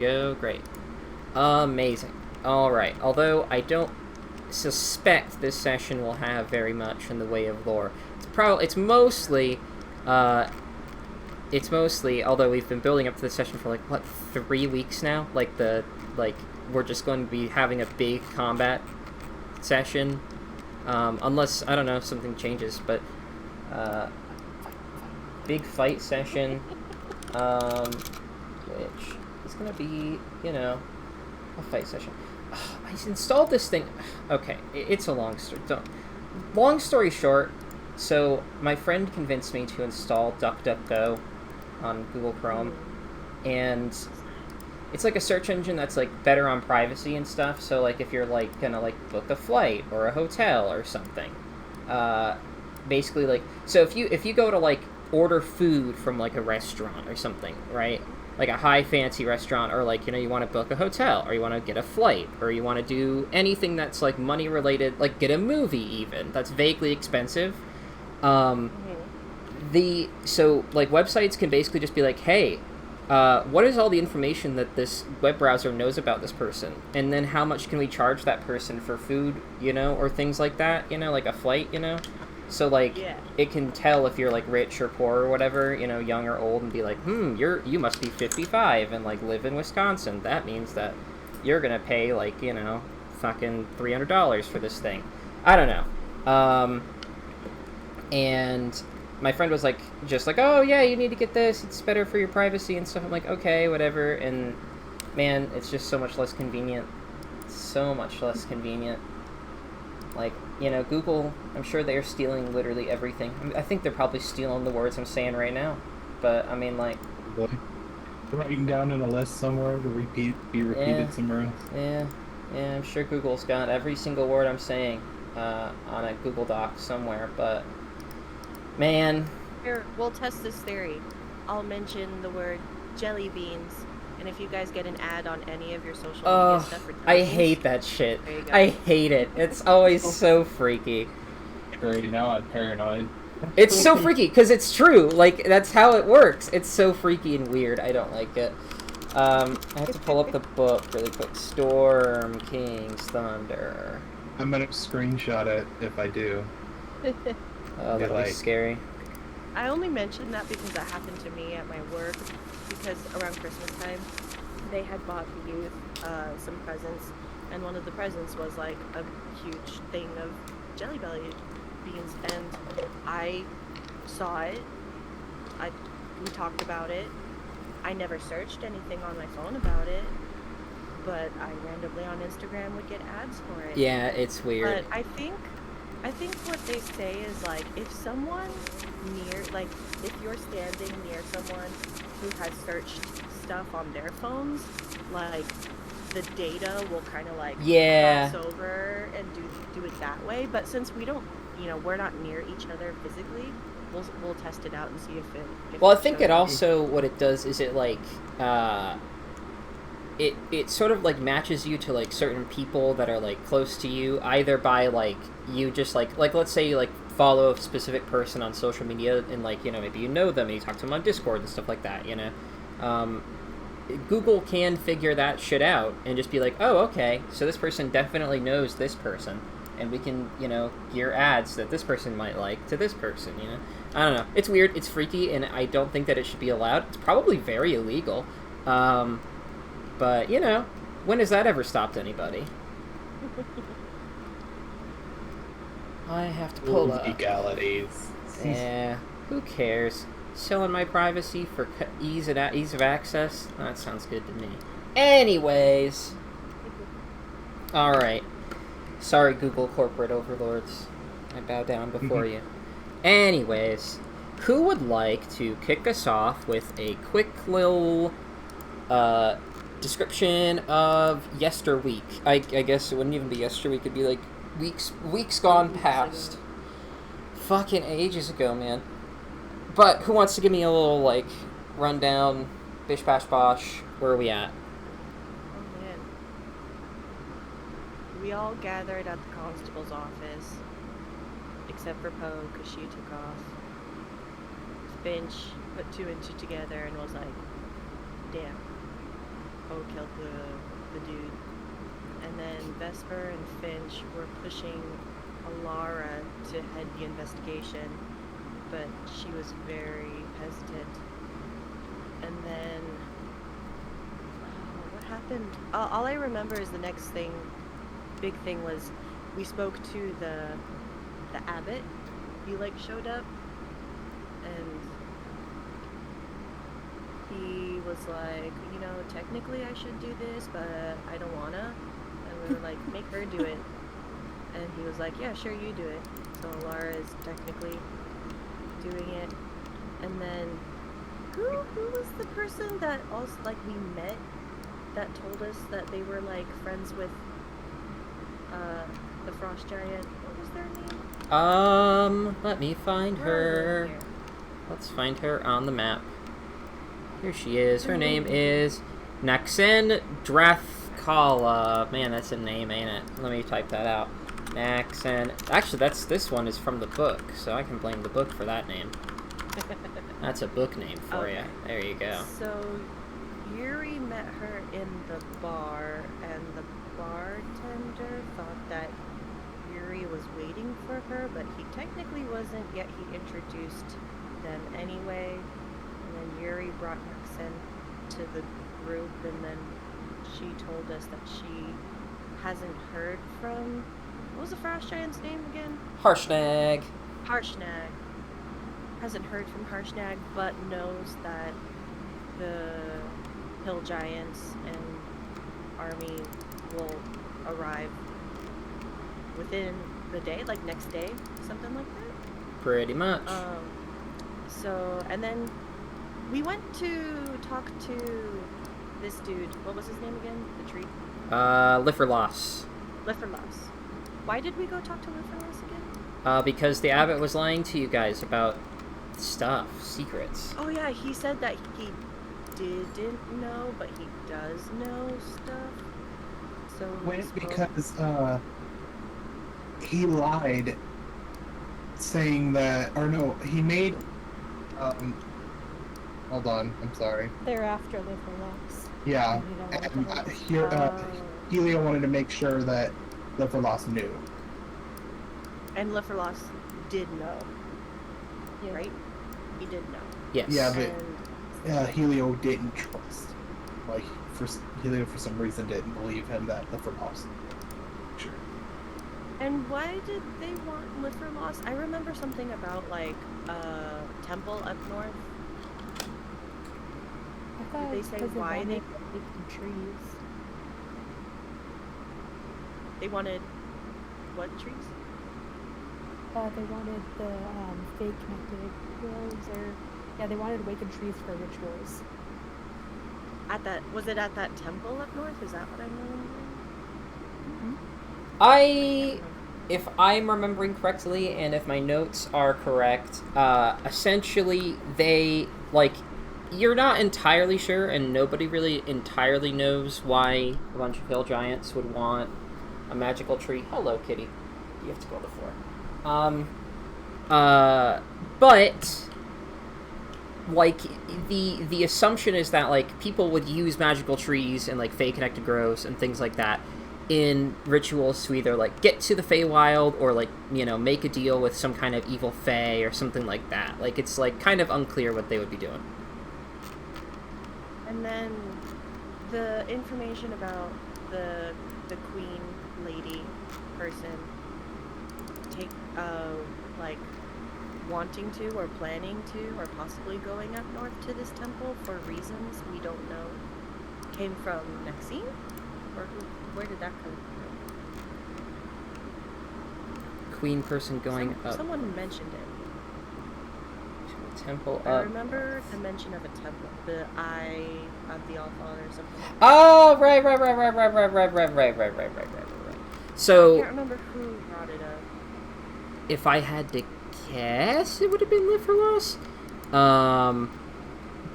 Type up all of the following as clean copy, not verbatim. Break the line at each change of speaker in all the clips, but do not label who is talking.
Go, great. Amazing. Alright, although I don't suspect this session will have very much in the way of lore. Uh, it's mostly, although we've been building up to this session for like, what, 3 weeks now? We're just going to be having a big combat session. Unless, I don't know, something changes, but, big fight session, which is gonna be, a fight session. I installed this thing. Okay, it's a long story. Long story short, so my friend convinced me to install DuckDuckGo on Google Chrome, and it's like a search engine that's like better on privacy and stuff. So like if you're like gonna like book a flight or a hotel or something, basically like so if you go to like order food from like a restaurant or something, right? Like a high fancy restaurant, or like, you want to book a hotel, or you want to get a flight, or you want to do anything that's like money related, like get a movie even that's vaguely expensive. So like websites can basically just be like, hey, what is all the information that this web browser knows about this person, and then how much can we charge that person for food, or things like that, like a flight, So, like,
Yeah.
It can tell if you're, like, rich or poor or whatever, young or old, and be like, you must be 55 and, like, live in Wisconsin. That means that you're gonna pay, like, fucking $300 for this thing. I don't know. And my friend was, like, just like, oh, yeah, you need to get this. It's better for your privacy and stuff. I'm like, okay, whatever. And, man, it's just so much less convenient. So much less convenient. Like, Google, I'm sure they're stealing literally everything. I think they're probably stealing the words I'm saying right now. But, I mean, like...
Writing down in a list somewhere to be repeated somewhere else.
Yeah, I'm sure Google's got every single word I'm saying on a Google Doc somewhere, but... Man...
Here, we'll test this theory. I'll mention the word jelly beans, and if you guys get an ad on any of your social media stuff for
I hate that shit.
There you go.
I hate it. It's always so freaky.
Great, now I'm paranoid.
It's so freaky, because it's true. Like, that's how it works. It's so freaky and weird. I don't like it. I have to pull up the book really quick. Storm King's Thunder.
I'm gonna screenshot it if I do.
Oh, that'd be scary.
I only mentioned that because that happened to me at my work, because around Christmas time, they had bought the youth some presents, and one of the presents was like a huge thing of Jelly Belly beans, and I saw it. We talked about it. I never searched anything on my phone about it, but I randomly on Instagram would get ads for it.
Yeah, it's weird.
But I think what they say is, like, if someone if you're standing near someone who has searched stuff on their phones, like, the data will kind of, like, cross over and do it that way. But since we don't, we're not near each other physically, we'll test it out and see if it...
Well, I think it also, what it does is it, like, it sort of, like, matches you to, like, certain people that are, like, close to you, either by, like, you just, like, let's say you, like, follow a specific person on social media, and, like, maybe you know them, and you talk to them on Discord and stuff like that, Google can figure that shit out, and just be like, oh, okay, so this person definitely knows this person, and we can, gear ads that this person might like to this person, I don't know. It's weird, it's freaky, and I don't think that it should be allowed. It's probably very illegal. But, when has that ever stopped anybody? I have to pull up.
Legalities.
Yeah, who cares? Selling my privacy for ease of access? That sounds good to me. Anyways. Alright. Sorry, Google corporate overlords. I bow down before you. Anyways, who would like to kick us off with a quick little description of yesterweek? I guess it wouldn't even be yesterweek, it'd be like weeks gone past. Fucking ages ago, man. But who wants to give me a little, like, rundown, bish bash bosh, where are we at?
Oh, man. We all gathered at the constable's office, except for Poe, because she took off. Finch put two and two together and was like, damn, Poe killed the dude. And then Vesper and Finch were pushing Alara to head the investigation, but she was very hesitant. And then, what happened? All I remember is the next big thing was we spoke to the abbot. He like showed up, and he was like, technically I should do this, but I don't wanna. And we were like, make her do it. And he was like, yeah, sure, you do it. So Alara is technically doing it. And then, who was the person that also, like, we met that told us that they were, like, friends with, the Frost Giant? What was their name?
Let me find her. Let's find her on the map. Here she is. Her name is Naxen Drathkala. Man, that's a name, ain't it? Let me type that out. Naxen. Actually, this one is from the book, so I can blame the book for that name. That's a book name for you. There you go.
So, Yuri met her in the bar, and the bartender thought that Yuri was waiting for her, but he technically wasn't, yet he introduced them anyway. And then Yuri brought Naxen to the group, and then she told us that she hasn't heard from... What was the Frost Giant's name again?
Harshnag.
Harshnag. Hasn't heard from Harshnag, but knows that the Hill Giants and army will arrive within the day, like next day, something like that.
Pretty much.
So, and then we went to talk to this dude. What was his name again? The tree?
Lifferloss.
Lifferloss. Why did we go talk to Lifferloss again?
Because the abbot was lying to you guys about stuff, secrets.
Oh yeah, he said that he didn't know, but he does know stuff. So
because he lied, saying that, or no, he made hold on, I'm sorry.
They're after Lifferloss.
Yeah,
And you don't want
and
to
Helio wanted to make sure that Lifferloss knew.
And Lifferloss did know,
Yeah.
right? He did know.
Yes.
Yeah, but
And
Helio didn't trust. Like, Helio for some reason didn't believe him that Lifferloss. Sure.
And why did they want Lifferloss? I remember something about, like, temple up north.
I thought
Did they say
because
why
wanted
they-
to take the trees.
They wanted what trees?
They wanted the fake connected groves, or yeah, they wanted awakened trees for rituals.
Was it at that temple up north? Is that what I'm remembering?
If I'm remembering correctly, and if my notes are correct, essentially they, like, you're not entirely sure, and nobody really entirely knows why a bunch of hill giants would want a magical tree. Hello, kitty. You have to go to the floor. But like the assumption is that like people would use magical trees and like Fey connected groves and things like that in rituals to either like get to the Feywild or like, you know, make a deal with some kind of evil Fey or something like that. Like it's like kind of unclear what they would be doing.
And then the information about the queen lady person like wanting to or planning to or possibly going up north to this temple for reasons we don't know came from Nexine? Or where did that come from?
Queen person going up
Someone mentioned it.
to a temple
I
up.
remember the mention of a temple, the Eye of the Allfather or something.
Oh, right. So,
I can't remember who brought it up.
if I had to guess, it would have been Lifferloss.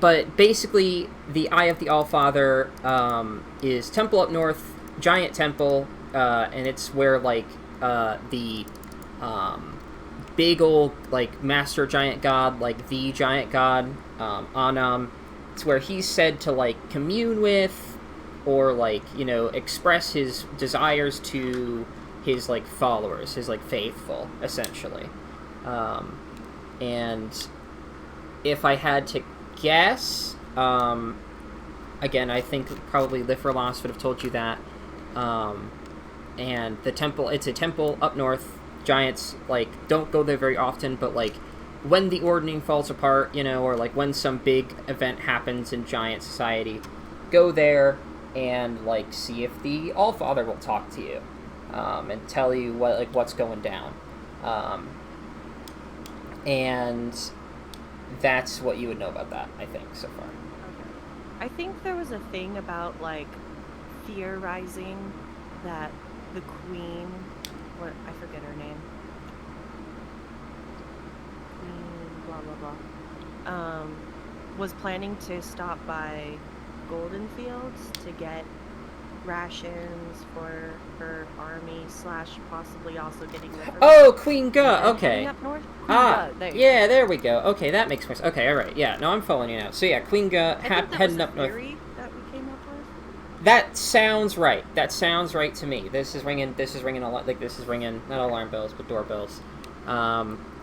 But basically, the Eye of the Allfather is temple up north, giant temple, and it's where like the big old like master giant god, like the giant god Anam. It's where he's said to like commune with or like, you know, express his desires to his like followers, his like faithful, essentially. And if I had to guess, again, I think probably Lifrolas would have told you that. And the temple, it's a temple up north. Giants, like, don't go there very often, but, like, when the ordning falls apart, you know, or, like, when some big event happens in giant society, go there and, like, see if the Allfather will talk to you, and tell you what, like, what's going down. And that's what you would know about that, I think, so far.
Okay. I think there was a thing about, like, theorizing that the queen, what, I forget her name. Queen, blah, blah, blah. Was planning to stop by Golden Fields to get rations for her army / possibly also getting the
Oh, Queen Ga,
and
okay.
heading up north. Queen Ga, there you
Yeah, there we go. Okay, that makes more sense. Okay, alright, yeah, no, I'm following you now. So yeah, Queen Ga,
I think that
heading
was
up
a
north.
theory that we came up with.
That sounds right. That sounds right to me. This is ringing a lot, like, this is ringing, not alarm bells, but doorbells.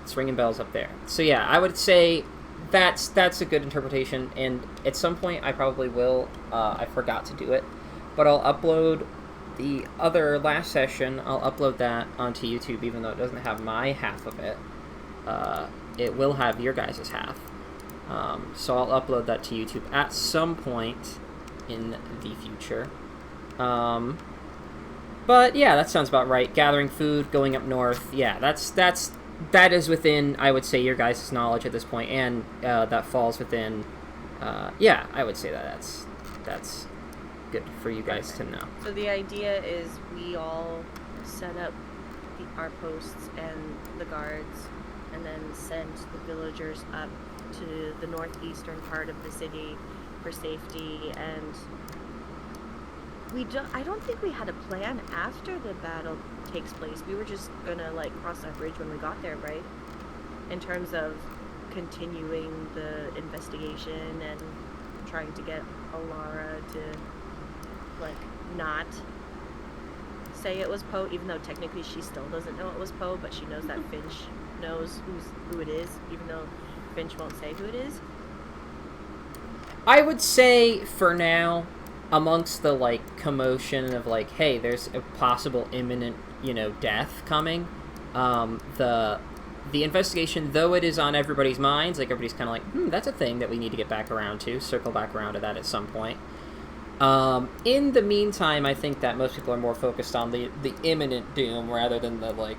It's ringing bells up there. So yeah, I would say that's a good interpretation, and at some point I probably will, I forgot to do it, but I'll upload the other last session, I'll upload that onto YouTube, even though it doesn't have my half of it. It will have your guys' half. So I'll upload that to YouTube at some point in the future. But yeah, that sounds about right. Gathering food, going up north, yeah, that is within, I would say, your guys' knowledge at this point, and that falls within, yeah, I would say that's good for you guys to know.
So the idea is we all set up our posts and the guards, and then send the villagers up to the northeastern part of the city for safety. And I don't think we had a plan after the battle takes place. We were just gonna like cross that bridge when we got there, right? In terms of continuing the investigation and trying to get Alara to like not say it was Poe, even though technically she still doesn't know it was Poe, but she knows that Finch knows who it is, even though Finch won't say who it is.
I would say, for now, amongst the, like, commotion of, like, hey, there's a possible imminent, you know, death coming, the investigation, though it is on everybody's minds, like, everybody's kind of like, that's a thing that we need to get back around to, circle back around to that at some point. In the meantime, I think that most people are more focused on the imminent doom rather than the, like,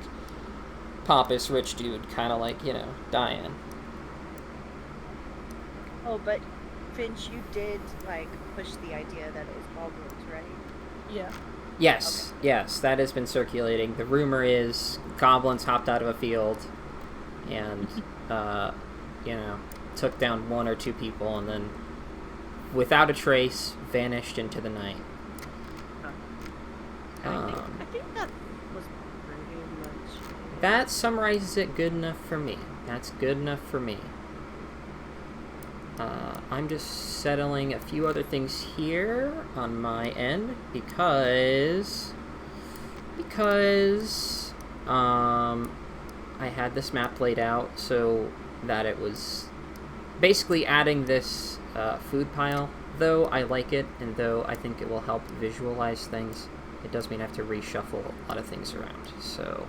pompous rich dude kind of, like, you know, dying.
Oh, but Finch, you did like push the idea that it was goblins, right?
Yeah.
Yes,
Okay.
yes, that has been circulating. The rumor is goblins hopped out of a field and, you know, took down 1 or 2 people and then, without a trace, vanished into the night.
I think that was pretty much.
That summarizes it good enough for me. That's good enough for me. I'm just settling a few other things here on my end because I had this map laid out so that it was basically adding this food pile. Though I like it, and though I think it will help visualize things, it does mean I have to reshuffle a lot of things around. So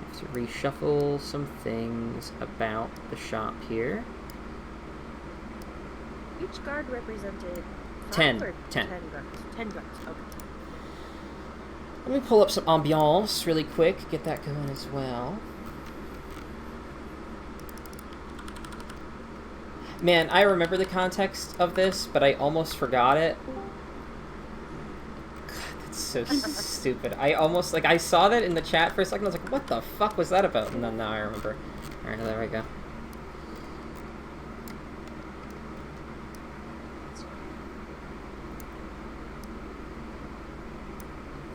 I have to reshuffle some things about the shop here.
Each guard represented
10.
5 or
10.
10 guards. 10 guards. Okay.
Let me pull up some ambiance really quick, get that going as well. Man, I remember the context of this, but I almost forgot it. God, that's so stupid. I almost, like, I saw that in the chat for a second, I was like, what the fuck was that about? And then now I remember. Alright, there we go.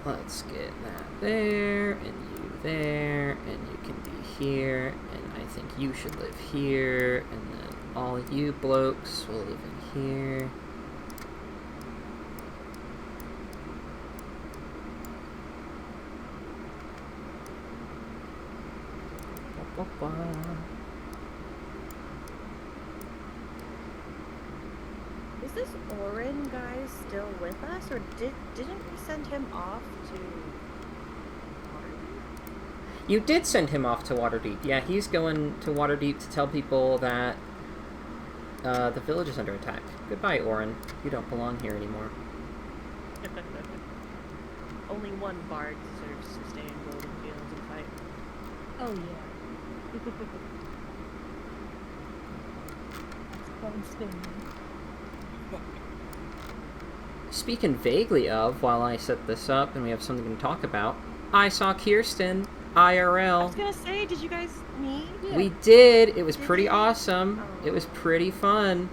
Let's get that there, and you there, and you can be here, and I think you should live here, and then all you blokes will live in here.
Is this Orin guy still with us, or didn't we send him off to Waterdeep?
You did send him off to Waterdeep. Yeah, he's going to Waterdeep to tell people that the village is under attack. Goodbye, Orin. You don't belong here anymore.
Only one bard deserves to stay in Golden Fields and fight.
Oh yeah. That's fun thing.
Speaking vaguely of, while I set this up and we have something to talk about, I saw Kirsten
I
IRL.
was gonna say, did you guys meet?
Yeah.
We did. It was
Did
pretty
you?
awesome. It was
Oh.
pretty fun.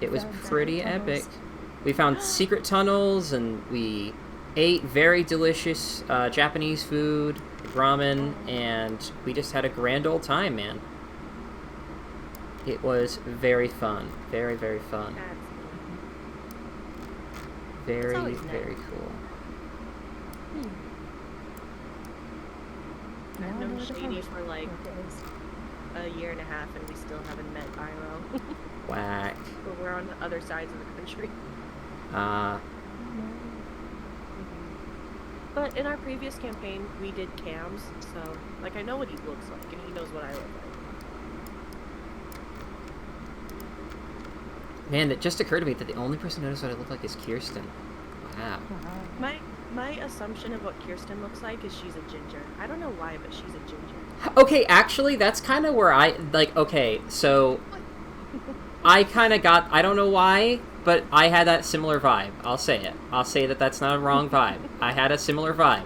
It was
Found
pretty
secret
epic.
tunnels.
We found secret tunnels and we ate very delicious Japanese food, ramen, and we just had a grand old time, man. It was very fun. Very, very fun.
That's
Very,
always nice.
very cool.
I've
Now I know
known
where the
Shady
farmer's
for like
market is.
a year and a half, and we still haven't met IRL.
Whack.
But we're on the other sides of the country. But in our previous campaign, we did cams, so like I know what he looks like, and he knows what I look like.
Man, it just occurred to me that the only person who knows what I look like is Kirsten. Wow.
Wow.
My assumption of what Kirsten looks like is she's a ginger. I don't know why, but she's a ginger.
Okay, actually, that's kind of where I, like, okay, so I kind of got, I don't know why, but I had that similar vibe. I'll say it. I'll say that that's not a wrong vibe. I had a similar vibe.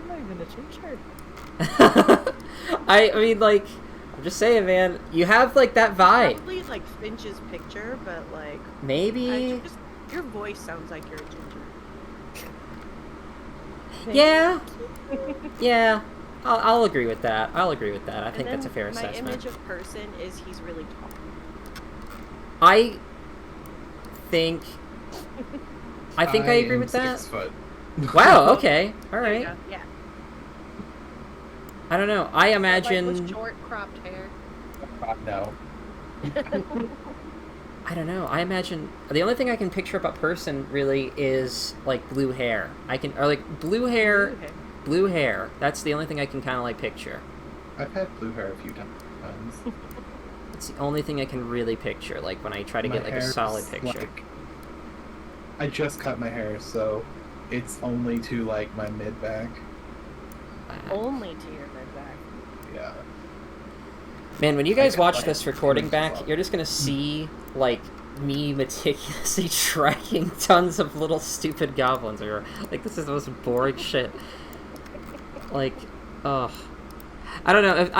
I'm not even a ginger.
I mean, like, I'm just saying, man, you have, like, that vibe.
Probably like Finch's picture, but like
Maybe.
your voice sounds like you're a ginger.
Yeah. Yeah. I'll agree with that. I'll agree with that. I
And
think that's a
then
fair
my
assessment.
image of person is he's really tall.
I think I agree
am
with that.
6 foot.
Wow, okay. All
There you
right.
go, yeah.
I don't know. I
Like
imagine
with short cropped hair.
No.
I don't know. I imagine the only thing I can picture about person really is like blue hair. Or like blue hair,
Okay.
blue hair. That's the only thing I can kind of like picture.
I've had blue hair a few times.
It's the only thing I can really picture, like when I try to
My
get like a
hair's
solid picture.
like- I just cut my hair, so it's only to like my mid back.
Wow.
Only to your mid back.
Yeah.
Man, when you guys
got
watch
like
this recording
2 inches
back,
off.
you're just gonna see like me meticulously tracking tons of little stupid goblins. Or like this is the most boring shit. Like, ugh. I don't know. If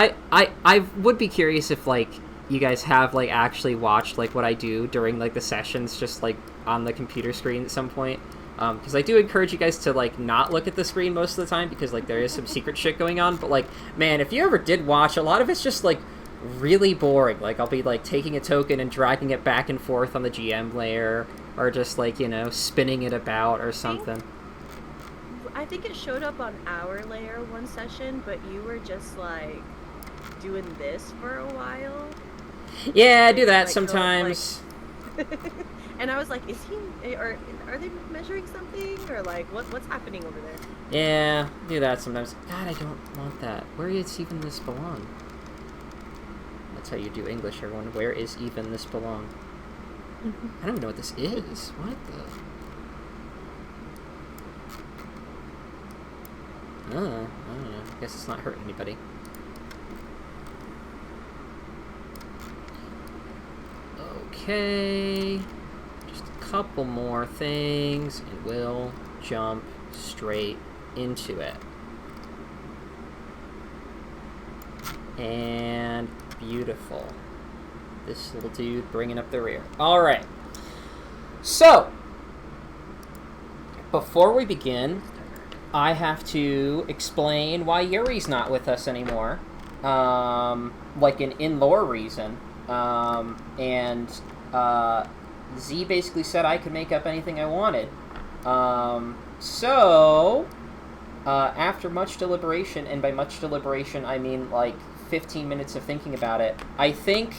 I would be curious if like you guys have like actually watched like what I do during like the sessions, just like on the computer screen at some point. Because I do encourage you guys to like not look at the screen most of the time because like there is some secret shit going on. But like, man, if you ever did watch, a lot of it's just like really boring. Like I'll be like taking a token and dragging it back and forth on the GM layer, or just like, you know, spinning it about or something.
I think it showed up on our layer one session, but you were just like doing this for a while.
Yeah, I do that
Like, going,
sometimes.
And I was like, is he, or are they measuring something, or like what's happening over there?
Yeah, do that sometimes. God, I don't want that. Where is even this belong? That's how you do English, everyone. Where is even this belong? I don't even know what this is. What the? I don't know. I guess it's not hurting anybody. Okay. Just a couple more things, and we'll jump straight into it. And beautiful. This little dude bringing up the rear. All right. So, before we begin, I have to explain why Yuri's not with us anymore. Like an in-lore reason. Z basically said I could make up anything I wanted. So, after much deliberation, and by much deliberation I mean like 15 minutes of thinking about it, I think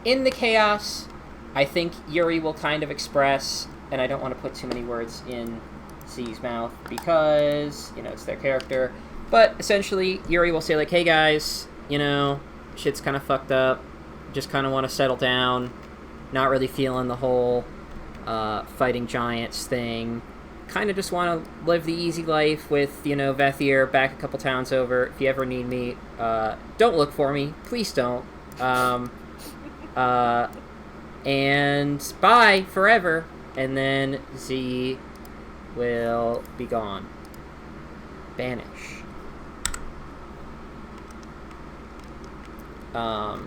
in the chaos, I think Yuri will kind of express, and I don't want to put too many words in Z's mouth because, you know, it's their character, but essentially Yuri will say like, hey guys, you know, shit's kind of fucked up, just kind of want to settle down, not really feeling the whole fighting giants thing, kind of just want to live the easy life with, you know, Vethier back a couple towns over. If you ever need me, don't look for me. Please don't. And bye forever. And then Z will be gone. Vanish. I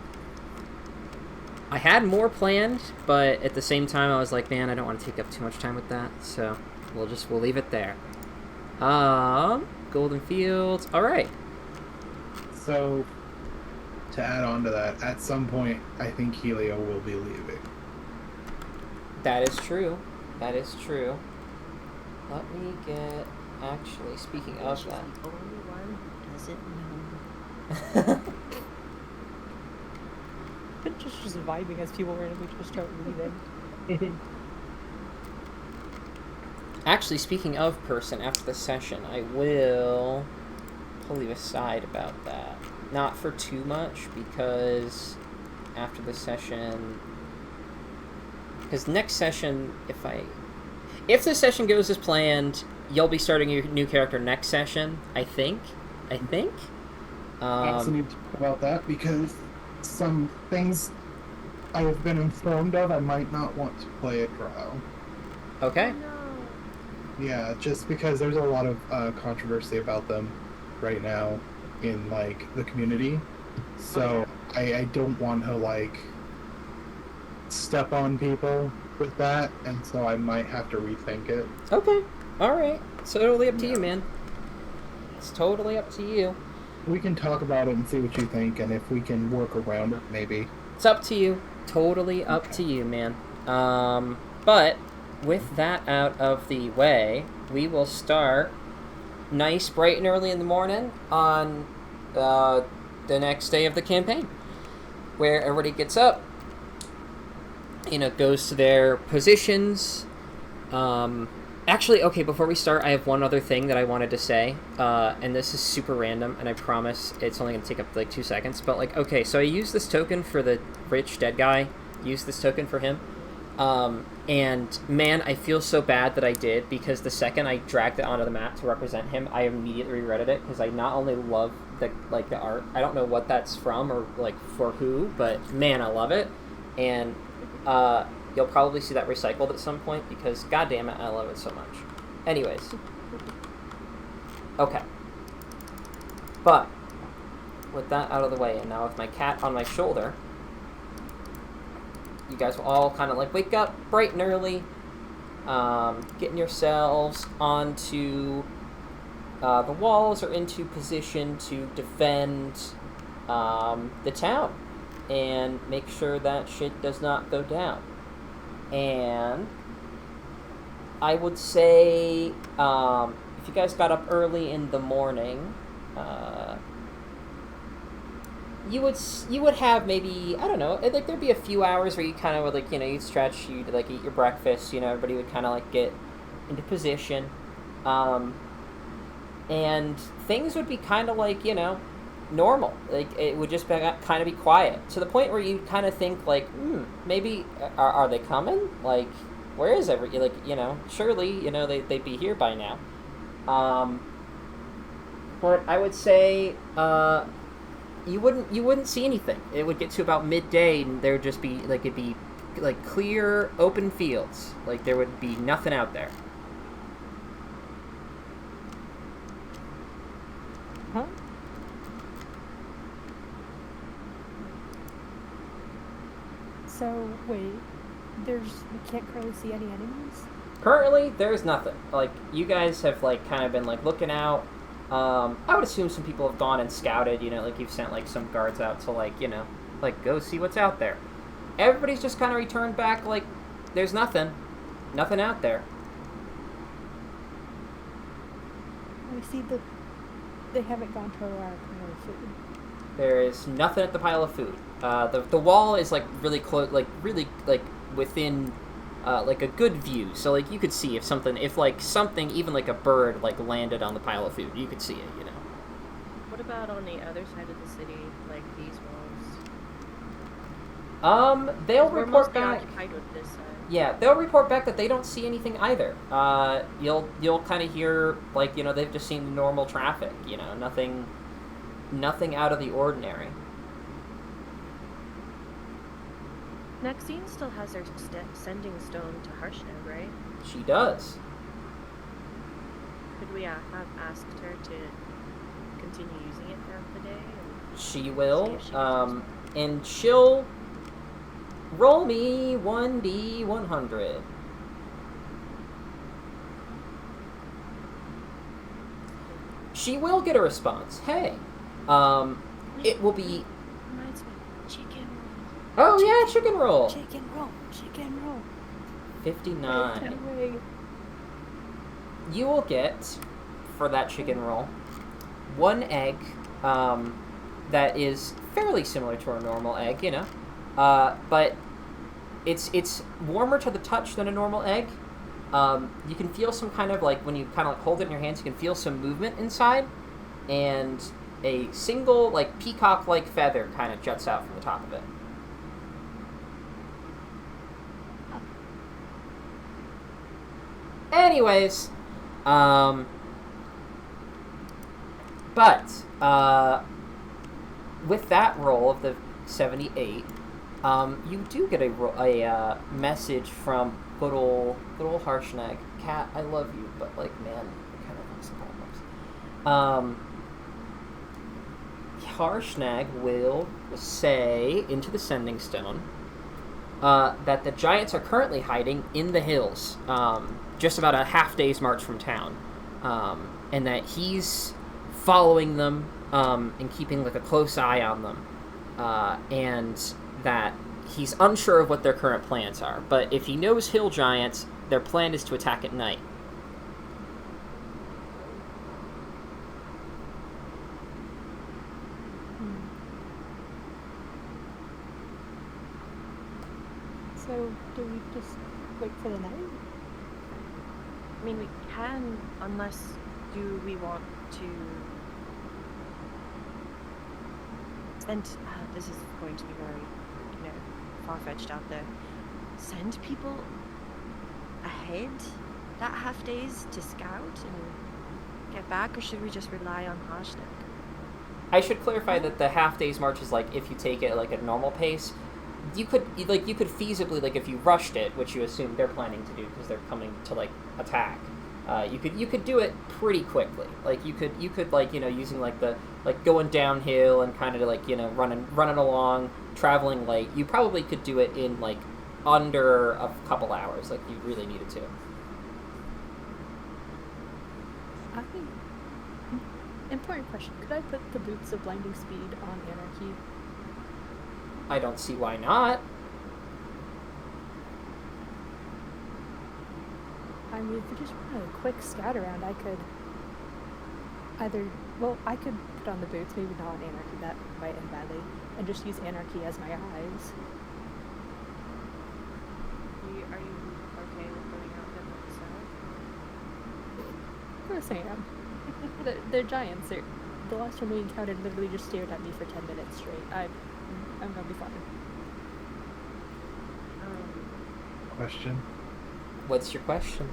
had more planned, but at the same time I was like, man, I don't want to take up too much time with that, so we'll leave it there. Golden Fields. All right.
So, to add on to that, at some point, I think Helio will be leaving.
That is true. That is true. Let me get... Actually, speaking of
She's
that...
the only one who doesn't know.
But just vibing as people randomly just start leaving.
Actually, speaking of person, after the session, I will pull you aside about that. Not for too much, because after the session... Because next session, if the session goes as planned, you'll be starting your new character next session, I think.
I also need to talk about that, because some things I have been informed of I might not want to play at Drow.
Okay.
No.
Yeah, just because there's a lot of controversy about them right now in, like, the community. So I don't want to, like, step on people with that, and so I might have to rethink it.
Okay. Alright. It's totally up to you, man. It's totally up to you.
We can talk about it and see what you think, and if we can work around it, maybe.
It's up to you. Totally up to you, man. But with that out of the way, we will start nice, bright and early in the morning on the next day of the campaign, where everybody gets up, you know, goes to their positions. Actually, okay, before we start, I have one other thing that I wanted to say, and this is super random, and I promise it's only going to take up, like, 2 seconds, but, like, okay, so I used this token for the rich dead guy, used this token for him, and, man, I feel so bad that I did, because the second I dragged it onto the map to represent him, I immediately regretted it, because I not only love, the art, I don't know what that's from, or, like, for who, but, man, I love it, and, you'll probably see that recycled at some point, because, god damn it, I love it so much. Anyways. Okay. But, with that out of the way, and now with my cat on my shoulder, you guys will all kind of, like, wake up bright and early, getting yourselves onto the walls or into position to defend the town, and make sure that shit does not go down. And I would say, if you guys got up early in the morning, you would have maybe, I don't know, like there'd be a few hours where you kind of would, like, you know, you'd stretch, you'd like eat your breakfast, you know, everybody would kind of like get into position, and things would be kind of like, you know, normal. Like, it would just kind of be quiet to the point where you kind of think like, maybe are they coming? Like, where is like, you know, surely, you know, they'd be here by now. But I would say you wouldn't see anything. It would get to about midday and there would just be like, it'd be like clear open fields. Like, there would be nothing out there.
Huh? So, wait, you can't currently see any enemies?
Currently, there's nothing. Like, you guys have, like, kind of been, like, looking out. I would assume some people have gone and scouted, you know, like, you've sent, like, some guards out to, like, you know, like, go see what's out there. Everybody's just kind of returned back, like, there's nothing. Nothing out there.
I see they haven't gone to our pile of food.
There is nothing at the pile of food. The wall is like really close, like really like within like a good view. So like you could see if something, even like a bird like landed on the pile of food, you could see it. You know.
What about on the other side of the city, like these walls?
They'll
We're
report
mostly
back.
occupied with this side.
Yeah, they'll report back that they don't see anything either. You'll kind of hear like they've just seen normal traffic. Nothing out of the ordinary.
Maxine still has her sending stone to Harshnag, right?
She does.
Could we have asked her to continue using it throughout the day?
She
See
will.
if she can
And she'll roll me 1d100. She will get a response. Hey. It will be.
Reminds me, chicken
Oh yeah, chicken roll.
Chicken roll.
59.
Anyway,
You will get, for that chicken roll, one egg that is fairly similar to a normal egg, but it's warmer to the touch than a normal egg. You can feel some kind of when you kind of hold it in your hands, you can feel some movement inside, and a single peacock-like feather kind of juts out from the top of it. Anyways, with that roll of the 78, you do get a message from good old Harshnag. Cat, I love you, but man, it kind of looks problems. Harshnag will say into the sending stone that the giants are currently hiding in the hills, just about a half day's march from town, and that he's following them and keeping a close eye on them, and that he's unsure of what their current plans are. But if he knows hill giants, their plan is to attack at night.
so do we just wait for the night?
I mean, we can, unless we want to send. This is going to be very, far-fetched out there. Send people ahead that half days to scout and get back, or should we just rely on Harshnag?
I should clarify that the half day's march is if you take it at normal pace, you could feasibly if you rushed it, which you assume they're planning to do because they're coming to attack. You could do it pretty quickly. You could using the going downhill and kind of running along, traveling light. You probably could do it in under a couple hours, you really needed to.
Important question. Could I put the boots of blinding speed on Anarchy?
I don't see why not.
I mean, if we just want a quick scout around, I could I could put on the boots, maybe not on Anarchy, that might end badly, and just use Anarchy as my eyes.
Are you okay with going out there by yourself?
Of course I am. They're giants. The last one we encountered literally just stared at me for 10 minutes straight. I'm gonna be fine.
Question.
What's your question?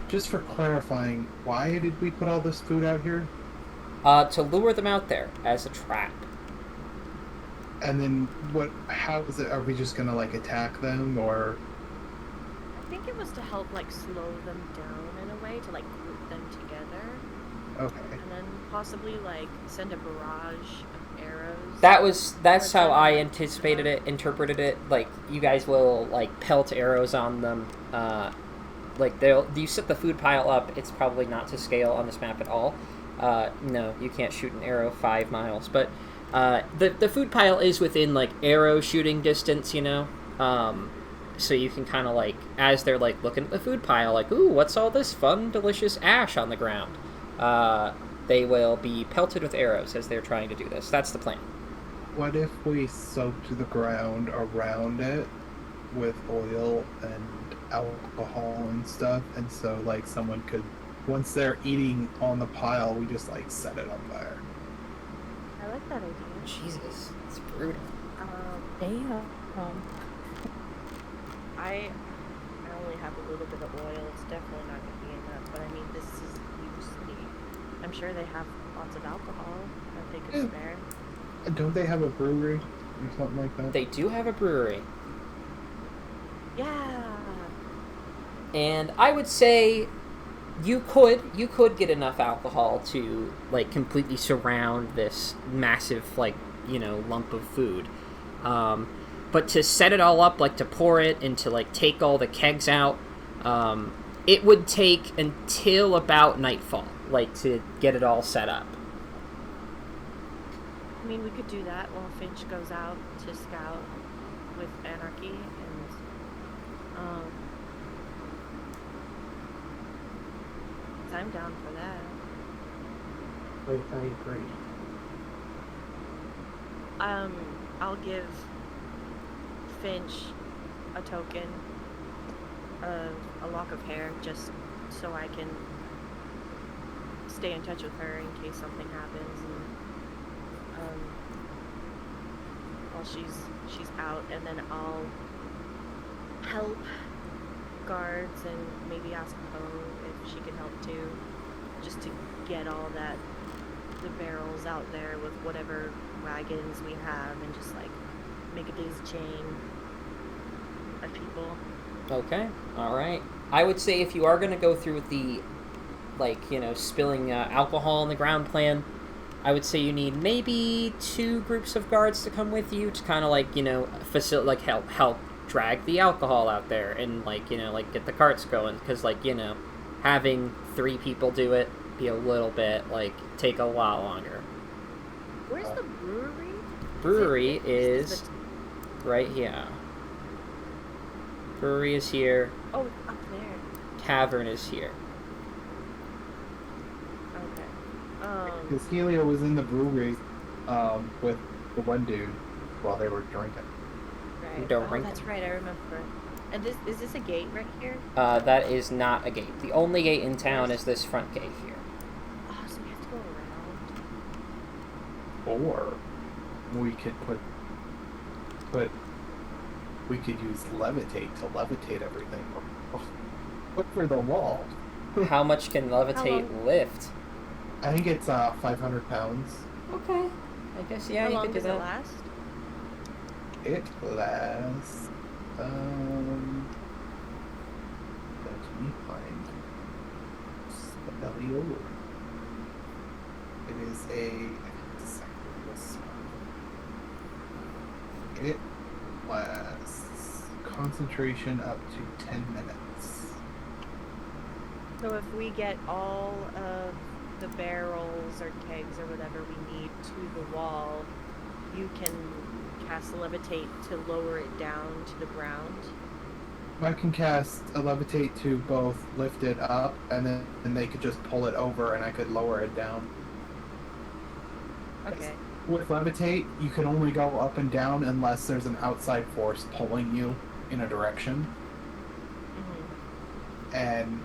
Just for clarifying, why did we put all this food out here?
To lure them out there as a trap.
And then how is it? Are we just gonna attack them, or?
I think it was to help slow them down in a way, to group them together.
Okay.
And then possibly send a barrage of arrows.
That's how I interpreted it. You guys will pelt arrows on them. You set the food pile up. It's probably not to scale on this map at all. No, you can't shoot an arrow 5 miles. But the food pile is within arrow shooting distance. So you can kind of as they're looking at the food pile, ooh, what's all this fun, delicious ash on the ground? they will be pelted with arrows as they're trying to do this. That's the plan.
What if we soaked the ground around it with oil and alcohol and stuff, and so like someone could, once they're eating on the pile, we just like set it on fire.
I like that idea.
Jesus, it's brutal.
Damn.
I only have a little bit of oil. It's definitely not going to be enough. But I mean, this is usually. I'm sure they have lots of alcohol that they could
Yeah.
spare.
Don't they have a brewery or something like that?
They do have a brewery.
Yeah.
And I would say you could get enough alcohol to like completely surround this massive like lump of food, but to set it all up, like to pour it and to like take all the kegs out, it would take until about nightfall, like to get it all set up.
I mean, we could do that while Finch goes out to scout with Anarchy, and I'm down for that.
I agree.
I'll give Finch a token of a lock of hair just so I can stay in touch with her in case something happens, and while she's out, and then I'll help guards and maybe ask Poe if she can help too, just to get all the barrels out there with whatever wagons we have, and just like make a daisy chain of people.
Okay, all right. I would say if you are going to go through with the spilling alcohol on the ground plan, I would say you need maybe 2 groups of guards to come with you to kind of help drag the alcohol out there and get the carts going, because having 3 people do it be a little bit take a lot longer.
Where's the brewery?
Brewery is right here. Brewery is here.
Oh, up there.
Tavern is here.
Okay.
Because Helio was in the brewery with the one dude while they were drinking.
Right.
Don't
Oh,
drink
that's right. I remember. And is this a gate right here?
That is not a gate. The only gate in town is this front gate here.
Oh, so we have to go around.
Or we could we could use levitate to levitate everything. Look for the wall.
How much can levitate lift?
I think it's 500 pounds.
Okay. I guess, yeah,
How
you
long
could do
does
that.
it last?
It lasts. Let me find Spelio. It is it lasts concentration up to 10 minutes.
So if we get all of the barrels or kegs or whatever we need to the wall, you can cast levitate to lower it down to the ground.
I can cast a levitate to both lift it up and then they could just pull it over and I could lower it down.
Okay.
With levitate, you can only go up and down unless there's an outside force pulling you in a direction.
Mm-hmm.
And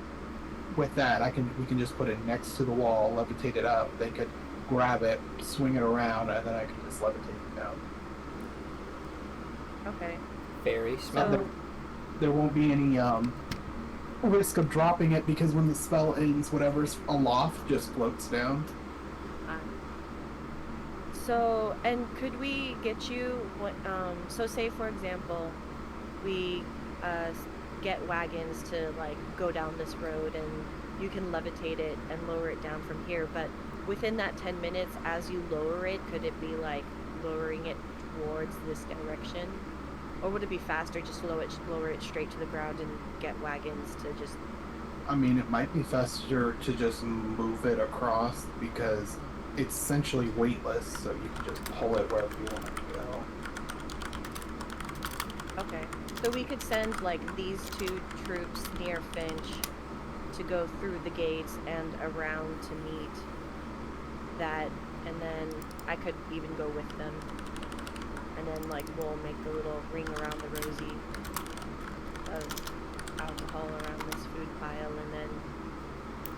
with that, we can just put it next to the wall, levitate it up. They could grab it, swing it around, and then I could just levitate it down.
Okay.
Very smart.
So
There won't be any risk of dropping it because when the spell ends, whatever's aloft just floats down.
So, and could we get you, so say for example, we get wagons to go down this road and you can levitate it and lower it down from here, but within that 10 minutes as you lower it, could it be lowering it towards this direction? Or would it be faster just to lower it straight to the ground and get wagons to just...
I mean, it might be faster to just move it across because it's essentially weightless, so you can just pull it wherever you want it to go.
Okay. So we could send these 2 troops near Finch to go through the gates and around to meet that, and then I could even go with them. And then, like, we'll make the little ring around the rosy of alcohol around this food pile, and then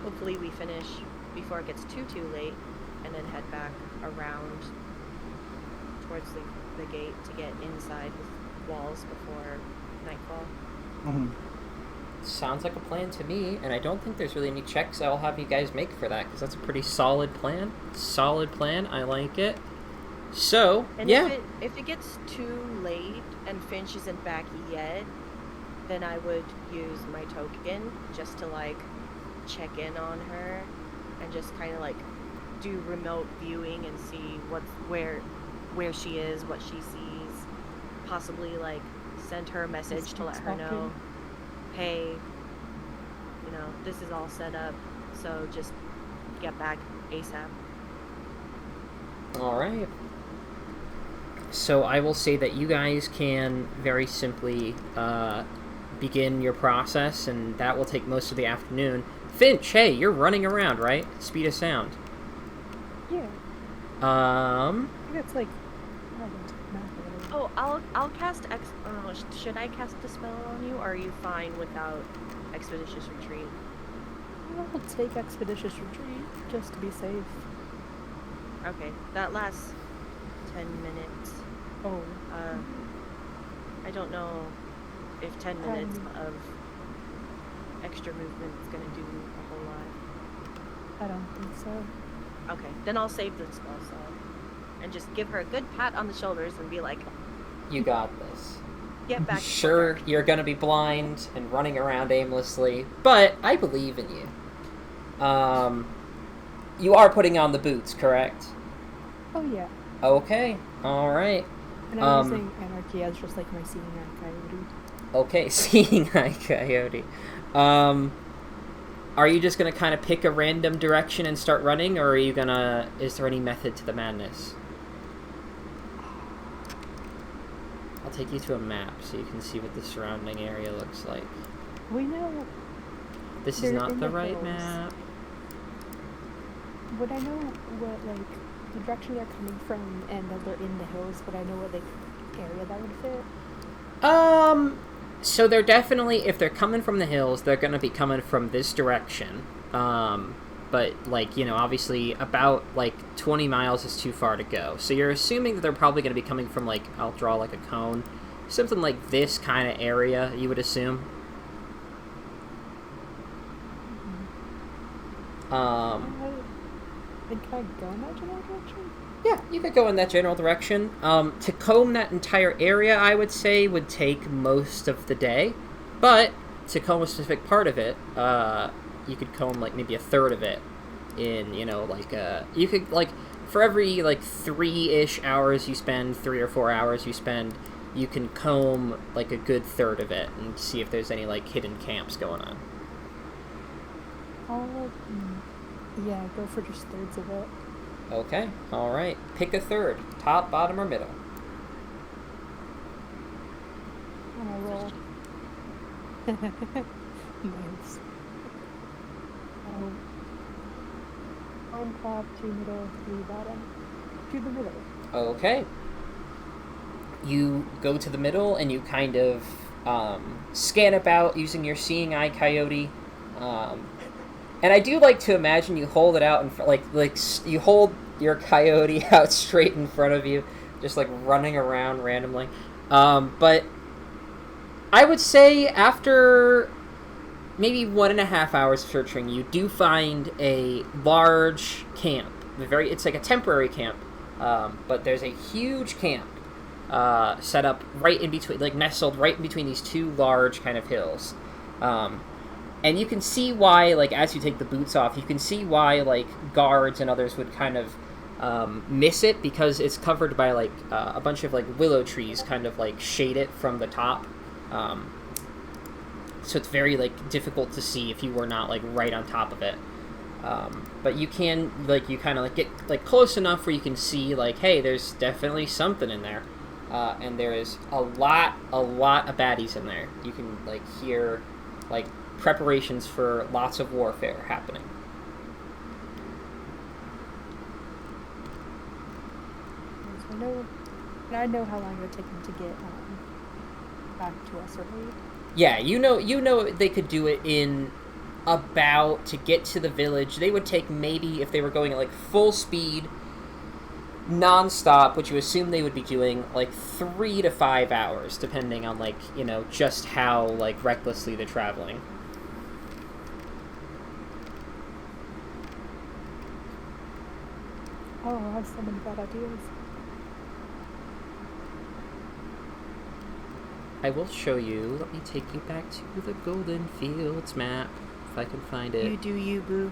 hopefully we finish before it gets too late, and then head back around towards the gate to get inside with walls before nightfall.
Mhm.
Sounds like a plan to me, and I don't think there's really any checks I'll have you guys make for that, because that's a pretty solid plan. Solid plan, I like it. So,
And
yeah.
if it gets too late and Finch isn't back yet, then I would use my token just to, like, check in on her and just kind of, like, do remote viewing and see where she is, what she sees. Possibly, like, send her a message to let her know, hey, you know, this is all set up, so just get back ASAP.
Alright. So I will say that you guys can very simply begin your process, and that will take most of the afternoon. Finch, hey, you're running around, right? Speed of sound.
Yeah.
Um,
I think it's like. I don't know.
Oh, I'll cast should I cast a spell on you, or are you fine without Expeditious Retreat?
I'll take Expeditious Retreat just to be safe.
Okay, that lasts 10 minutes.
Oh.
I don't know if 10 minutes of extra movement is gonna do a whole lot.
I don't think so.
Okay, then I'll save the spell slot and just give her a good pat on the shoulders and be like,
you got this.
get back.
Sure, you're gonna be blind and running around aimlessly, but I believe in you. You are putting on the boots, correct?
Oh yeah.
Okay, alright.
And I'm using Anarchy as just like my seeing eye coyote.
Okay, seeing eye coyote. Are you just gonna kind of pick a random direction and start running, or are you gonna... is there any method to the madness? I'll take you to a map so you can see what the surrounding area looks like.
We know.
This is
They're
not
in
the
the
right
hills.
map.
Would I know what like the direction they're coming from, and that they're in the hills? Would I know what like area that would fit?
So they're definitely, if they're coming from the hills, they're gonna be coming from this direction. But, like, you know, obviously about, like, 20 miles is too far to go. So you're assuming that they're probably gonna be coming from, like, I'll draw, like, a cone. Something like this kind of area, you would assume.
And can I go in that general direction?
Yeah, you could go in that general direction. To comb that entire area, I would say, would take most of the day. But to comb a specific part of it, you could comb, like, maybe a third of it in, you know, like, you could, like, for every, like, 3-ish hours you spend, 3 or 4 hours you spend, you can comb, like, a good third of it and see if there's any, like, hidden camps going on.
Yeah, go for just thirds of it.
Okay, alright. Pick a third. Top, bottom, or middle.
And I roll. Nice. One top, 2 middle, 3 bottom. To the middle.
Okay. You go to the middle and you kind of scan about using your seeing eye coyote. And I do like to imagine you hold it out and like you hold your coyote out straight in front of you, just like running around randomly. But I would say after maybe 1.5 hours of searching, you do find a large camp. It's like a temporary camp, but there's a huge camp set up right in between, like nestled right in between these two large kind of hills. And you can see why, like, as you take the boots off, you can see why, like, guards and others would kind of miss it, because it's covered by, like, a bunch of, like, willow trees kind of, like, shade it from the top. So it's very, like, difficult to see if you were not, like, right on top of it. But you can, like, you kind of, like, get, like, close enough where you can see, like, hey, there's definitely something in there. And there is a lot of baddies in there. You can, like, hear, like, preparations for lots of warfare happening.
So I know how long it would take them to get back to us, right?
Yeah, you know they could do it in about, to get to the village, they would take, maybe if they were going at like full speed, non-stop, which you assume they would be doing, like 3 to 5 hours, depending on, like, you know, just how, like, recklessly they're traveling.
Oh, I have so many bad ideas.
I will show you. Let me take you back to the Golden Fields map, if I can find it.
You do you, boo.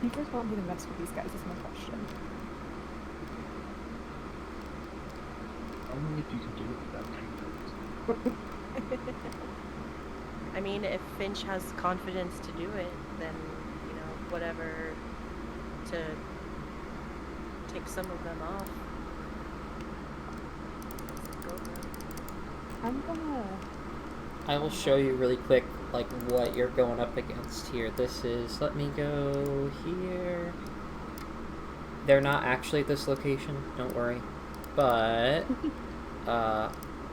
You guys want me to mess with these guys is my question.
Only if you can do it without tank.
I mean, if Finch has confidence to do it, then, you know, whatever, to take some of them off. Let's go for it.
I'm gonna...
I will show you really quick, like, what you're going up against here. This is, let me go here. They're not actually at this location, don't worry. But,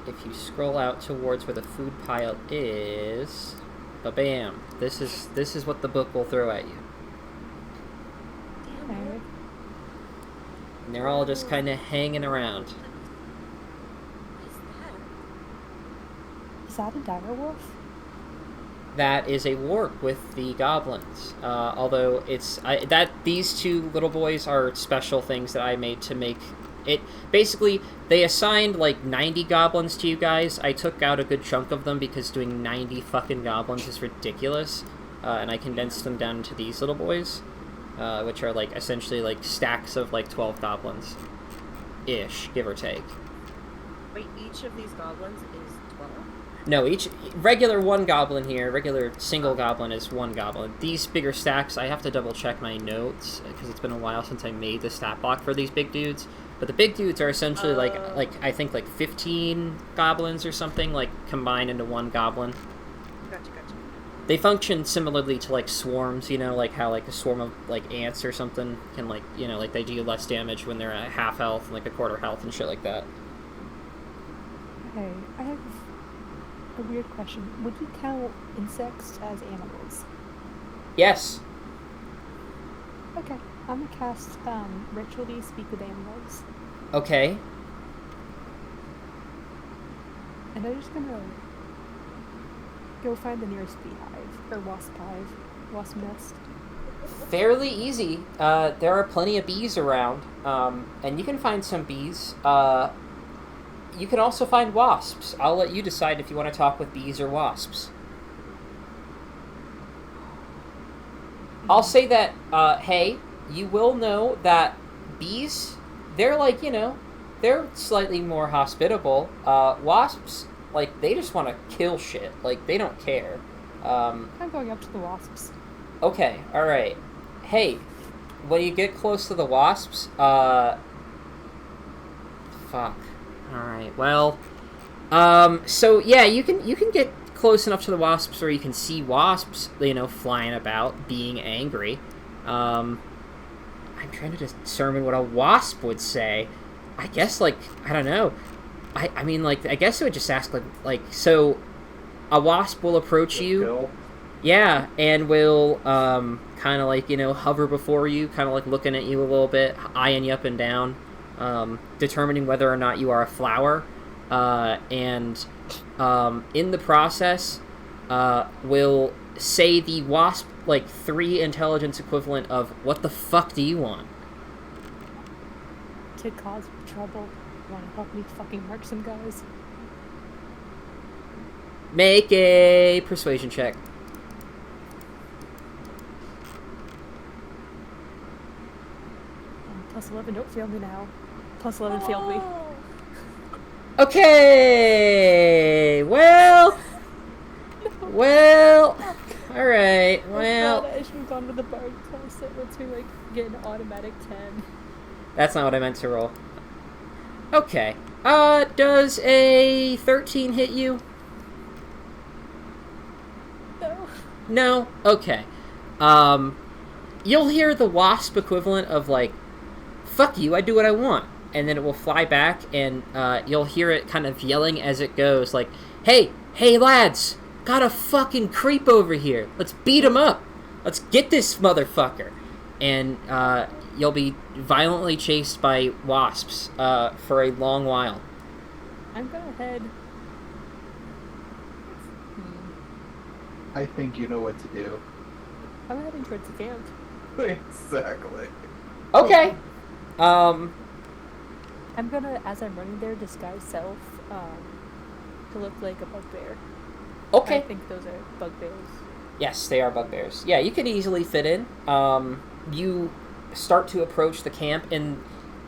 if you scroll out towards where the food pile is, ba-bam, this is what the book will throw at you.
Damn,
Okay.
what
And they're all just kind of hanging around.
is that?
Is that a dire wolf?
That is a warp with the goblins. Although these two little boys are special things that I made to make it. Basically, they assigned like 90 goblins to you guys. I took out a good chunk of them because doing 90 fucking goblins is ridiculous. And I condensed them down into these little boys, which are like essentially like stacks of like 12 goblins, ish, give or take.
Wait, each of these goblins is 12?
No, each regular one goblin here, regular single goblin is one goblin. These bigger stacks, I have to double check my notes because it's been a while since I made the stat block for these big dudes. But the big dudes are essentially like I think like 15 goblins or something, like combined into one goblin.
Gotcha.
They function similarly to like swarms, you know, like how like a swarm of like ants or something can, like, you know, like they do less damage when they're at half health and like a quarter health and shit like that.
Okay, I have a weird question. Would you count insects as animals?
Yes.
Okay, I'm gonna cast Ritually Speak with Animals.
Okay.
And I'm just gonna go find the nearest beehive, or wasp hive, wasp nest.
Fairly easy. There are plenty of bees around, and you can find some bees. You can also find wasps. I'll let you decide if you want to talk with bees or wasps. I'll say that, hey, you will know that bees, they're like, you know, they're slightly more hospitable. Wasps, like, they just want to kill shit. Like, they don't care.
I'm going up to the wasps.
Okay, alright. Hey, when you get close to the wasps, fuck. Alright, well, so yeah, you can get close enough to the wasps where you can see wasps, you know, flying about, being angry. I'm trying to determine what a wasp would say. I guess, like, I don't know. I mean, like, I guess it would just ask, like, so a wasp will approach you.
Kill.
Yeah, and will kind of like, you know, hover before you, kind of like looking at you a little bit, eyeing you up and down, determining whether or not you are a flower, and in the process, will say the wasp, like, 3 intelligence equivalent of, what the fuck do you want?
To cause trouble. Want to help me fucking mark some guys?
Make a persuasion check.
Plus 11, don't fail me now. Plus 11 failed me.
Okay, well, alright, well.
I should have gone to the bard class that lets me, like, get an automatic 10.
That's not what I meant to roll. Okay. Does a 13 hit you? No? Okay. You'll hear the wasp equivalent of, like, fuck you, I do what I want. And then it will fly back, and you'll hear it kind of yelling as it goes, like, hey lads, got a fucking creep over here. Let's beat him up. Let's get this motherfucker. And you'll be violently chased by wasps for a long while.
I'm gonna head.
I think you know what to do.
I'm heading towards the camp.
Exactly.
Okay.
I'm gonna, as I'm running there, disguise self to look like a bugbear.
Okay.
I think those are bugbears.
Yes, they are bugbears. Yeah, you can easily fit in. You start to approach the camp, and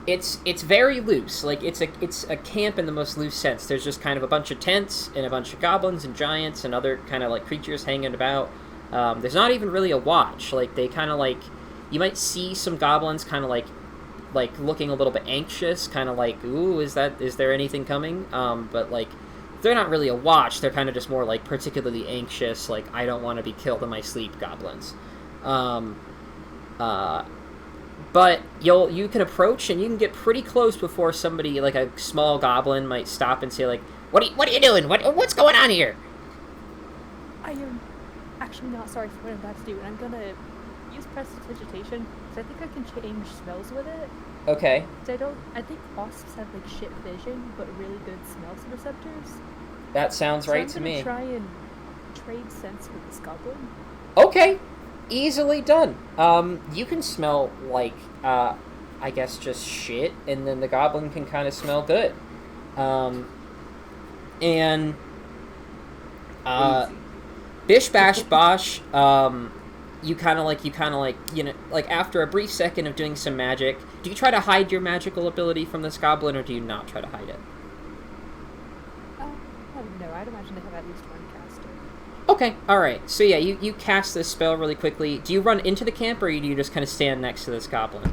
it's very loose. Like, it's a camp in the most loose sense. There's just kind of a bunch of tents and a bunch of goblins and giants and other kind of like creatures hanging about. There's not even really a watch. Like, they kind of like, you might see some goblins kind of like looking a little bit anxious, kind of like, ooh, is there anything coming? But like, they're not really a watch. They're kind of just more like particularly anxious, like, I don't want to be killed in my sleep goblins. But you can approach, and you can get pretty close before somebody, like a small goblin, might stop and say, like, what are you doing? What's going on here?
I am actually not sorry for what I'm about to do, and I'm gonna use prestidigitation, because I think I can change smells with it.
Okay.
So I think wasps have like shit vision, but really good smell receptors.
That sounds right to
I'm
me.
gonna try and trade scents with this goblin.
Okay. Easily done. You can smell like, I guess just shit, and then the goblin can kind of smell good. And, Bish Bash Bosh, you kind of like, you know, like after a brief second of doing some magic, do you try to hide your magical ability from this goblin, or do you not try to hide it?
No, I'd imagine they have at least one caster.
Okay, alright. So yeah, you cast this spell really quickly. Do you run into the camp, or do you just kind of stand next to this goblin?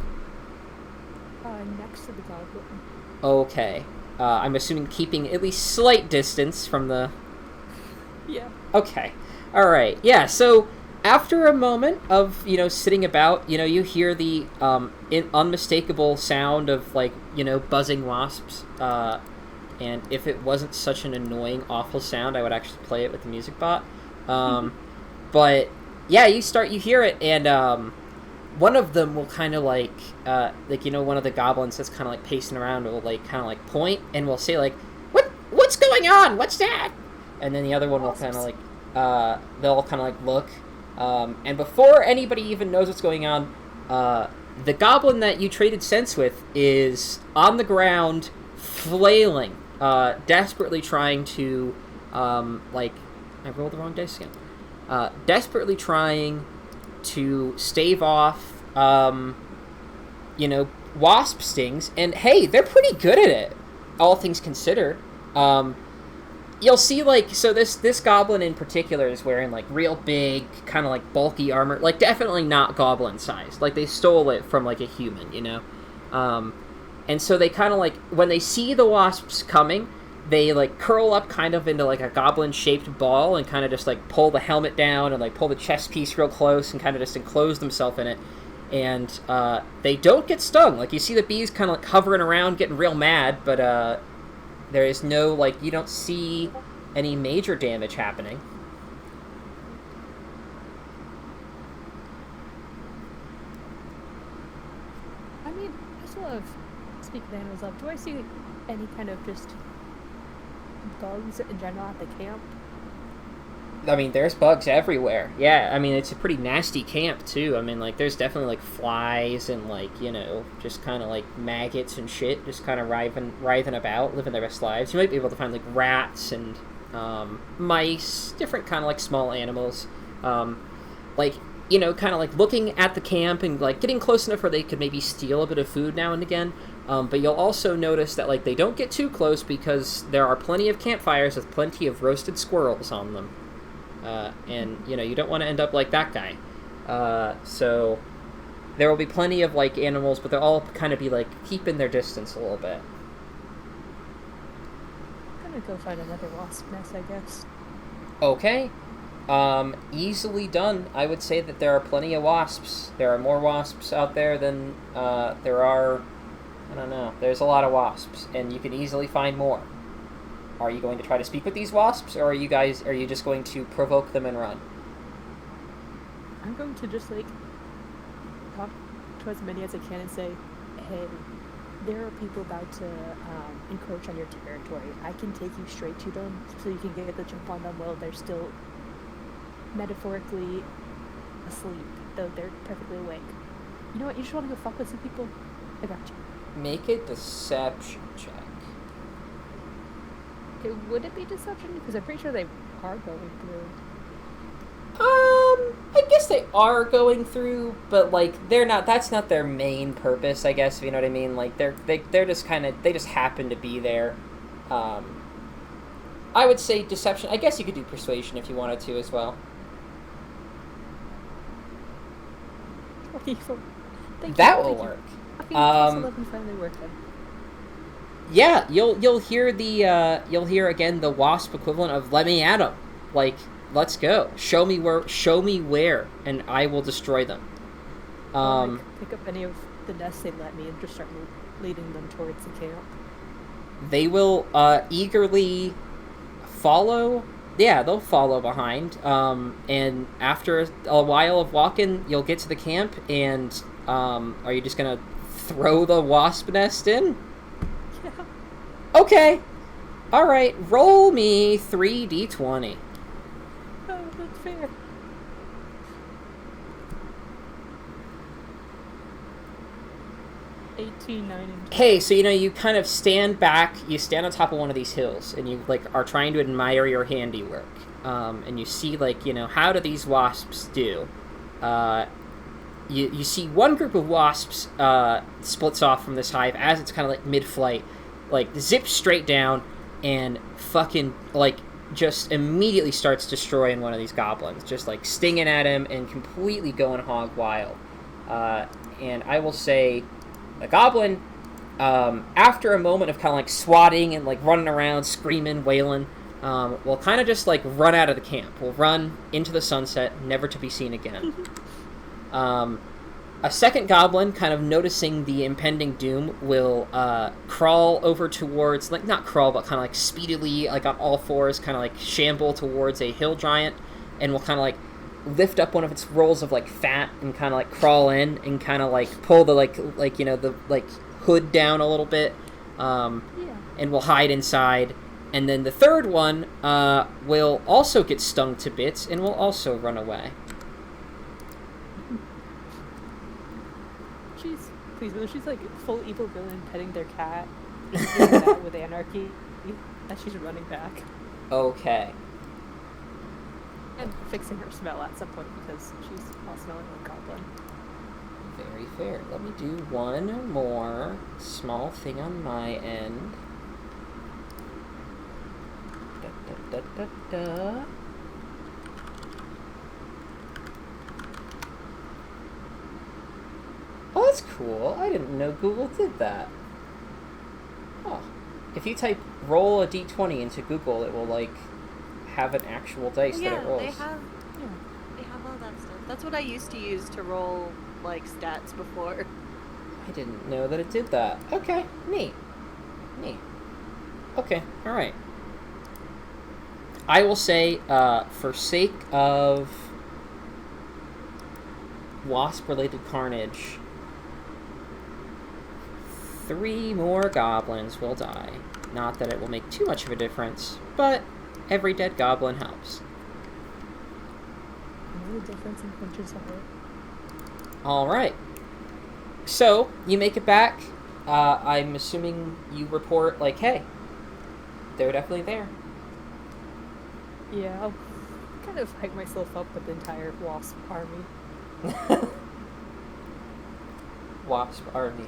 Next to the goblin.
Okay. I'm assuming keeping at least slight distance from the...
Yeah.
Okay. Alright, yeah, so after a moment of, you know, sitting about, you know, you hear the unmistakable sound of, like, you know, buzzing wasps. And if it wasn't such an annoying, awful sound, I would actually play it with the music bot. But, yeah, you hear it, and one of them will kind of, like, you know, one of the goblins that's kind of, like, pacing around will, like, kind of, like, point, and will say, like, what's going on? What's that? And then the other one will kind of, like, they'll kind of, like, look. And before anybody even knows what's going on, the goblin that you traded scents with is on the ground, flailing, desperately trying to, like, I rolled the wrong dice again. Desperately trying to stave off, you know, wasp stings, and hey, they're pretty good at it, all things considered. You'll see, like, so this goblin in particular is wearing, like, real big, kind of, like, bulky armor, like, definitely not goblin-sized. Like, they stole it from, like, a human, you know? And so they kind of, like, when they see the wasps coming, they, like, curl up kind of into, like, a goblin-shaped ball and kind of just, like, pull the helmet down and, like, pull the chest piece real close and kind of just enclose themselves in it. And they don't get stung. Like, you see the bees kind of, like, hovering around, getting real mad, but, there is no, like, you don't see any major damage happening.
I mean, I still have, speak of animals up, do I see any kind of just bugs in general at the camp?
I mean, there's bugs everywhere. Yeah, I mean, it's a pretty nasty camp, too. I mean, like, there's definitely, like, flies and, like, you know, just kind of, like, maggots and shit just kind of writhing about, living their best lives. You might be able to find, like, rats and mice, different kind of, like, small animals. Like, you know, kind of, like, looking at the camp and, like, getting close enough where they could maybe steal a bit of food now and again. But you'll also notice that, like, they don't get too close because there are plenty of campfires with plenty of roasted squirrels on them. And, you know, you don't want to end up like that guy. So there will be plenty of, like, animals, but they'll all kind of be, like, keeping their distance a little bit.
I'm gonna go find another wasp nest, I guess.
Okay. Easily done. I would say that there are plenty of wasps. There are more wasps out there than there are. I don't know. There's a lot of wasps, and you can easily find more. Are you going to try to speak with these wasps, or are you just going to provoke them and run?
I'm going to just like talk to as many as I can and say, hey, there are people about to encroach on your territory. I can take you straight to them so you can get the jump on them while they're still metaphorically asleep, though they're perfectly awake. You know what? You just want to go fuck with some people? I got you.
Make a deception check.
Okay, would it be deception? Because I'm pretty sure they are going through.
I guess they are going through, but like they're not. That's not their main purpose, I guess. If you know what I mean. Like they're just they just happen to be there. I would say deception. I guess you could do persuasion if you wanted to as well. That will work.
Okay, plus 11 finally worked then.
Yeah, you'll hear again the wasp equivalent of "Let me at 'em." Like, let's go. Show me where, and I will destroy them.
I'll pick up any of the nests they let me and just start leading them towards the camp.
They will eagerly follow. Yeah, they'll follow behind. And after a while of walking, you'll get to the camp. And are you just gonna throw the wasp nest in?
Yeah.
Okay. All right. Roll me 3d20.
Oh, that's fair. 18, 9, and 10.
Hey, so you kind of stand back, you stand on top of one of these hills, and you are trying to admire your handiwork. And you see how do these wasps do? You see one group of wasps splits off from this hive as it's kind of like mid-flight, like zips straight down and fucking just immediately starts destroying one of these goblins, just like stinging at him and completely going hog wild. And I will say, the goblin, after a moment of kind of like swatting and like running around, screaming, wailing, will kind of just like run out of the camp. Will run into the sunset, never to be seen again. A second goblin, kind of noticing the impending doom, will crawl over towards, like not crawl, but kind of like speedily, like on all fours, kind of like shamble towards a hill giant, and will kind of like lift up one of its rolls of like fat and kind of like crawl in and kind of like pull the the hood down a little bit, and will hide inside. And then the third one will also get stung to bits and will also run away.
She's like full evil villain petting their cat that with anarchy as she's running back.
Okay.
And fixing her smell at some point because she's all smelling like a goblin.
Very fair. Let me do one more small thing on my end. Da, da, da, da, da. Oh, that's cool. I didn't know Google did that. Oh. If you type roll a d20 into Google, it will have an actual dice that it rolls.
They have all that stuff. That's what I used to use to roll stats before.
I didn't know that it did that. Okay, neat. Okay, alright. I will say, for sake of wasp-related carnage, 3 more goblins will die. Not that it will make too much of a difference, but every dead goblin helps.
No difference in punches of it.
Alright. So, you make it back. I'm assuming you report, hey, they're definitely there.
Yeah, I'll kind of hype myself up with the entire wasp army.
Wasp army.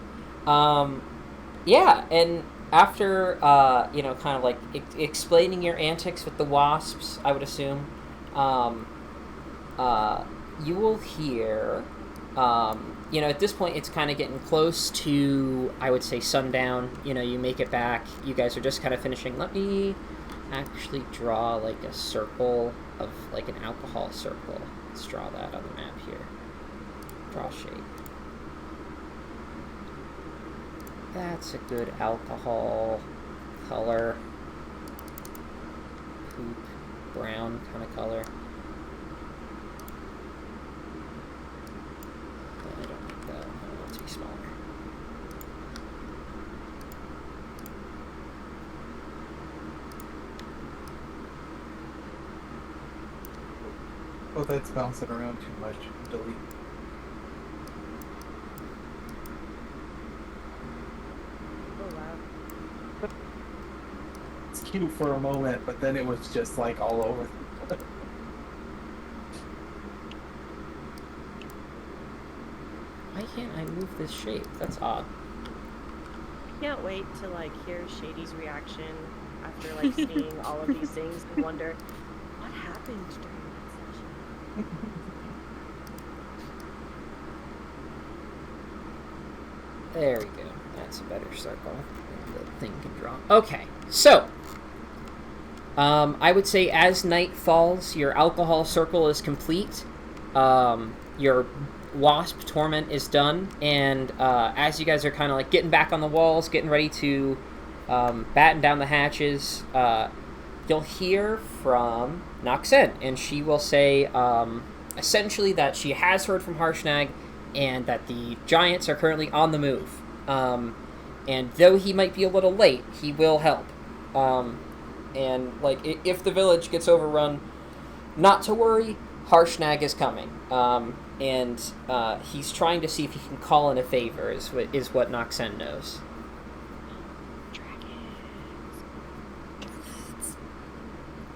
Yeah, and after, kind of explaining your antics with the wasps, I would assume, you will hear, at this point it's kind of getting close to, I would say, sundown. You make it back. You guys are just kind of finishing. Let me actually draw like a circle of like an alcohol circle. Let's draw that on the map here. Draw shape. That's a good alcohol color. Poop, brown kind of color. I don't like that. I want it to be smaller.
Oh, that's bouncing around too much. Delete.
Oh wow.
It's cute for a moment, but then it was just like all over.
Why can't I move this shape? That's odd.
Can't wait to like hear Shady's reaction after like seeing all of these things and wonder what happened during that session.
There we go. That's a better circle. The thing can draw. Okay, so I would say as night falls, your alcohol circle is complete. Your wasp torment is done, and as you guys are kind of like getting back on the walls, getting ready to batten down the hatches, you'll hear from Noxen, and she will say essentially that she has heard from Harshnag, and that the giants are currently on the move. And though he might be a little late, he will help. And like if the village gets overrun, not to worry, Harshnag is coming. And he's trying to see if he can call in a favor, is what Noxen knows.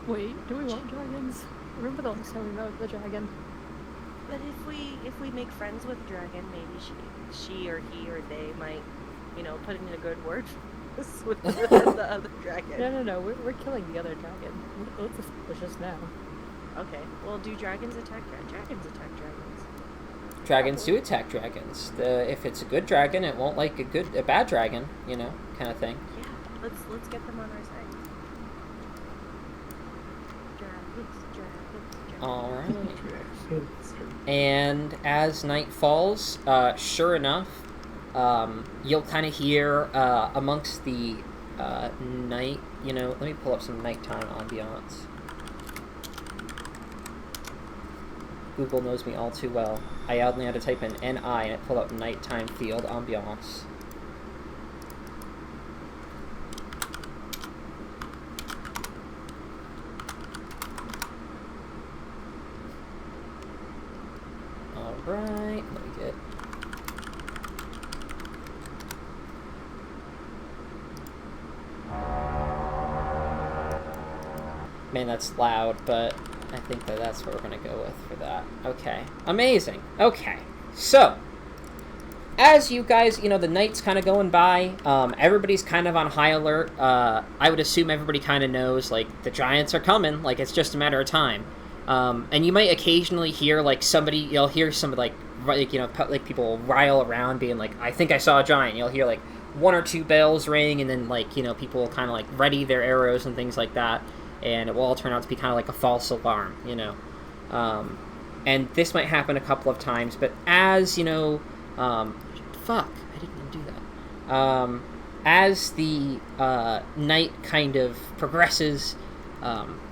Wait, do we want dragons? Remember the last time we met with the dragon?
But if we make friends with Dragon, maybe she or he or they might, put in a good word with the other dragon.
No, we're killing the other dragon. Let's establish this now.
Okay, well, do dragons attack dragons? Dragons attack dragons.
Dragons do attack dragons. If it's a good dragon, it won't like a bad dragon, kind of thing.
Yeah, let's get them on our side. Dragons.
All right. And as night falls, sure enough, you'll kind of hear amongst the night, let me pull up some nighttime ambiance. Google knows me all too well. I only had to type in NI and it pulled up nighttime field ambiance. Alright, let me get... Man, that's loud, but I think that's what we're going to go with for that. Okay. Amazing. Okay. So, as you guys, the night's kind of going by, everybody's kind of on high alert. I would assume everybody kind of knows, like, the giants are coming. Like, it's just a matter of time. And you might occasionally hear, like, you'll hear somebody, like, people rile around being like, I think I saw a giant. You'll hear, like, one or two bells ring, and then, like, people will kind of, like, ready their arrows and things like that. And it will all turn out to be kind of like a false alarm, And this might happen a couple of times, but as, fuck, I didn't even do that. As the night kind of progresses,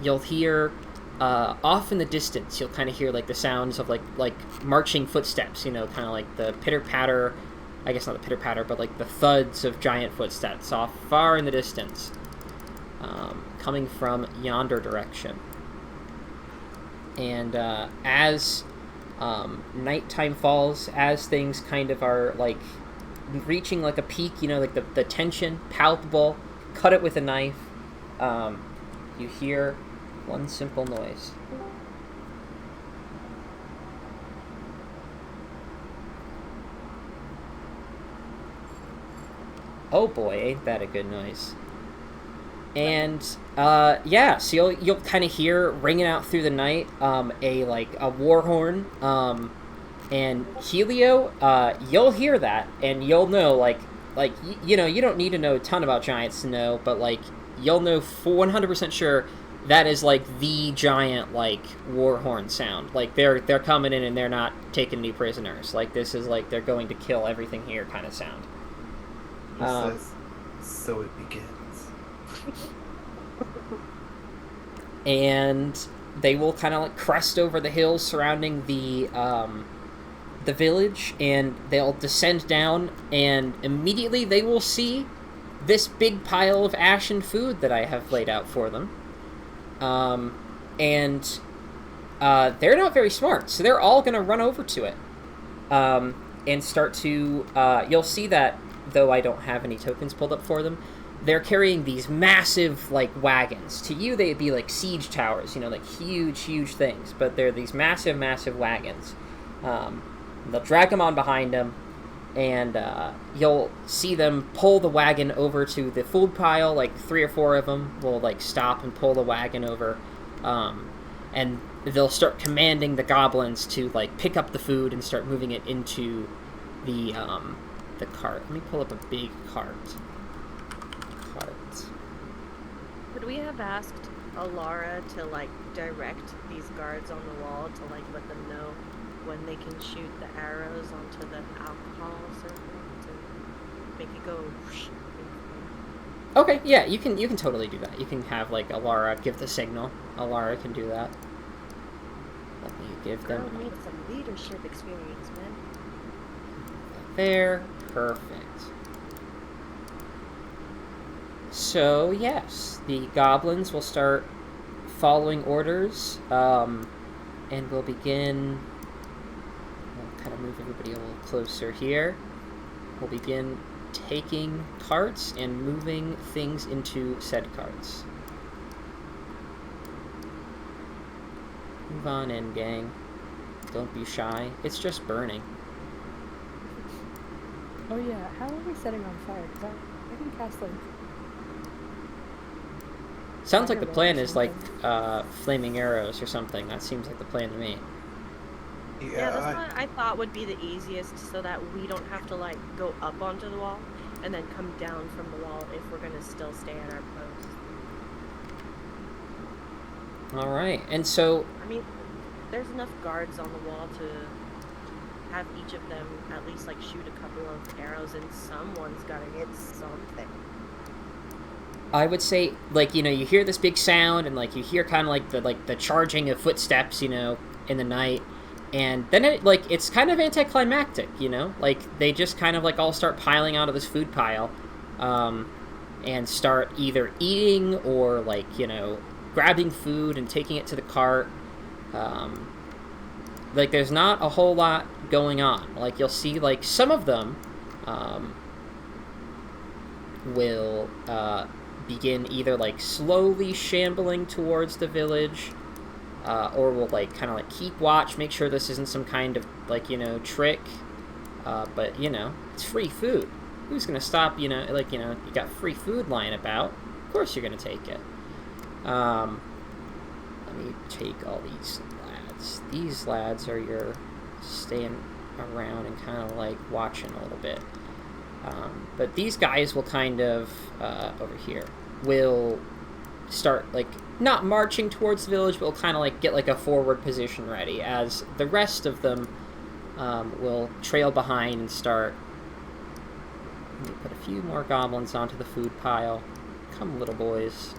you'll hear, off in the distance, you'll kind of hear, like, the sounds of, like marching footsteps, kind of like the pitter-patter, I guess not the pitter-patter, but, like, the thuds of giant footsteps off far in the distance. Coming from yonder direction. And as nighttime falls, as things kind of are like reaching like a peak, like the tension palpable, cut it with a knife, you hear one simple noise. Oh boy, ain't that a good noise. And so you'll kind of hear ringing out through the night a war horn, and Helio, you'll hear that and you'll know you don't need to know a ton about giants to know, but like you'll know for 100% sure that is like the giant like war horn sound. Like they're coming in and they're not taking any prisoners. Like this is like they're going to kill everything here kind of sound.
He says, so it begins.
And they will kind of like crest over the hills surrounding the village, and they'll descend down, and immediately they will see this big pile of ashen food that I have laid out for them. And they're not very smart, so they're all going to run over to it and start to... you'll see that, though I don't have any tokens pulled up for them, they're carrying these massive, like, wagons. To you, they'd be like siege towers, you know, like huge, huge things. But they're these massive, massive wagons. They'll drag them on behind them, and you'll see them pull the wagon over to the food pile. Like 3 or 4 of them will like stop and pull the wagon over, and they'll start commanding the goblins to like pick up the food and start moving it into the cart. Let me pull up a big cart.
Would we have asked Alara to like direct these guards on the wall to like let them know when they can shoot the arrows onto the alcohol or something to make it go whoosh?
Okay, yeah, you can totally do that. You can have like Alara give the signal. Alara can do that. Let me give them.
Girl needs some leadership experience, man.
There, perfect. So yes, the goblins will start following orders, and we'll begin. We'll kind of move everybody a little closer here. We'll begin taking carts and moving things into said carts. Move on in, gang. Don't be shy. It's just burning.
Oh yeah, how are we setting on fire? Because I can cast like...
Sounds like the
Fireball
plan
or
is like
something.
flaming arrows or something. That seems like the plan to me.
Yeah, that's what I thought would be the easiest, so that we don't have to like go up onto the wall and then come down from the wall if we're gonna still stay at our post.
All right, and so
I mean, there's enough guards on the wall to have each of them at least like shoot a couple of arrows, and someone's gotta hit something.
I would say, like, you know, you hear this big sound, and like you hear kind of like the charging of footsteps, you know, in the night, and then it's kind of anticlimactic, you know, like they just kind of like all start piling out of this food pile, and start either eating or like, you know, grabbing food and taking it to the cart. Like there's not a whole lot going on. Like you'll see like some of them will begin either like slowly shambling towards the village, or will like kind of like keep watch, make sure this isn't some kind of like, you know, trick. But you know, it's free food. Who's gonna stop? You know, like, you know, you got free food lying about. Of course you're gonna take it. Let me take all these lads. These lads are your staying around and kind of like watching a little bit. But these guys will kind of, over here, will start, like, not marching towards the village, but will kind of, like, get, like, a forward position ready, as the rest of them will trail behind and start. Let me put a few more goblins onto the food pile. Come, little boys.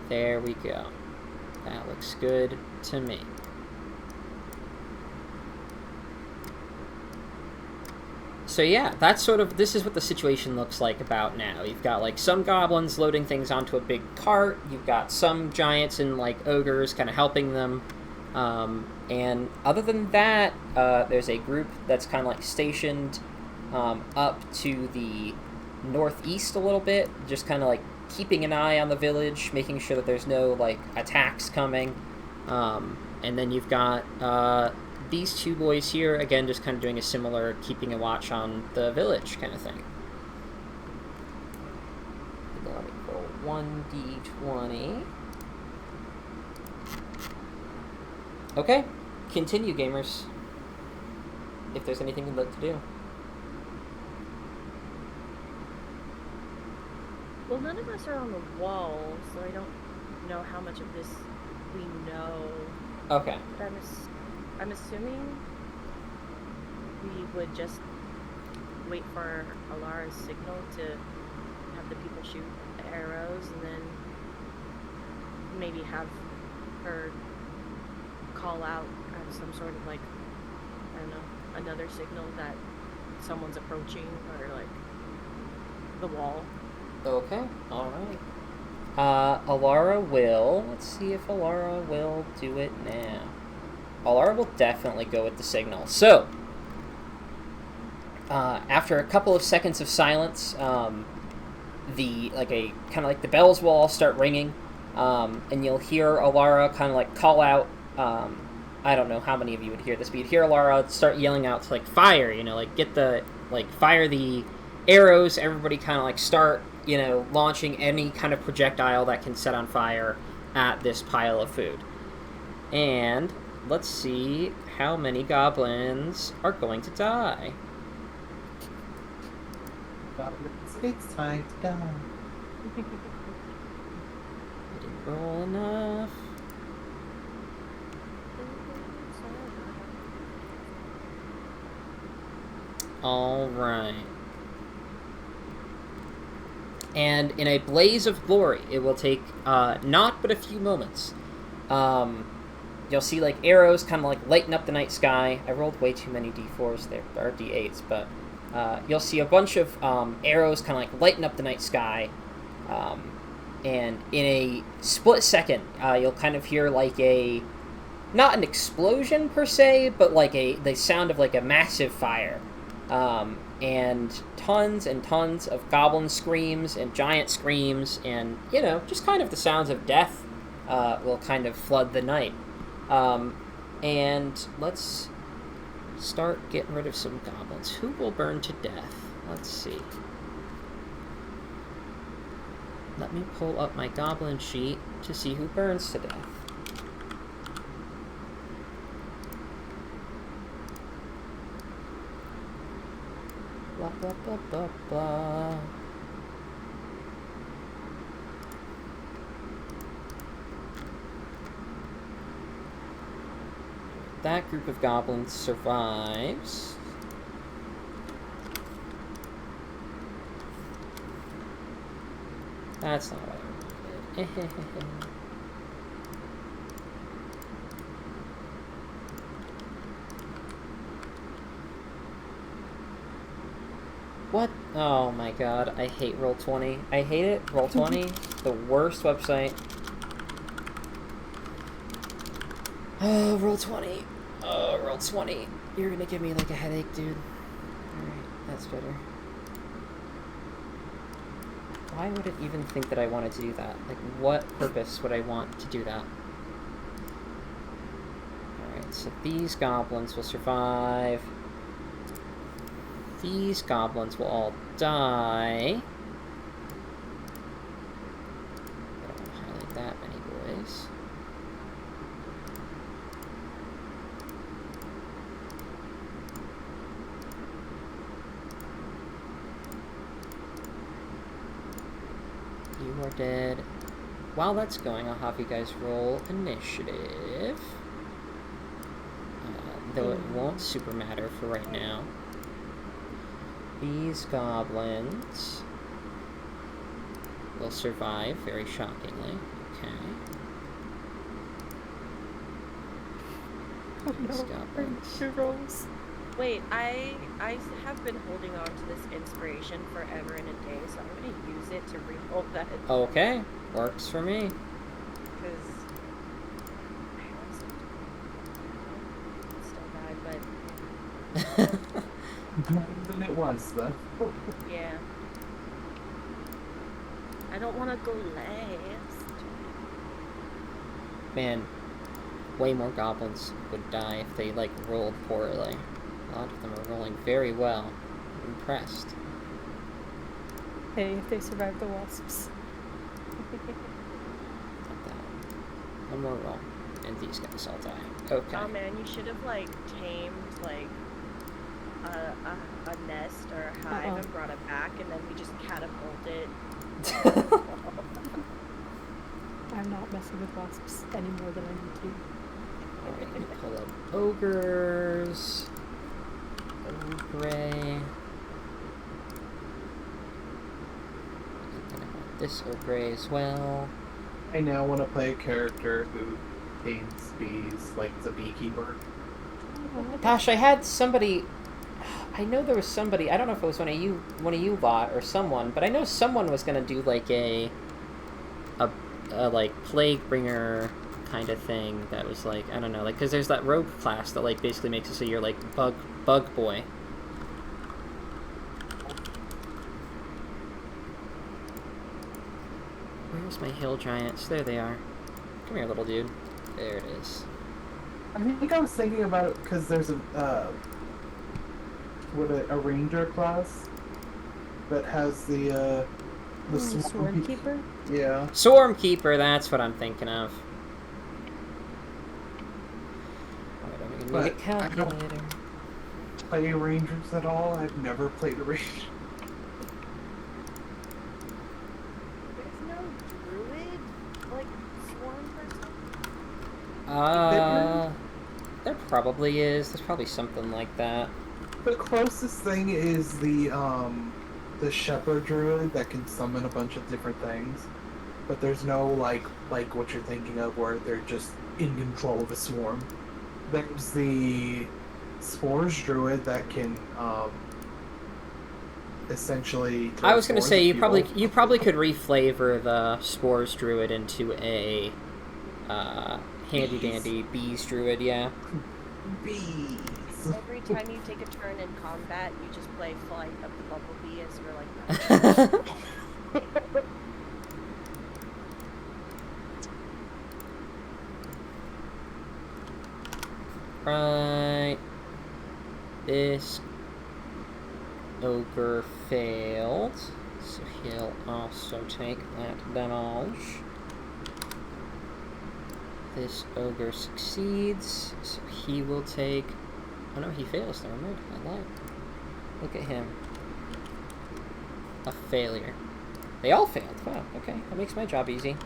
There we go. That looks good to me. So yeah, that's sort of, this is what the situation looks like about now. You've got like some goblins loading things onto a big cart, you've got some giants and like ogres kind of helping them, and other than that, there's a group that's kind of like stationed up to the northeast a little bit, just kind of like keeping an eye on the village, making sure that there's no like attacks coming, and then you've got these two boys here, again, just kind of doing a similar keeping a watch on the village kind of thing. Let me roll 1d20. Okay, continue, gamers. if there's anything you'd like to do.
Well, none of us are on the wall, so I don't know how much of this we know.
Okay.
But I'm assuming we would just wait for Alara's signal to have the people shoot the arrows, and then maybe have her call out as some sort of, like, I don't know, another signal that someone's approaching, or like the wall.
Okay, alright. Alara will... Let's see if Alara will do it now. Alara will definitely go with the signal. So, after a couple of seconds of silence, the bells will all start ringing, and you'll hear Alara kind of like call out. I don't know how many of you would hear this, but you'd hear Alara start yelling out to like fire. Fire the arrows. Everybody kind of like start launching any kind of projectile that can set on fire at this pile of food. And let's see how many goblins are going to die.
It's time to die.
I didn't roll enough. Alright. And in a blaze of glory, it will take not but a few moments. You'll see like arrows kind of like lighten up the night sky. I rolled way too many d4s there, or d8s, but you'll see a bunch of arrows kind of like lighten up the night sky. And in a split second, you'll kind of hear like not an explosion per se, but like the sound of like a massive fire. And tons of goblin screams and giant screams and, just kind of the sounds of death will kind of flood the night. And let's start getting rid of some goblins. Who will burn to death? Let's see. Let me pull up my goblin sheet to see who burns to death. Blah, blah, blah, blah, blah. That group of goblins survives. That's not what I wanted. What? Oh my god, I hate Roll20. I hate it. Roll20, the worst website. Oh, Roll20. Oh, Roll20. You're gonna give me like a headache, dude. Alright, that's better. Why would it even think that I wanted to do that? Like, what purpose would I want to do that? Alright, so these goblins will survive. These goblins will all die. I don't want to highlight that many boys. You are dead. While that's going, I'll have you guys roll initiative. Though it won't super matter for right now. These goblins will survive, very shockingly. Okay.
Oh
These
no,
goblins.
your rolls.
Wait, I have been holding on to this inspiration forever and a day, so I'm gonna use it to re-roll that.
Okay, works for me.
Because I still died, but
More than it was, though.
yeah. I don't want to go last.
Man, way more goblins would die if they, like, rolled poorly. A lot of them are rolling very well. I'm impressed.
Hey, if they survive the wasps.
Not that. One more roll, and these guys all die. Okay.
Oh man, you should have like tamed like a nest or a hive
Uh-uh.
and brought it back, and then we just catapulted.
I'm not messing with wasps any more than I need to.
Alright, let me pull up ogres. Ogre. And then I want this ogre as well.
I now want to play a character who tames bees, like the beekeeper.
Gosh, I had somebody. I know there was somebody. I don't know if it was one of you lot, or someone, but I know someone was gonna do like a like plague bringer kind of thing. That was like, I don't know, like, because there's that rogue class that like basically makes it so you're like bug boy. Where's my hill giants? There they are. Come here, little dude. There it is.
I think I was thinking about it because there's a ranger class that has the
Swarm
keep-
keeper?
Yeah.
Swarm Keeper, that's what I'm thinking of. Alright, I'm gonna need a
But I don't-
calculator.
Play rangers at all? I've never played a ranger.
There's no druid, like, swarm person?
There probably is. There's probably something like that.
The closest thing is the shepherd druid that can summon a bunch of different things, but there's no like what you're thinking of where they're just in control of a swarm. There's the spores druid that can essentially.
I was gonna
spores
say
at
you
people.
probably could reflavor the Spores Druid into a handy dandy bees druid, yeah.
Bees.
Every time you take a turn in combat, you just play Flight of the Bumblebee as your, like,
Right. This ogre failed, so he'll also take that damage. This ogre succeeds, so he will take... Oh no, he fails. Never mind. I lied. Look at him. A failure. They all failed. Wow, okay. That makes my job easy.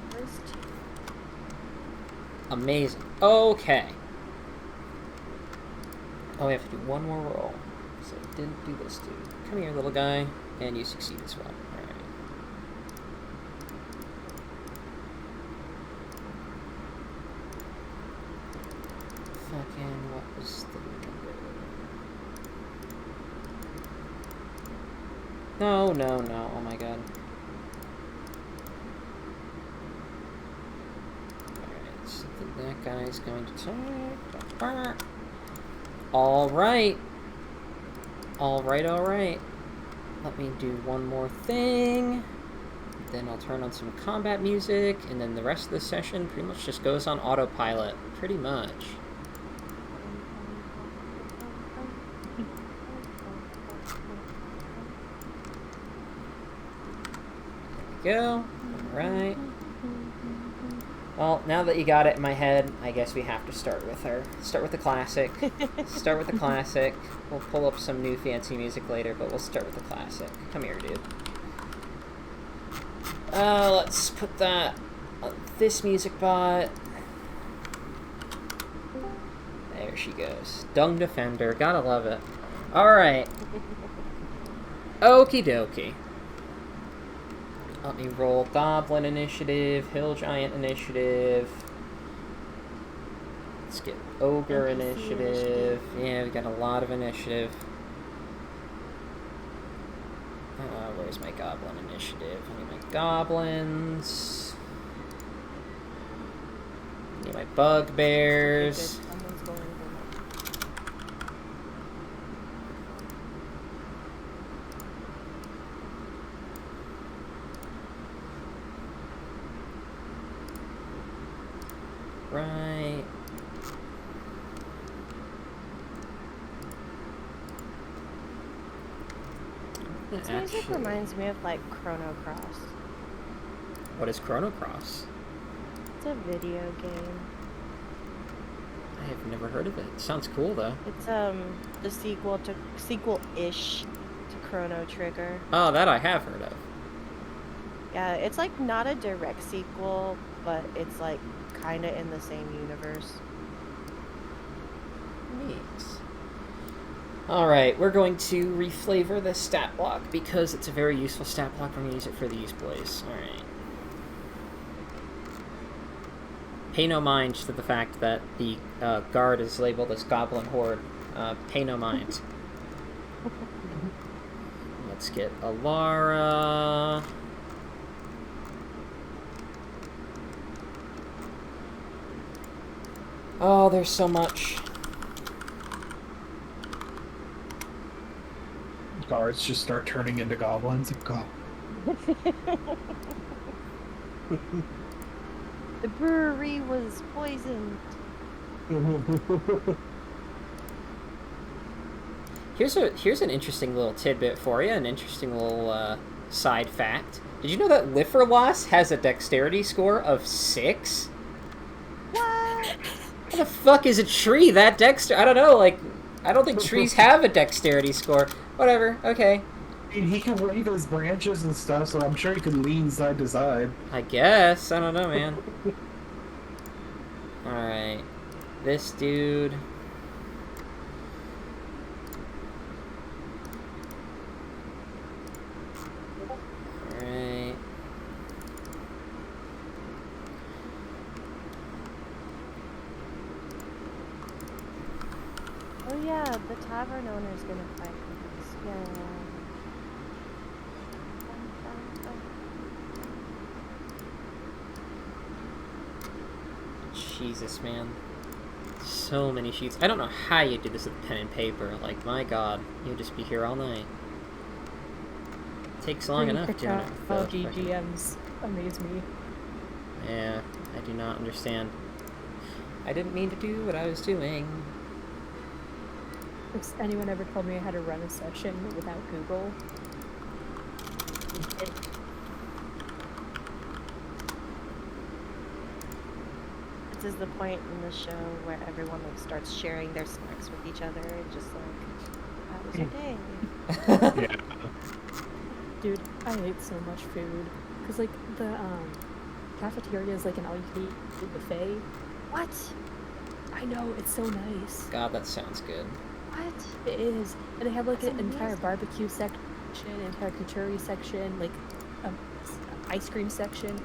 First,
Amazing. Okay. Oh, we have to do one more roll. So I didn't do this dude. Come here, little guy. And you succeed as well. Alright. Fucking, what was the number? No, no, no. Oh my god. Alright, so that guy's going to take... Alright. Alright. Let me do one more thing. Then I'll turn on some combat music, and then the rest of the session pretty much just goes on autopilot. Pretty much. There we go. Alright. Well, now that you got it in my head, I guess we have to start with her. Start with the classic. Start with the classic. We'll pull up some new fancy music later, but we'll start with the classic. Come here, dude. Let's put that on this music bot. There she goes. Dung Defender. Gotta love it. Alright. Okie dokie. Let me roll Goblin Initiative, Hill Giant Initiative. Let's get Ogre
NPC
initiative. Yeah, we got a lot of initiative. Where's my Goblin Initiative? I need my Goblins. I need my Bugbears.
someone's going to
Right.
This music reminds me of, like, Chrono Cross.
What is Chrono Cross?
It's a video game.
I have never heard of it. Sounds cool though.
It's the sequel-ish to Chrono Trigger.
Oh, that I have heard of.
Yeah, it's like not a direct sequel, but it's like kind of in the same universe.
Neat. Alright, we're going to reflavor this stat block because it's a very useful stat block. We're going to use it for these boys. Alright. Pay no mind to the fact that the guard is labeled as Goblin Horde. Pay no mind. Let's get Alara. Oh, there's so much.
Guards just start turning into goblins. God.
The brewery was poisoned.
Here's an interesting little tidbit for you, an interesting little side fact. Did you know that Lifferloss has a dexterity score of 6?
What?
How the fuck is a tree that dexter? I don't know, like, I don't think trees have a dexterity score. Whatever, okay.
I mean, he can wave his branches and stuff, so I'm sure he can lean side to side.
I guess. I don't know, man. Alright. This dude. Alright.
Oh yeah, the tavern owner's gonna fight us. Yeah.
Jesus, man. So many sheets. I don't know how you do this with pen and paper. Like, my god. You'd just be here all night. Takes long enough doing it with the fucking-
GGMs amaze me.
Yeah, I do not understand. I didn't mean to do what I was doing.
Has anyone ever told me I had to run a session without Google?
This is the point in the show where everyone like starts sharing their snacks with each other and just like, how was your day?
Yeah.
Dude, I ate so much food. Cause like the cafeteria is like an all-you-can-eat buffet.
What?
I know, it's so nice.
God, that sounds good.
What?
It is. And they have like
That's
an entire
amazing.
barbecue section, entire kachuri section, like ice cream section.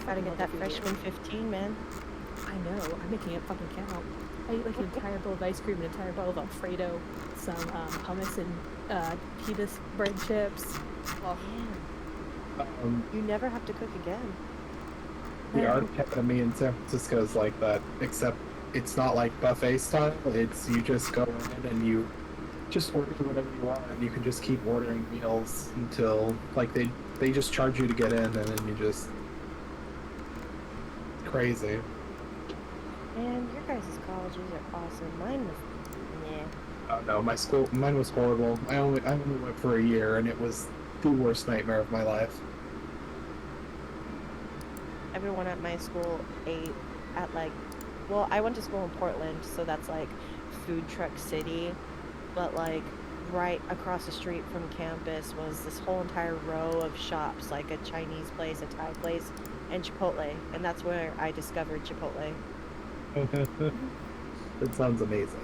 Gotta get that freshman 15, man.
I know, I'm making it fucking count. I ate like an entire bowl of ice cream, an entire bowl of Alfredo, some hummus and pita bread chips.
Oh, man. You never have to cook again.
The art academy in San Francisco is like that, except it's not like buffet style. It's you just go in and you just order whatever you want, and you can just keep ordering meals until like they just charge you to get in, and then you just crazy.
Man, your guys' colleges are awesome. Mine was, yeah.
Oh no, mine was horrible. I only went for a year, and it was the worst nightmare of my life.
Everyone at my school ate at like, well, I went to school in Portland, so that's like food truck city, but like right across the street from campus was this whole entire row of shops, like a Chinese place, a Thai place, and Chipotle, and that's where I discovered Chipotle.
That sounds amazing.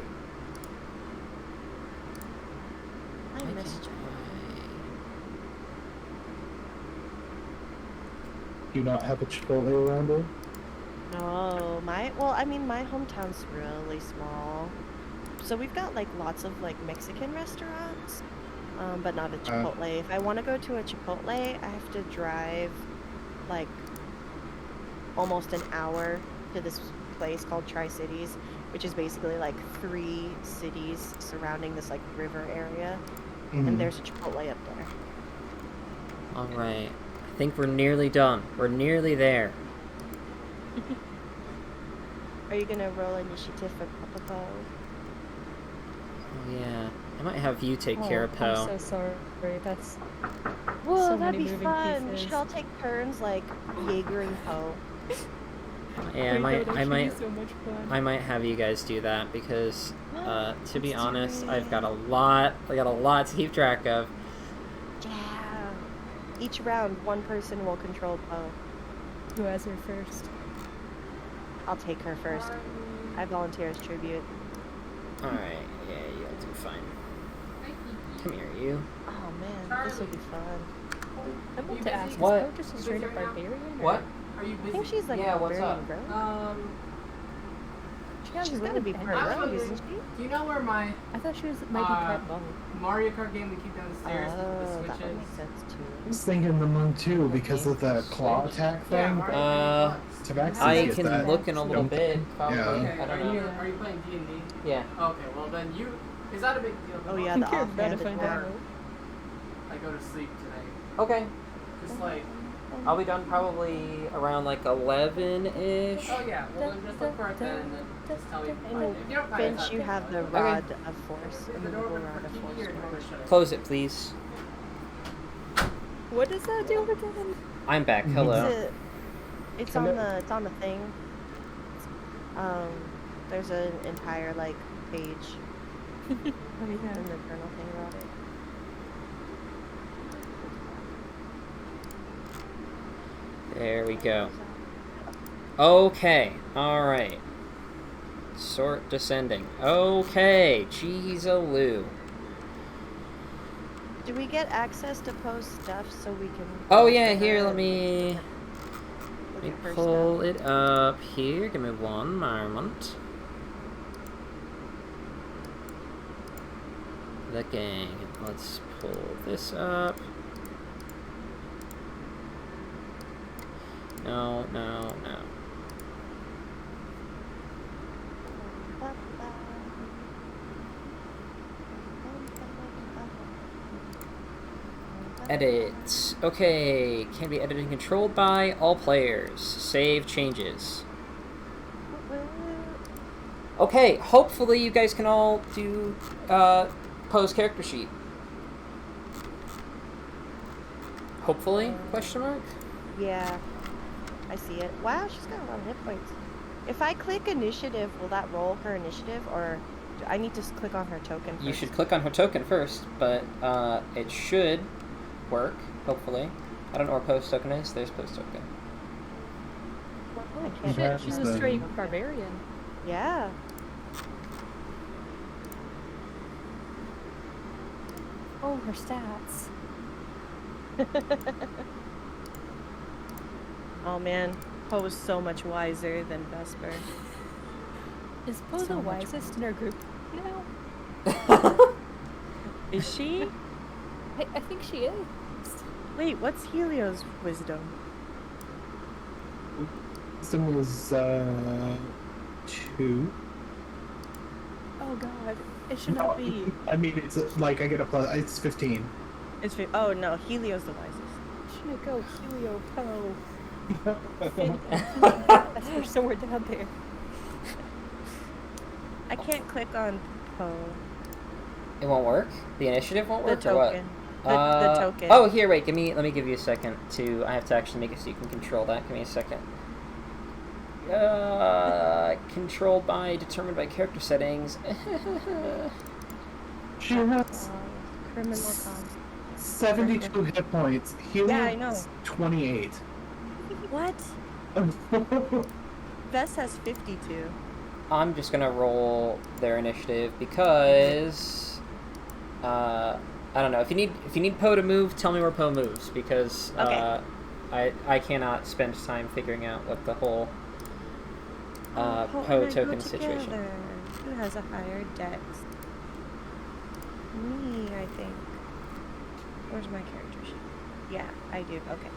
I miss Chipotle.
Do you not have a Chipotle around here?
No, my hometown's really small. So we've got like lots of like Mexican restaurants, but not a Chipotle. If I want to go to a Chipotle, I have to drive like almost an hour to this place called Tri-Cities, which is basically like 3 cities surrounding this like river area, and there's a Chipotle up there.
Alright. I think we're nearly done. We're nearly there.
Are you gonna roll initiative for Papa?
Oh, yeah. I might have you take care of Poe.
I'm so sorry. That's
Whoa,
so
that'd
many
be
moving
fun. We
pieces.
should all take turns like Jaegering Poe.
Yeah, I might
so much fun.
I might have you guys do that because, to be honest, I've got a lot to keep track of.
Yeah. Each round, one person will control Poe.
Who has her first?
I'll take her first. I volunteer as tribute.
Alright, yeah, you'll do fine. Come here, you.
Oh man, this will be fun.
I want to ask,
What?
is Poe just a straight up barbarian?
What?
Are you
I
busy?
think she's like
Yeah,
a
what's
barbarian
up?
rogue.
She has
She's
really
gonna be
bad-
part
I was
rogue,
wondering-
isn't she?
Do you know where my
I thought she might be part monk.
Mario Kart game we keep down the stairs, the
Oh, that
switches?
would make sense
I
too.
was thinking the monk too because of the claw attack
Yeah,
thing.
Mario
Uh,
Kart
Tabaxi
I
is
can
that.
look in a little
Don't-
bit, probably.
Yeah.
Okay,
I don't
are
know.
you playing D&D?
Yeah.
Okay, well then is that a big deal?
Oh yeah,
I'm
the
curious about to
offhanded
find
one.
out.
I go to sleep tonight.
Okay.
Just like,
I'll be done probably around like 11-ish.
oh yeah, well then just look for it then and then just tell me. If you don't find it,
Finch,
it's
you
okay.
have the
Okay.
rod of force,
Is the
immovable
door open
rod
for
of
TV
force.
or door shut?
Close it, please.
What does that do again?
I'm back. Hello.
It's on the thing. There's an entire like page
Oh
in
yeah.
the journal thing about it.
There we go. Okay. Alright. Sort descending. Okay. Jeez-a-loo.
Do we get access to post stuff so we can?
Oh
look
yeah,
at
here,
her
let me
and look at her
pull
stuff?
it up here. Give me one moment. The gang. Let's pull this up. No, no, no. Edit. Okay, can be edited and controlled by all players. Save changes. Okay, hopefully you guys can all do Poe's character sheet. Hopefully? Question mark?
Yeah, I see it. Wow, she's got a lot of hit points. If I click initiative, will that roll her initiative, or do I need to click on her token first?
You should click on her token first, but it should work, hopefully. I don't know where Poe's token is. There's Poe's token.
I
Oh
can't
shit,
do
she's
that.
a straight barbarian.
Yeah.
Oh, her stats.
Oh man, Poe is so much wiser than Vesper.
Is Poe
So
the
much
wisest in our group? You know?
Is she?
I think she is.
Wait, what's Helio's wisdom?
Wisdom was 2.
Oh god, it should not be.
I mean, it's like I get a plus. It's 15.
It's oh no, Helio's the wisest.
Shouldn't go Helio Poe. That's for somewhere down there.
I can't click on Poe.
It won't work? The initiative won't
The
work, or what?
token. The token.
Oh, here, wait, let me give you a second to, I have to actually make it so you can control that. Give me a second. Controlled by, determined by character settings.
She has
Criminal con.
72 hit points. Helios
Yeah, I know.
28.
What? Vess has 52.
I'm just gonna roll their initiative because, I don't know. If you need Poe to move, tell me where Poe moves, because
Okay.
I cannot spend time figuring out what the whole
Poe
Poe
and I go
token situation.
together. Who has a higher dex? Me, I think. Where's my character sheet? Yeah, I do. Okay.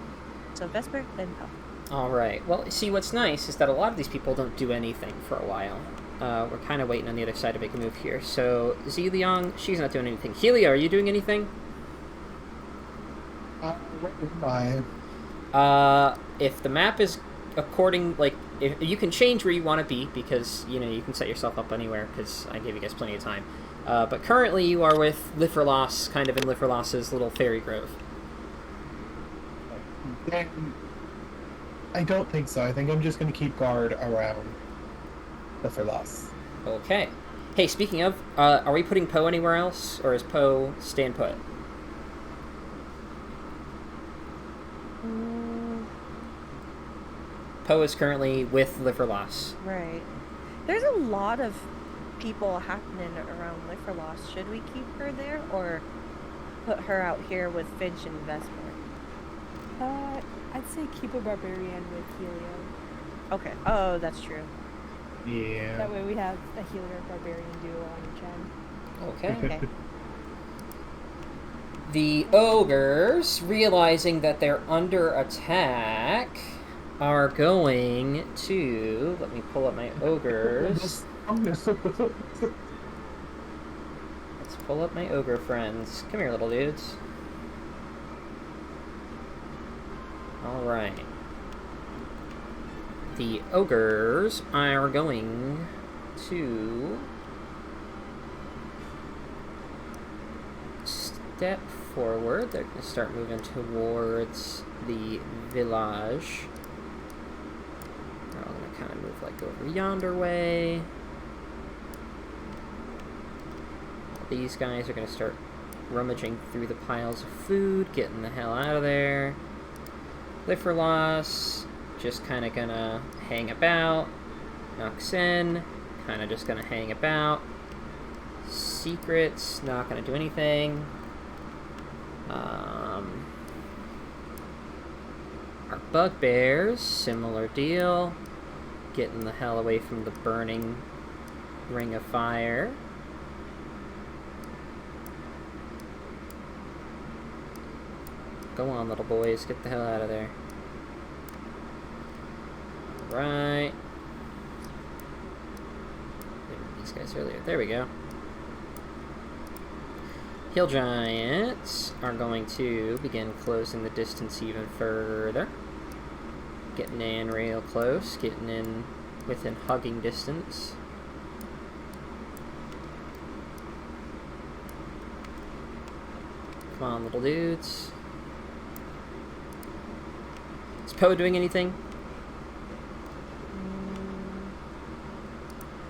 So Vesper, then Poe.
All right. Well, see, what's nice is that a lot of these people don't do anything for a while. We're kind of waiting on the other side to make a move here. So Ziliang, she's not doing anything. Helia, are you doing anything?
Bye.
If the map is according, like, if you can change where you want to be, because, you know, you can set yourself up anywhere, because I gave you guys plenty of time. But currently you are with Lifferloss, kind of in Lifferloss's little fairy grove.
Then I don't think so. I think I'm just going to keep guard around the Ferlas.
Okay. Hey, speaking of, are we putting Poe anywhere else, or is Poe staying put? Poe is currently with Liverloss.
Right. There's a lot of people happening around Liverloss. Should we keep her there or put her out here with Finch and Vesper?
I'd say keep a barbarian with Helio.
Okay. Oh, that's true.
Yeah.
That way we have a healer barbarian duo on each end.
Okay.
Okay.
The ogres, realizing that they're under attack, are going to... Let me pull up my ogres. Let's pull up my ogre friends. Come here, little dudes. Alright. The ogres are going to step forward. They're going to start moving towards the village. They're all going to kind of move like over yonder way. These guys are going to start rummaging through the piles of food, getting the hell out of there. Liverloss, just kind of gonna hang about. Noxen, kind of just gonna hang about. Secrets, not gonna do anything. Our bugbears, similar deal. Getting the hell away from the burning ring of fire. Go on, little boys. Get the hell out of there. Right. These guys earlier. There we go. Hill Giants are going to begin closing the distance even further. Getting in real close. Getting in within hugging distance. Come on, little dudes. Is Poe doing anything?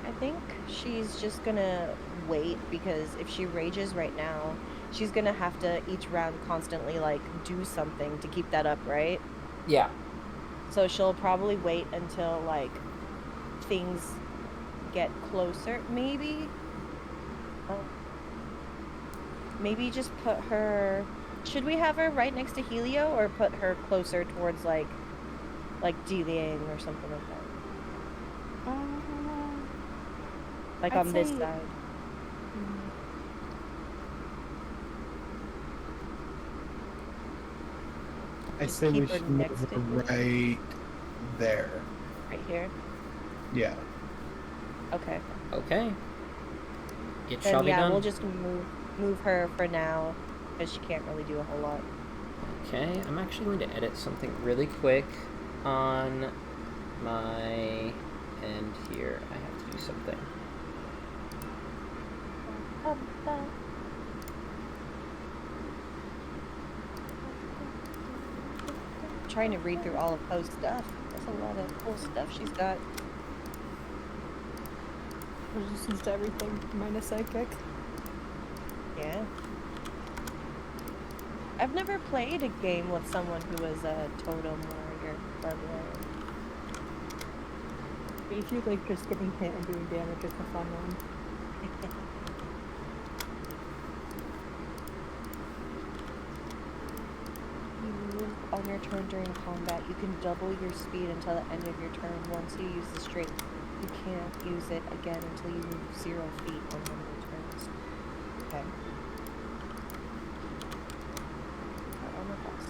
I think she's just gonna wait because if she rages right now, she's gonna have to each round constantly like do something to keep that up, right?
Yeah.
So she'll probably wait until like things get closer, maybe. Maybe just put her. Should we have her right next to Helio, or put her closer towards like Deliang or something like that? Like
I'd
on this
say-
side.
I
Just
say we
keep her
should
next
move
to
her right there.
Right here.
Yeah.
Okay.
Okay. It
Then
shall be
yeah,
done.
we'll just move her for now because she can't really do a whole lot.
Okay, I'm actually going to edit something really quick on my end here. I have to do something.
Trying to read through all of Poe's stuff. That's a lot of cool stuff she's got.
Resistance to everything minus psychic.
Yeah. I've never played a game with someone who was a totem warrior barbarian.
If you like just getting hit and doing damage is the fun one.
You move on your turn during combat. You can double your speed until the end of your turn. Once you use the strength, you can't use it again until you move 0 feet on one of your turns. Okay. Armor class.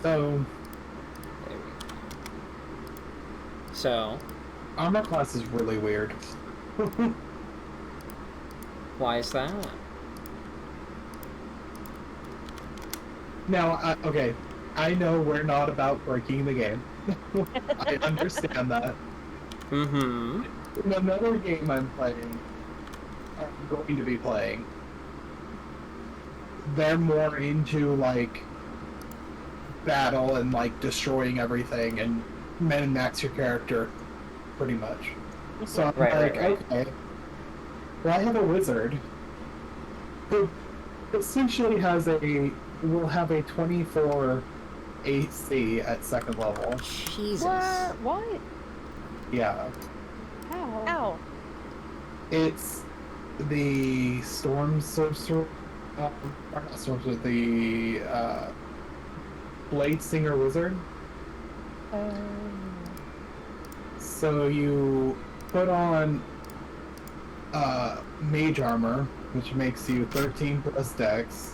So,
There we go. So,
armor class is really weird.
why is that?
Now, okay, I know we're not about breaking the game, I understand that.
Mm-hmm.
In another game I'm playing, I'm going to be playing, they're more into like battle and like destroying everything and min-max your character, pretty much. So I'm
Right,
like,
right.
okay, well, I have a wizard who essentially will have a 24 AC at second level.
Jesus.
What?
Yeah,
How?
Ow.
it's the Storm Sorcerer, or not Storm Sorcerer, the Blade Singer Wizard. So you put on Mage Armor, which makes you 13 plus Dex.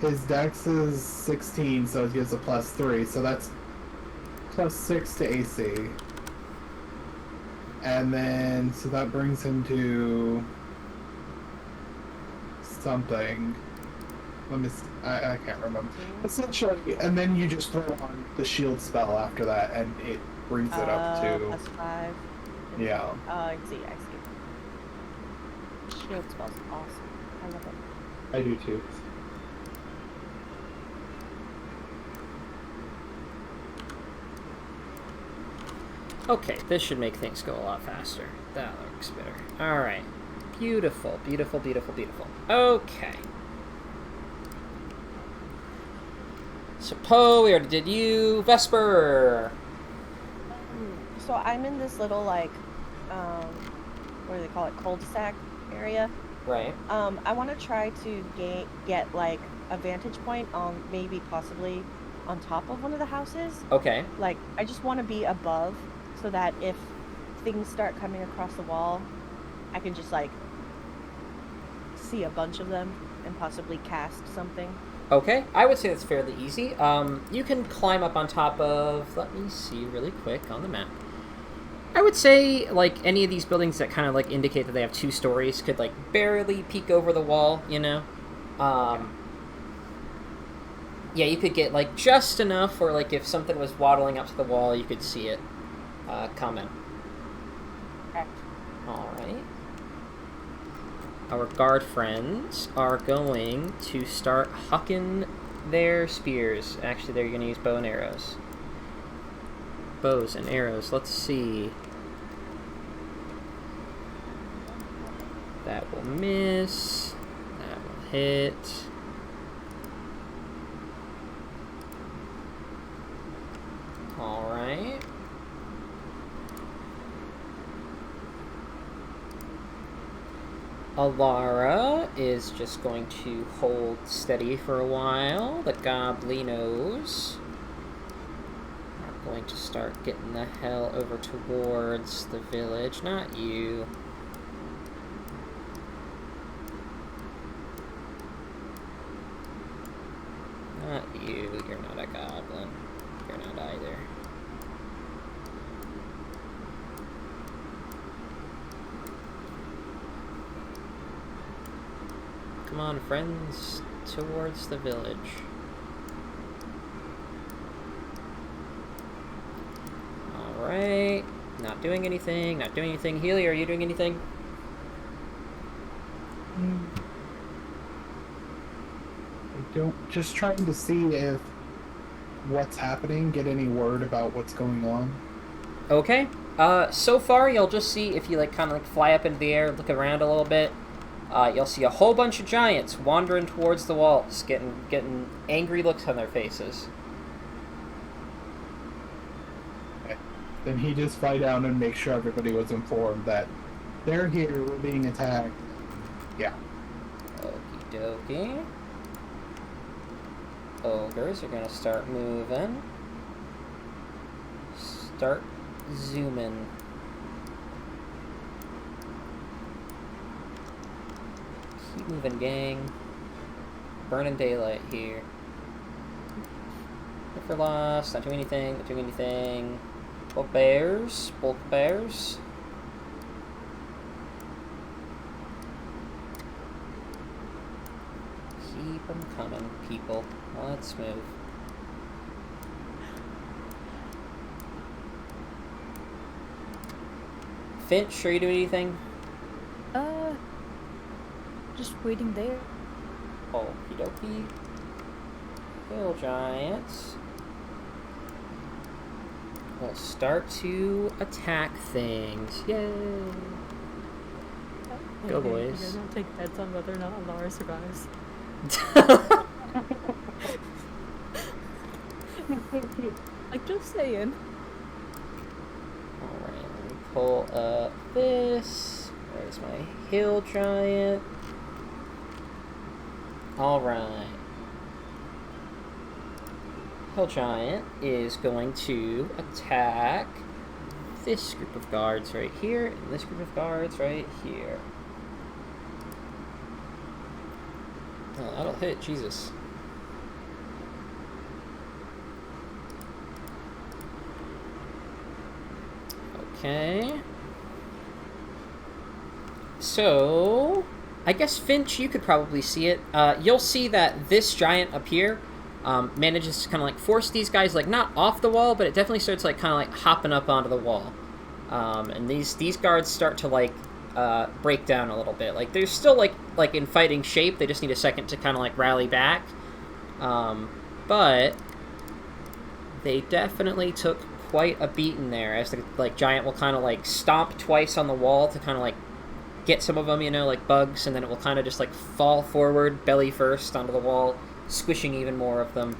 His Dex is 16, so it gives a plus 3, so that's plus 6 to AC. And then, so that brings him to something. I can't remember. Essentially, and then you just throw on the shield spell after that, and it brings it up to...
+5.
Yeah.
I see. Shield spell's awesome. I love it.
I do too.
Okay, this should make things go a lot faster. That looks better. Alright. Beautiful, beautiful, beautiful, beautiful. Okay. So, Poe, we already did you. Vesper!
So I'm in this little like, what do they call it, cul-de-sac area.
Right.
I want to try to get like a vantage point on possibly on top of one of the houses.
Okay.
Like I just want to be above so that if things start coming across the wall, I can just like see a bunch of them and possibly cast something.
Okay, I would say that's fairly easy. You can climb up on top of, let me see really quick on the map. I would say, like, any of these buildings that kind of, like, indicate that they have 2 stories could, like, barely peek over the wall, you know? Yeah, you could get, like, just enough where, like, if something was waddling up to the wall, you could see it coming.
Okay.
Alright. Our guard friends are going to start hucking their spears. Actually, they're going to use bow and arrows. Bows and arrows. Let's see. That will miss. That will hit. Alright. Alara is just going to hold steady for a while. The Goblinos are going to start getting the hell over towards the village. Not you. Not you. You're not a goblin. You're not either. Come on, friends, towards the village. Alright. Not doing anything, not doing anything. Healy, are you doing anything?
Just trying to see if what's happening, get any word about what's going on.
Okay. So far, you'll just see, if you, like, kind of, like, fly up into the air, look around a little bit, you'll see a whole bunch of giants wandering towards the walls, getting angry looks on their faces.
Okay. Then he just fly down and make sure everybody was informed that they're here, we're being attacked. Yeah.
Okie dokie. Ogres are gonna start moving. Start zooming. Keep moving, gang. Burning daylight here. Look for lost. Not doing anything. Not doing anything. Bulk bears. Bulk bears. Keep them coming, people. Let's move. Finch, are you doing anything?
Just waiting there.
Okie dokie. Hill Giants will start to attack things. Yay! Go,
Hey,
boys.
You guys don't take bets on whether or not Alara survives. Like, just saying.
Alright, let me pull up this. Where's my Hill Giant? Alright. Hill Giant is going to attack this group of guards right here, and this group of guards right here. Oh, that'll hit, Jesus. Okay. So, I guess Finch, you could probably see it. You'll see that this giant up here manages to kind of like force these guys like not off the wall, but it definitely starts like kind of like hopping up onto the wall. And these guards start to like break down a little bit. Like they're still like in fighting shape. They just need a second to kind of like rally back. But they definitely took quite a beating there, as the like giant will kind of like stomp twice on the wall to kind of like get some of them, you know, like bugs, and then it will kind of just like fall forward belly first onto the wall, squishing even more of them,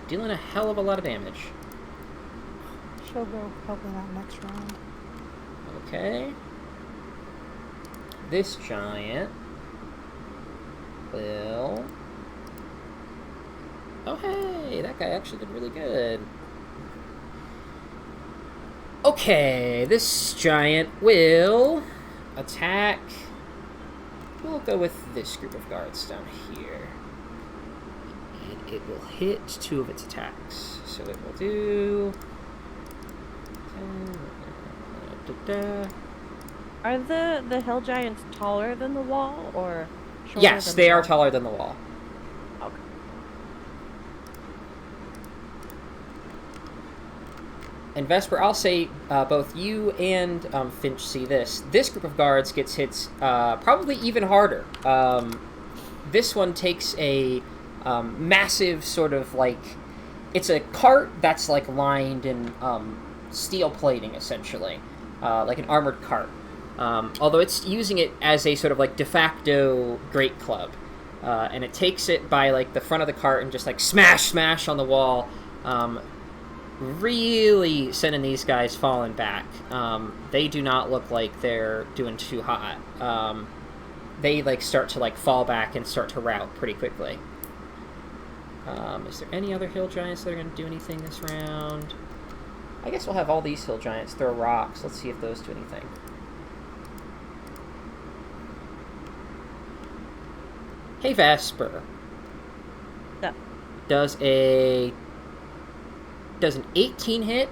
dealing a hell of a lot of damage.
She'll go helping out next round.
Okay. This giant will... Oh hey, that guy actually did really good. Okay, this giant will attack. We'll go with this group of guards down here. And it will hit 2 of its attacks. So it will do...
Are the hill giants taller than the wall, or shorter
Yes,
than
they
the
are
wall?
taller than the wall.
Okay.
And Vesper, I'll say both you and Finch see this. This group of guards gets hit probably even harder. This one takes a massive sort of like... It's a cart that's like lined in steel plating, essentially. Like an armored cart. Although it's using it as a sort of like de facto great club. And it takes it by like the front of the cart and just like smash on the wall. Really sending these guys falling back. They do not look like they're doing too hot. They like start to like fall back and start to rout pretty quickly. Is there any other hill giants that are going to do anything this round? I guess we'll have all these hill giants throw rocks. Let's see if those do anything. Hey Vesper.
Yeah.
Does an 18 hit?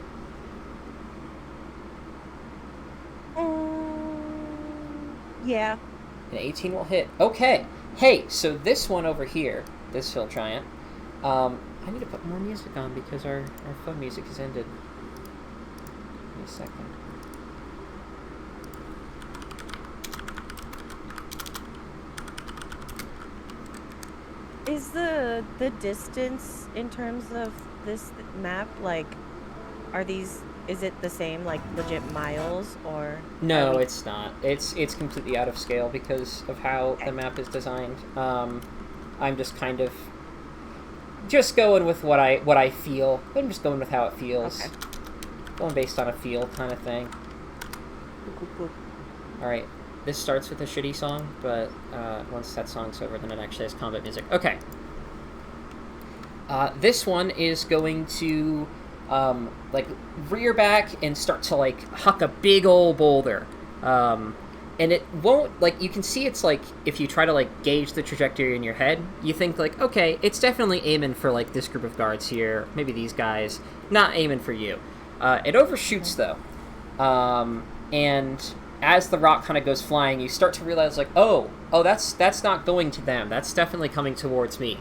Yeah.
An 18 will hit. Okay. Hey, so this one over here, this hill giant, I need to put more music on because our fun music has ended. Give me a second.
Is the distance in terms of this map, like, is it the same, like, legit miles, or?
No, it's not. It's completely out of scale because of how the map is designed. I'm just kind of going with what I feel. I'm just going with how it feels.
Okay.
Going based on a feel kind of thing.
Cool.
Alright, this starts with a shitty song, but once that song's over, then it actually has combat music. Okay. This one is going to, like, rear back and start to, like, huck a big old boulder. And it won't, like, you can see it's, like, if you try to, like, gauge the trajectory in your head, you think, like, okay, it's definitely aiming for, like, this group of guards here, maybe these guys, not aiming for you. It overshoots, though. And as the rock kind of goes flying, you start to realize, like, oh, that's not going to them. That's definitely coming towards me.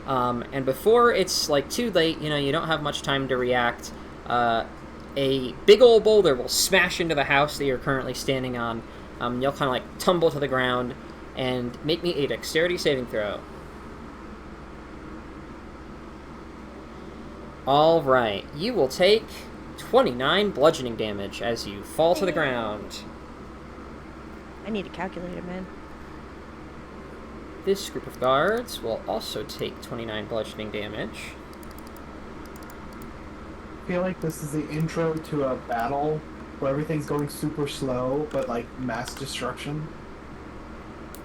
And before it's, like, too late, you know, you don't have much time to react, a big old boulder will smash into the house that you're currently standing on. You'll kind of like tumble to the ground, and make me a dexterity saving throw. All right, you will take 29 bludgeoning damage as you fall to the ground.
I need a calculator, man.
This group of guards will also take 29 bludgeoning damage.
I feel like this is the intro to a battle where everything's going super slow, but like mass destruction.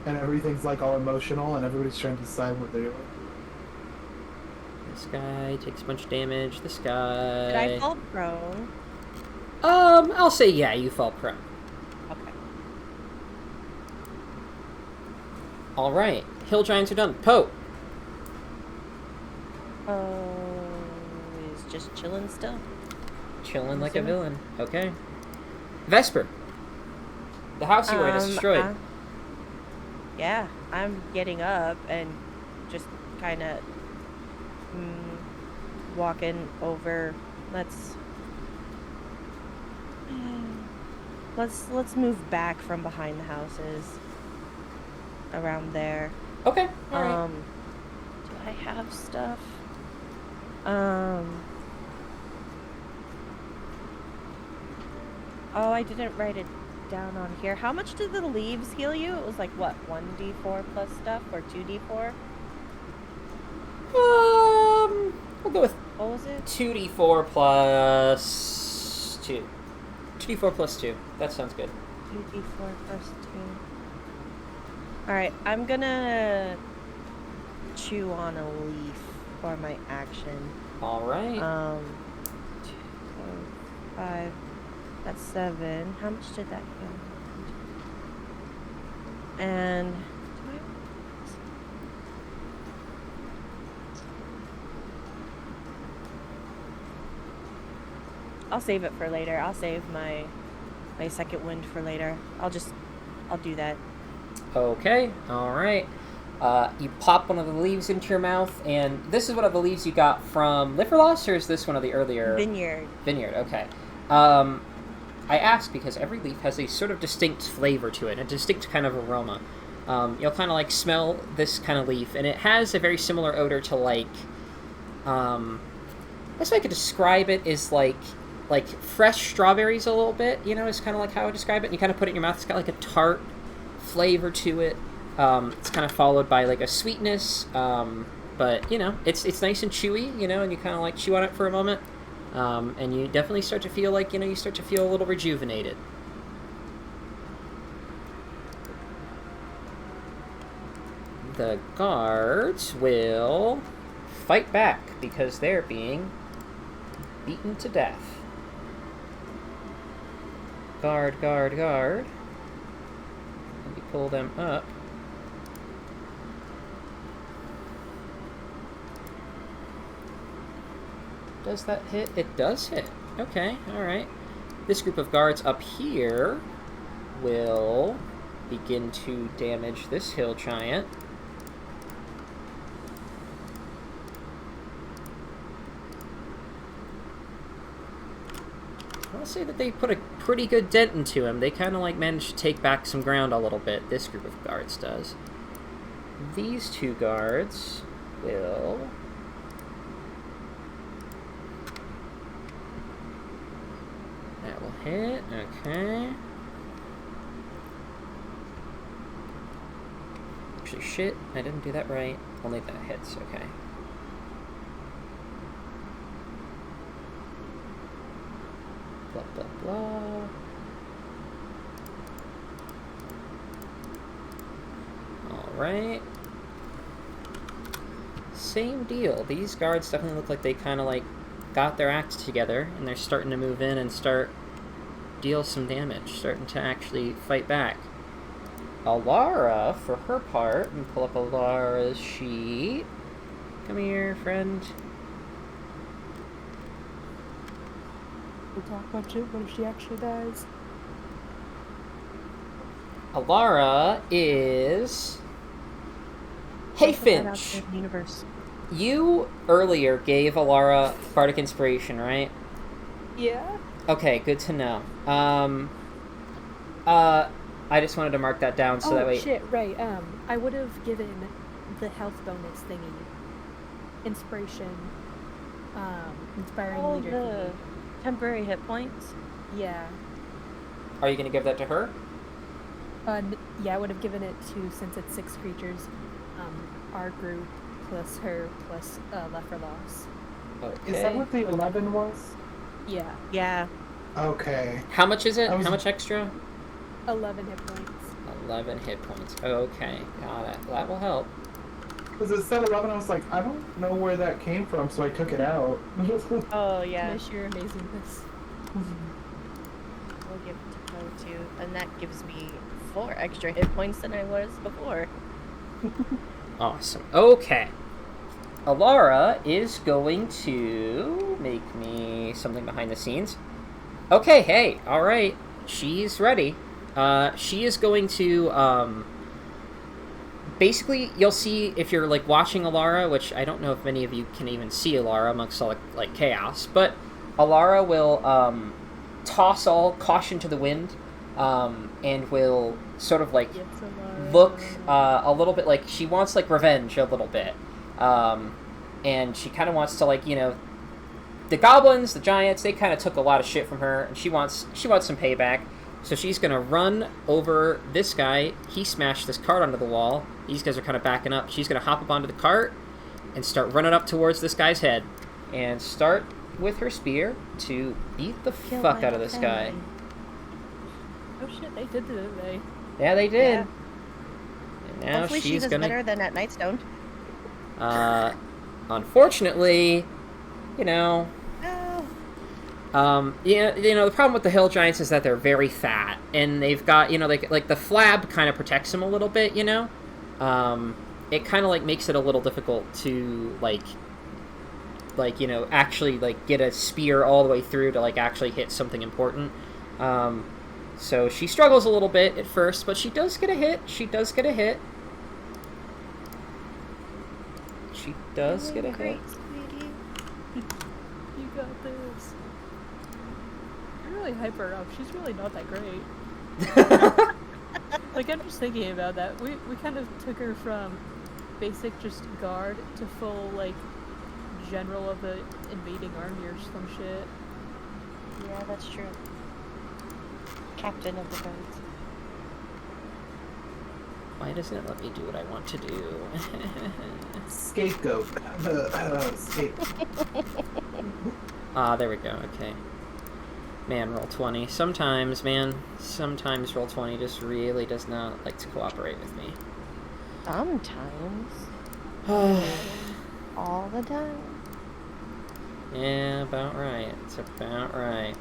And everything's like all emotional, and everybody's trying to decide what they're doing.
This guy takes a bunch of damage. This guy...
Did I fall prone?
I'll say yeah, you fall prone.
Okay.
Alright, hill giants are done. Poe!
He's just chilling still.
Chilling like a villain. Okay. Vesper. The house you were in is destroyed.
Yeah, I'm getting up and just kind of walking over. Let's move back from behind the houses. Around there.
Okay. All right.
Do I have stuff? Oh, I didn't write it down on here. How much did the leaves heal you? It was like, what, 1d4 plus stuff, or 2d4?
We'll go with
What was it?
2d4 plus 2. 2d4 plus 2. That sounds good.
2d4 plus 2. Alright, I'm gonna chew on a leaf for my action.
Alright.
2, 4, 5. That's 7. How much did that go? And I'll save it for later. I'll save my second wind for later. I'll do that.
Okay, alright. You pop one of the leaves into your mouth, and this is one of the leaves you got from Liverlost, or is this one of the earlier...
Vineyard.
Vineyard, okay. I ask because every leaf has a sort of distinct flavor to it, a distinct kind of aroma. You'll kind of like smell this kind of leaf, and it has a very similar odor to like, best way I could describe it is like fresh strawberries a little bit, you know, is kind of like how I describe it. And you kind of put it in your mouth, it's got like a tart flavor to it. It's kind of followed by like a sweetness, but you know, it's nice and chewy, you know, and you kind of like chew on it for a moment. And you definitely start to feel like, you know, you start to feel a little rejuvenated. The guards will fight back because they're being beaten to death. Guard, guard, guard. Let me pull them up. Does that hit? It does hit. Okay, alright. This group of guards up here will begin to damage this hill giant. I'll say that they put a pretty good dent into him. They kind of like managed to take back some ground a little bit. This group of guards does. These two guards will... That will hit. Okay. Actually, shit. I didn't do that right. Only that hits. Okay. Blah, blah, blah. Alright. Same deal. These guards definitely look like they kind of like got their acts together, and they're starting to move in and start deal some damage, starting to actually fight back. Alara, for her part, and pull up Alara's sheet. Come here, friend.
We'll talk about it. What if she actually dies?
Alara is... Hey,
Put that out
Finch.
there in the universe.
You earlier gave Alara Bardic Inspiration, right?
Yeah.
Okay, good to know. I just wanted to mark that down so that way.
Shit, right. I would have given the health bonus thingy inspiration, inspiring
All
leader
the
thingy.
temporary hit points.
Yeah.
Are you gonna give that to her?
Yeah, I would have given it to, since it's 6 creatures, our group plus her plus left for loss.
Okay.
Is that what the 11 was?
Yeah,
Yeah.
Okay.
How much is it?
I was-
How much extra?
11 hit points.
11 hit points. Okay, got it. That will help.
Because it said 11, I was like, I don't know where that came from, so I took it out.
Oh yeah.
Miss your amazingness.
We'll give it to Poe too, and that gives me 4 extra hit points than I was before.
Awesome. Okay. Alara is going to make me something behind the scenes. Okay, hey, alright. She's ready. She is going to, basically, you'll see if you're, like, watching Alara, which I don't know if many of you can even see Alara amongst all, like, chaos, but Alara will, toss all caution to the wind, and will sort of, like,
Yes, Alara.
look, a little bit like she wants, like, revenge a little bit. And she kind of wants to, like, you know, the goblins, the giants, they kind of took a lot of shit from her, and she wants some payback. So she's going to run over this guy. He smashed this cart onto the wall. These guys are kind of backing up. She's going to hop up onto the cart and start running up towards this guy's head. And start with her spear to beat the
Kill
fuck
my
out of this guy.
family.
Oh shit, they did, didn't they?
Yeah, they did.
Yeah.
And now
Hopefully she
she's
does
going
better
to...
than at Nightstone.
Unfortunately, you know...
Oh.
The problem with the hill giants is that they're very fat, and they've got, you know, like the flab kind of protects them a little bit, you know? It kind of, like, makes it a little difficult to, like, you know, actually, like, get a spear all the way through to, like, actually hit something important. So she struggles a little bit at first, but she does get a hit. She does get a hit. She does get a hit.
Great, sweetie.
You got this. You're really hype her up. She's really not that great. Like, I'm just thinking about that. We kind of took her from basic just guard to full, like, general of the invading army or some shit.
Yeah, that's true. Captain of the guards.
Why doesn't it let me do what I want to do?
Scapegoat. Scapegoat.
Ah, there we go, okay. Man, roll 20. Sometimes roll 20 just really does not like to cooperate with me.
Sometimes. All the time.
Yeah, about right. It's about right.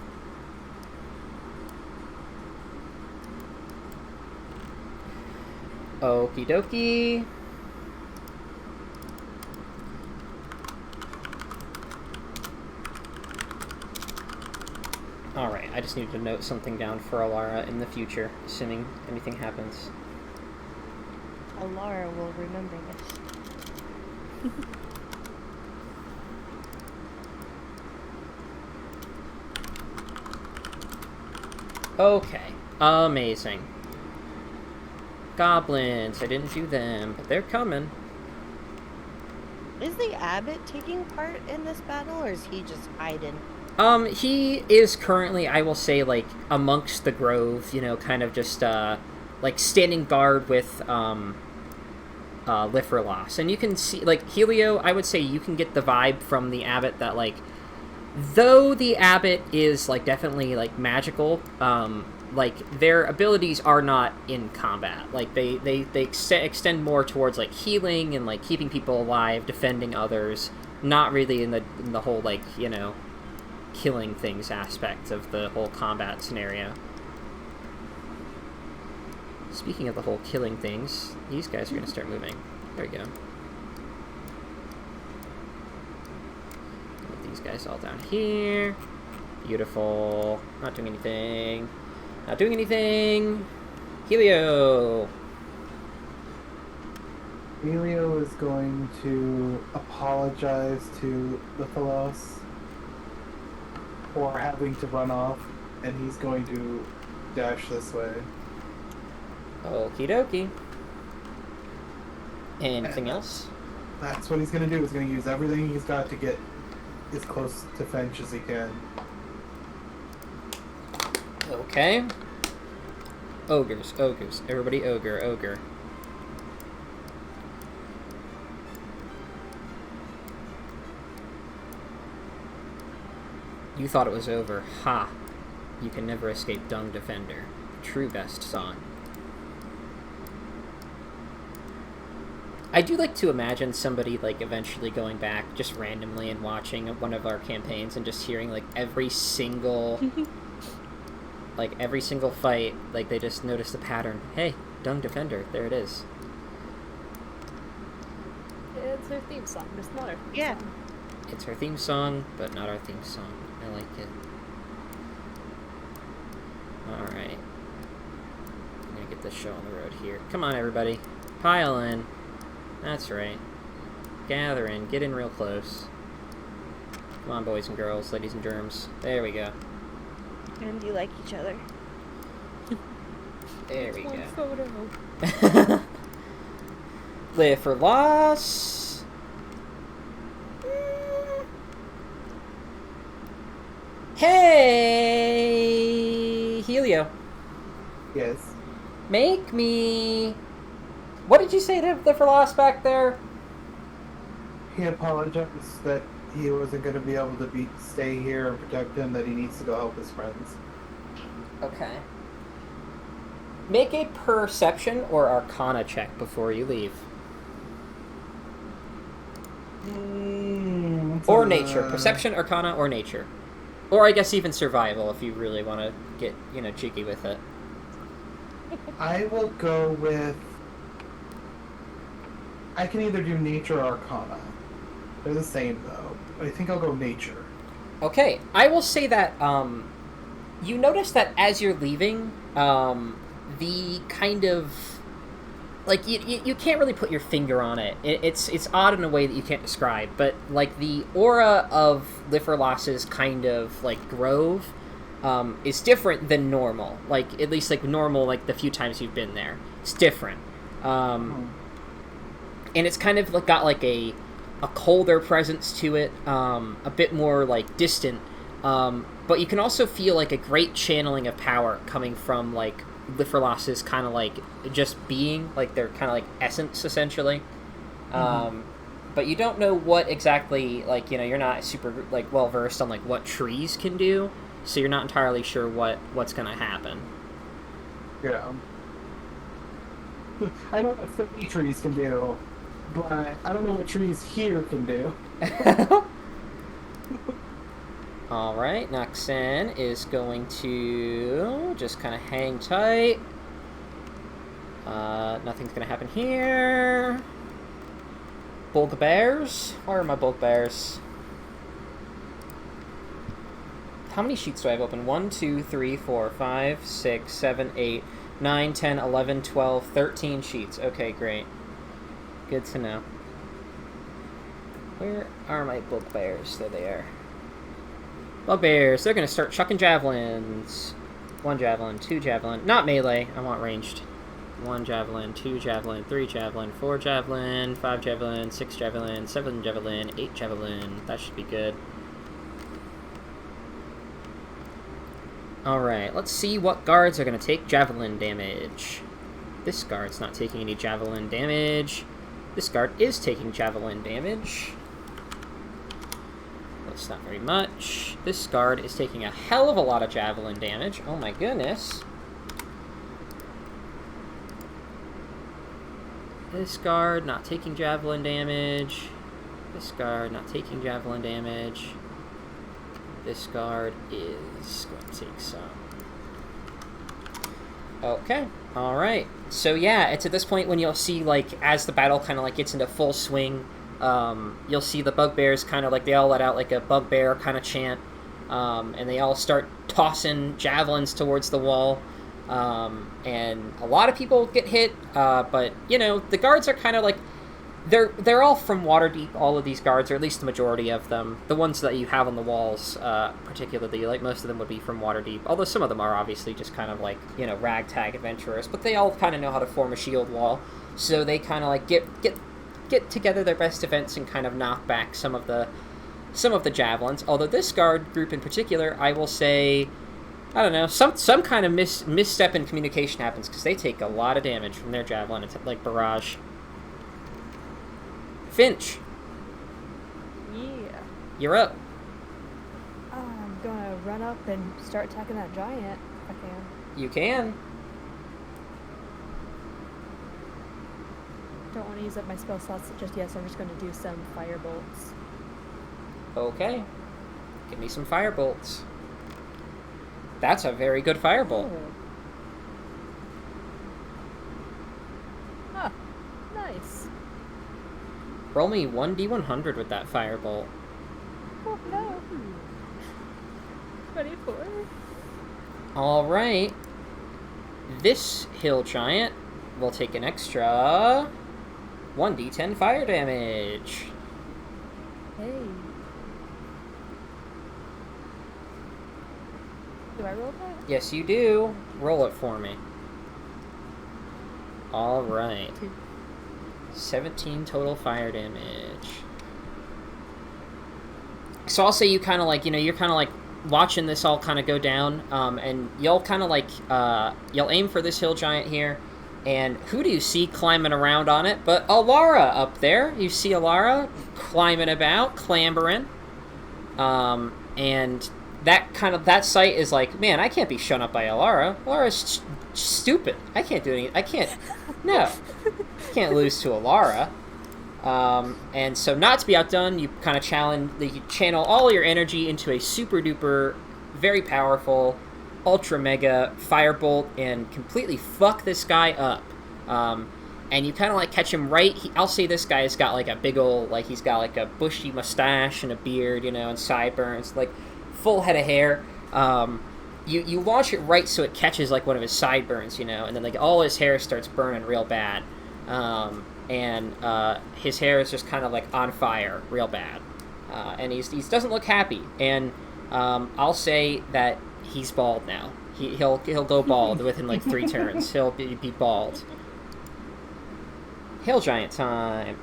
Okie dokie. Alright, I just need to note something down for Alara in the future, assuming anything happens.
Alara will remember this.
Okay, amazing. Goblins, I didn't do them, but they're coming.
Is the abbot taking part in this battle, or is he just hiding?
He is currently, I will say, like, amongst the grove, you know, kind of just, like, standing guard with, Lifrolas. And you can see, like, Helio, I would say you can get the vibe from the abbot that, like, though the abbot is, like, definitely, like, magical, like, their abilities are not in combat. Like, they extend more towards, like, healing and, like, keeping people alive, defending others, not really in the whole, like, you know, killing things aspect of the whole combat scenario. Speaking of the whole killing things, these guys are going to start moving. There we go. Put these guys all down here. Beautiful. Not doing anything. Not doing anything. Helio!
Helio is going to apologize to Lithalos or having to run off, and he's going to dash this way.
Okie dokie. Anything else?
That's what he's going to do. He's going to use everything he's got to get as close to Finch as he can.
Okay. Ogres, ogres. Everybody ogre, ogre. You thought it was over. Ha! You can never escape Dung Defender. True best song. I do like to imagine somebody, like, eventually going back just randomly and watching one of our campaigns and just hearing, like, every single... like, every single fight, like, they just notice the pattern. Hey, Dung Defender, there it is.
It's her theme song, just not her theme
Yeah.
song.
It's her theme song, but not our theme song. I like it. Alright. I'm gonna get this show on the road here. Come on, everybody. Pile in. That's right. Gather in. Get in real close. Come on, boys and girls, ladies and germs. There we go.
And you like each other.
There we
One
go.
photo.
Live for loss. Hey, Helio.
Yes.
Make me... What did you say to Live for loss back there?
He apologized that he wasn't going to be able to stay here and protect him, that he needs to go help his friends.
Okay. Make a perception or arcana check before you leave. Or nature. Perception, arcana, or nature. Or I guess even survival if you really want to get, cheeky with it.
I will go with... I can either do nature or arcana. They're the same, though. But I think I'll go nature.
Okay, I will say that, you notice that as you're leaving, the kind of... Like, you can't really put your finger on it. It's odd in a way that you can't describe, but, like, the aura of Liferloss's kind of, like, grove, is different than normal. Like, at least, like, normal, like, the few times you've been there. It's different. And it's kind of, like, got, like, a colder presence to it, a bit more, like, distant. But you can also feel, like, a great channeling of power coming from, like, Liferloss's kind of, like, just being, like, their kind of, like, essence, essentially. But you don't know what exactly, like, you're not super, like, well-versed on, like, what trees can do, so you're not entirely sure what's gonna happen.
Yeah. I know what 50 trees can do, but I don't know what trees here can do.
Alright, Noxen is going to just kind of hang tight. Nothing's going to happen here. Bugbears? Where are my bugbears? How many sheets do I have open? 1, 2, 3, 4, 5, 6, 7, 8, 9, 10, 11, 12, 13 sheets. Okay, great. Good to know. Where are my bugbears? There they are. Bugbears, they're going to start chucking javelins. 1 javelin, 2 javelin. Not melee, I want ranged. 1 javelin, 2 javelin, 3 javelin, 4 javelin, 5 javelin, 6 javelin, 7 javelin, 8 javelin. That should be good. Alright, let's see what guards are going to take javelin damage. This guard's not taking any javelin damage. This guard is taking javelin damage. That's not very much. This guard is taking a hell of a lot of javelin damage. Oh my goodness. This guard not taking javelin damage. This guard not taking javelin damage. This guard is going to take some. Okay. Alright. So yeah, it's at this point when you'll see, like, as the battle kind of, like, gets into full swing, you'll see the bugbears kind of, like, they all let out, like, a bugbear kind of chant, and they all start tossing javelins towards the wall, and a lot of people get hit, but, the guards are kind of, like, they're all from Waterdeep, all of these guards, or at least the majority of them. The ones that you have on the walls, particularly, like, most of them would be from Waterdeep, although some of them are obviously just kind of like, you know, ragtag adventurers, but they all kind of know how to form a shield wall, so they kind of like get together their best defense and kind of knock back some of the javelins. Although this guard group in particular, I will say, I don't know, some kind of misstep in communication happens, because they take a lot of damage from their javelin. It's like barrage. Finch,
Yeah.
you're up.
I'm gonna run up and start attacking that giant if I can.
You can.
Don't want to use up my spell slots just yet, so I'm just gonna do some fire bolts.
Okay. Give me some fire bolts. That's a very good firebolt.
Ah, nice.
Roll me 1d100 with that firebolt.
Oh no. 24.
Alright. This hill giant will take an extra 1d10 fire damage.
Hey. Do I roll that?
Yes, you do. Roll it for me. Alright. 17 total fire damage. So I'll say you kind of like, you know, you're kind of like watching this all kind of go down, and you'll kind of like, you'll aim for this hill giant here, and who do you see climbing around on it but Alara up there? You see Alara climbing about, clambering, and that sight is like, man, I can't be shown up by Alara. Alara's stupid. I can't do anything. I can't lose to Alara. And so, not to be outdone, you kind of channel all your energy into a super duper, very powerful, ultra mega firebolt and completely fuck this guy up. And you kind of like catch him right. I'll say this guy has got like a big old, like, he's got like a bushy mustache and a beard, you know, and sideburns, like full head of hair. You launch it right so it catches like one of his sideburns, you know, and then like all his hair starts burning real bad. And his hair is just kind of like on fire real bad. And he doesn't look happy. And I'll say that he's bald now. He'll go bald within like 3 turns. He'll be bald. Hill giant time.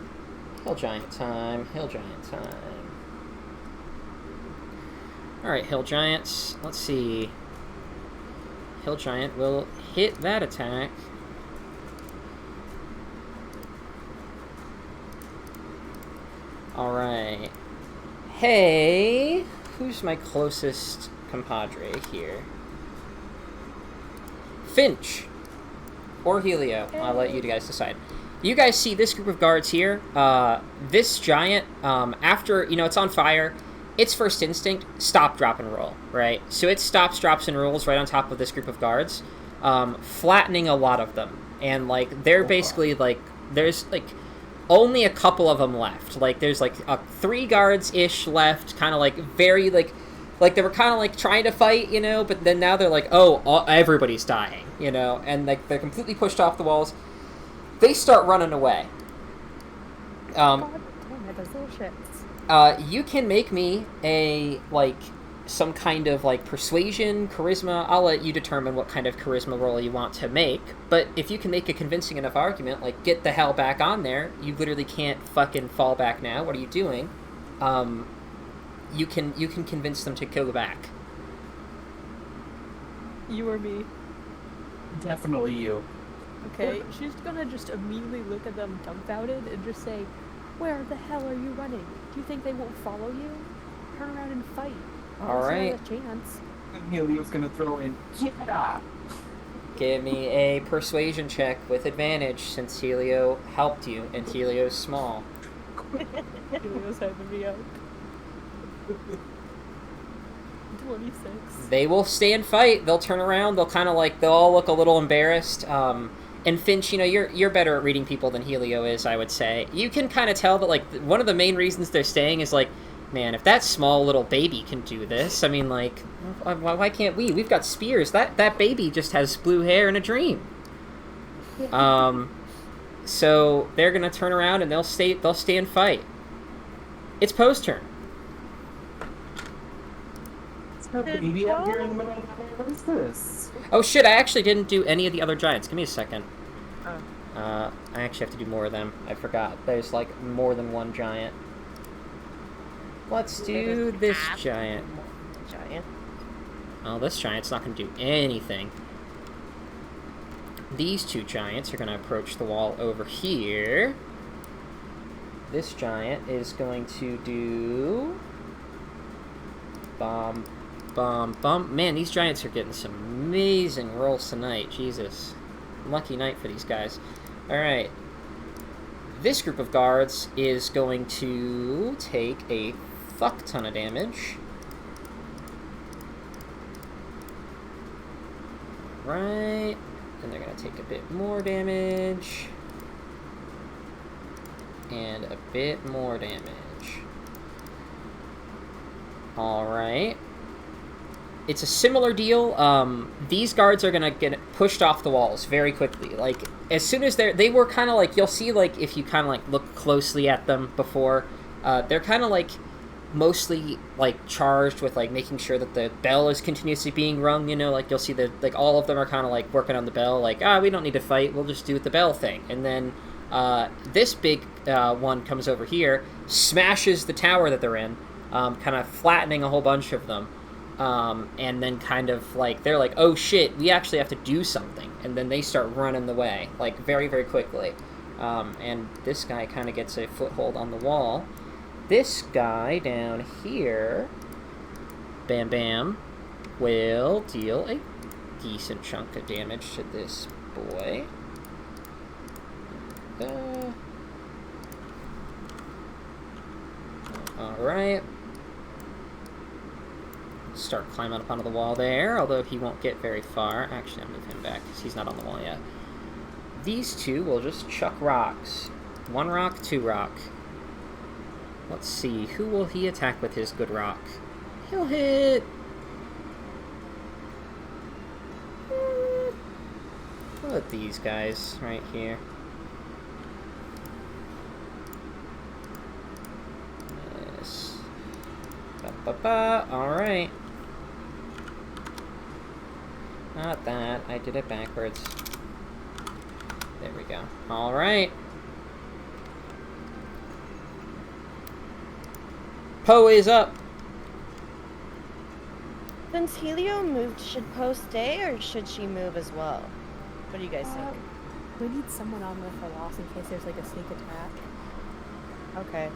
Hill giant time. Hill giant time. Alright, hill giants. Let's see. Hill giant will hit that attack. Alright. Hey! Who's my closest compadre here? Finch! Or Helio. I'll let you guys decide. You guys see this group of guards here. This giant, after, you know, it's on fire, its first instinct, stop, drop, and roll, right? So it stops, drops, and rolls right on top of this group of guards, flattening a lot of them. And, like, they're basically, like, there's, like, only a couple of them left. Like, there's, like, 3 guards-ish left, kind of, like, very, like, they were kind of, like, trying to fight, you know, but then now they're like, oh, everybody's dying, you know, and, like, they're completely pushed off the walls. They start running away.
God damn it, those little shits.
You can make me some kind of, like, persuasion, charisma. I'll let you determine what kind of charisma roll you want to make. But if you can make a convincing enough argument, like, get the hell back on there, you literally can't fucking fall back now. What are you doing? You can convince them to go back.
You or me?
Definitely you.
Okay, she's gonna just immediately look at them dumbfounded and just say, "Where the hell are you running? Do you think they won't follow you? Turn around and fight.
All right.
A chance."
Helio's gonna throw in.
Give me a persuasion check with advantage since Helio helped you and Helio's small.
Helio's hyping me up. 26.
They will stay and fight. They'll turn around. They'll kind of like, they'll all look a little embarrassed. And Finch, you know, you're better at reading people than Helio is, I would say. You can kind of tell that, like, one of the main reasons they're staying is, like, man, if that small little baby can do this, I mean, like, why can't we? We've got spears. That baby just has blue hair and a dream. So they're gonna turn around and they'll stay and fight. It's Poe's turn.
It's no baby out here in the middle of the night. What is this?
Oh shit! I actually didn't do any of the other giants. Give me a second.
Oh.
I actually have to do more of them. I forgot. There's like more than one giant. Let's do this giant.
Giant.
Oh, this giant's not going to do anything. These two giants are going to approach the wall over here. This giant is going to do... Bomb, bomb, bomb. Man, these giants are getting some amazing rolls tonight. Jesus. Lucky night for these guys. Alright. This group of guards is going to take a fuck ton of damage. Right. Then they're going to take a bit more damage. And a bit more damage. Alright. It's a similar deal. These guards are going to get pushed off the walls very quickly. Like, as soon as they were kind of like, you'll see, like, if you kind of, like, look closely at them before, they're kind of, like, mostly, like, charged with, like, making sure that the bell is continuously being rung, you know? Like, you'll see that, like, all of them are kind of, like, working on the bell, like, we don't need to fight, we'll just do the bell thing. And then, this big one comes over here, smashes the tower that they're in, kind of flattening a whole bunch of them. And then kind of, like, they're like, oh shit, we actually have to do something. And then they start running the way, like, very, very quickly. And this guy kind of gets a foothold on the wall. This guy down here, Bam Bam, will deal a decent chunk of damage to this boy. Alright. Start climbing up onto the wall there, although he won't get very far. Actually, I'll move him back because he's not on the wall yet. These two will just chuck rocks. 1 rock, 2 rock. Let's see, who will he attack with his good rock? He'll hit... What about these guys right here? Yes. Ba-ba-ba, alright. Not that, I did it backwards. There we go. Alright. Poe is up.
Since Helio moved, should Poe stay or should she move as well? What do you guys think?
We need someone on with a loss in case there's like a sneak attack.
Okay.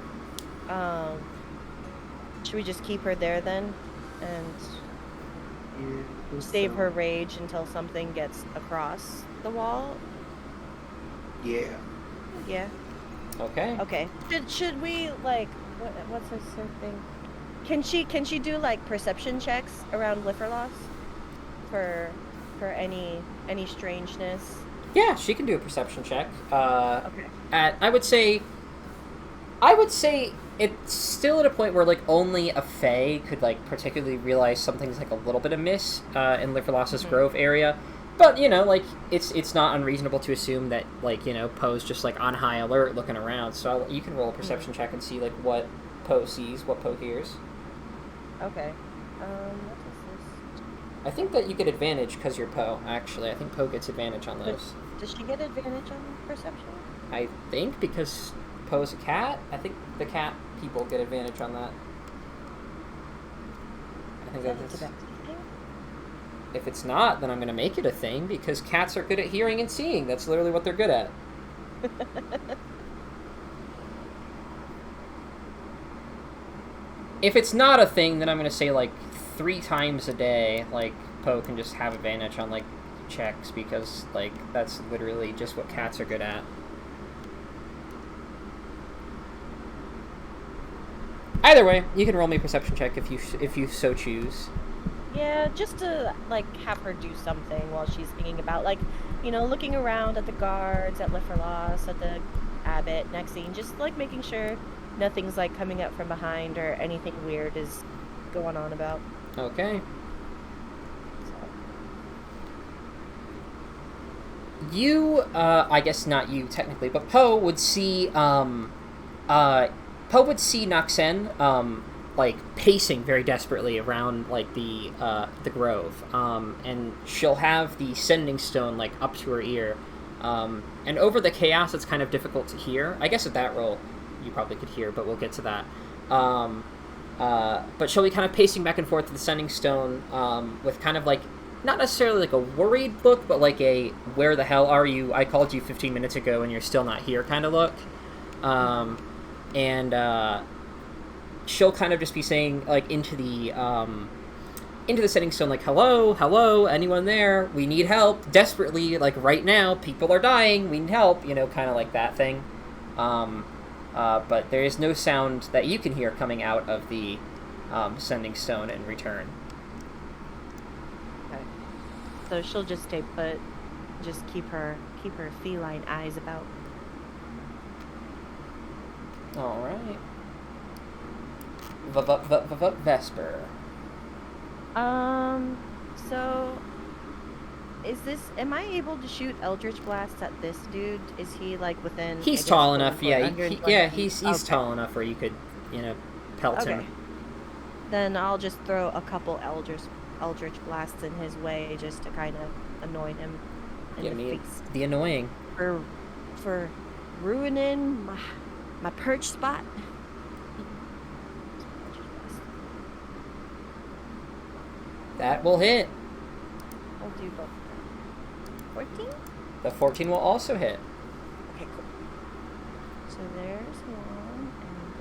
Should we just keep her there then? And save her rage until something gets across the wall?
Yeah.
Yeah.
Okay.
Okay. Should we, like, what's her thing? Can she do, like, perception checks around Lifferloss? For any strangeness?
Yeah, she can do a perception check.
Okay.
I would say it's still at a point where, like, only a Fae could, like, particularly realize something's, like, a little bit amiss in Lifferloss's Grove area. But, you know, like, it's not unreasonable to assume that, like, you know, Poe's just, like, on high alert looking around. So you can roll a perception check and see, like, what Poe sees, what Poe hears.
Okay. What is this?
I think that you get advantage because you're Poe, actually. I think Poe gets advantage on those.
Does she get advantage on perception?
I think because Poe's a cat, I think the cat people get advantage on that. I think
Is that
that's...
a thing?
If it's not, then I'm going to make it a thing, because cats are good at hearing and seeing. That's literally what they're good at. If it's not a thing, then I'm going to say, like, 3 times a day, like, Poe can just have advantage on, like, checks, because, like, that's literally just what cats are good at. Either way, you can roll me a perception check if you so choose.
Yeah, just to, like, have her do something while she's thinking about, like, you know, looking around at the guards, at Lifferloss, at the abbot, Nexine, just, like, making sure nothing's, like, coming up from behind or anything weird is going on about.
Okay.
So.
you, I guess not you technically, but Poe would see, Noxen, like pacing very desperately around like the grove, and she'll have the sending stone like up to her ear, and over the chaos it's kind of difficult to hear. I guess at that roll you probably could hear, but we'll get to that. But she'll be kind of pacing back and forth to the sending stone, with kind of like not necessarily like a worried look, but like a "where the hell are you? I called you 15 minutes ago and you're still not here" kind of look. And she'll kind of just be saying like into the sending stone, like, hello, anyone there? We need help desperately, like right now. People are dying. We need help. Kind of like that thing. But there is no sound that you can hear coming out of the sending stone in return.
Okay. So she'll just stay put, just keep her feline eyes about.
All right. Vesper.
So am I able to shoot Eldritch Blasts at this dude? Is he like within?
He's
I guess,
tall
quote,
enough.
unquote,
Yeah,
120 feet?
he's
Okay.
tall enough where you could, pelt
Okay.
him.
Then I'll just throw a couple Eldritch Blasts in his way just to kind of annoy him in
Give
the
me
face
the annoying.
for ruining my perch spot.
That will hit.
I'll do both. 14?
The 14 will also hit.
Okay, cool. So there's one,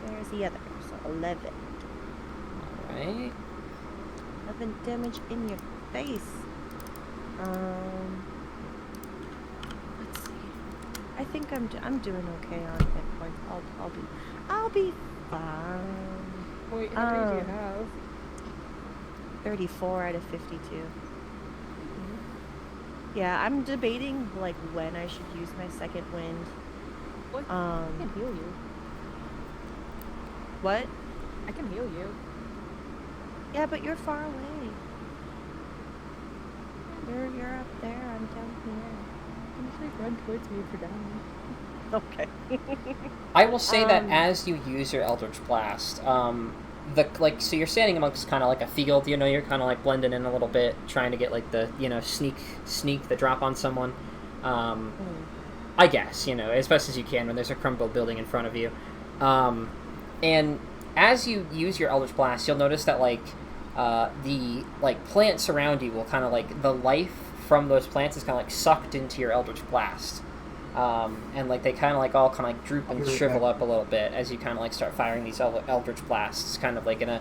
and there's the other. So 11.
All right.
11 damage in your face. Let's see. I think I'm doing okay on hit points. I'll be fine.
Wait, how many do you
Um,
have?
34 out of 52. Yeah, I'm debating like when I should use my second wind.
What? I can heal you.
What?
I can heal you.
Yeah, but you're far away. You're up there. I'm down
You just like run towards me if you're down.
here. Okay.
I will say that
Um,
as you use your Eldritch Blast, so you're standing amongst kind of like a field, you're kind of like blending in a little bit, trying to get like the, sneak the drop on someone. I guess, as best as you can when there's a crumbled building in front of you. And as you use your Eldritch Blast, you'll notice that the plants around you will kind of the life from those plants is kind of sucked into your Eldritch Blast. And they kind of all kind of droop and shrivel up a little bit as you kind of start firing these Eldritch Blasts, kind of in a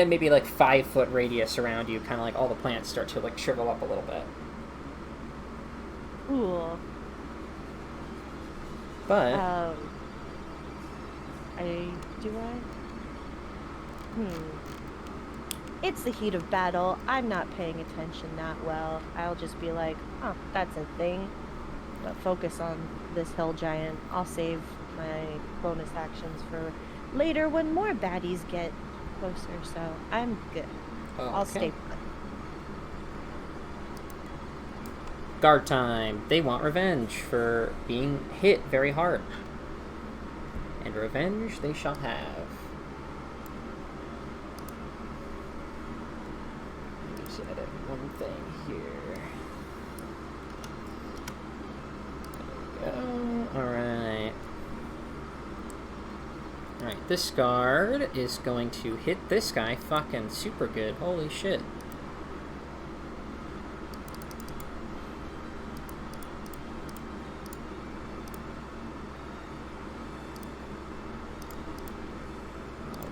maybe 5 foot radius around you. Kind of all the plants start to shrivel up a little bit.
Cool.
But
It's the heat of battle. I'm not paying attention that well. I'll just be like, oh, that's a thing. But focus on this hill giant. I'll save my bonus actions for later when more baddies get closer, so I'm good. I'll stay put.
Guard time. They want revenge for being hit very hard. And revenge they shall have. Let me just edit one thing here. There we go. Alright. Alright, this guard is going to hit this guy fucking super good. Holy shit.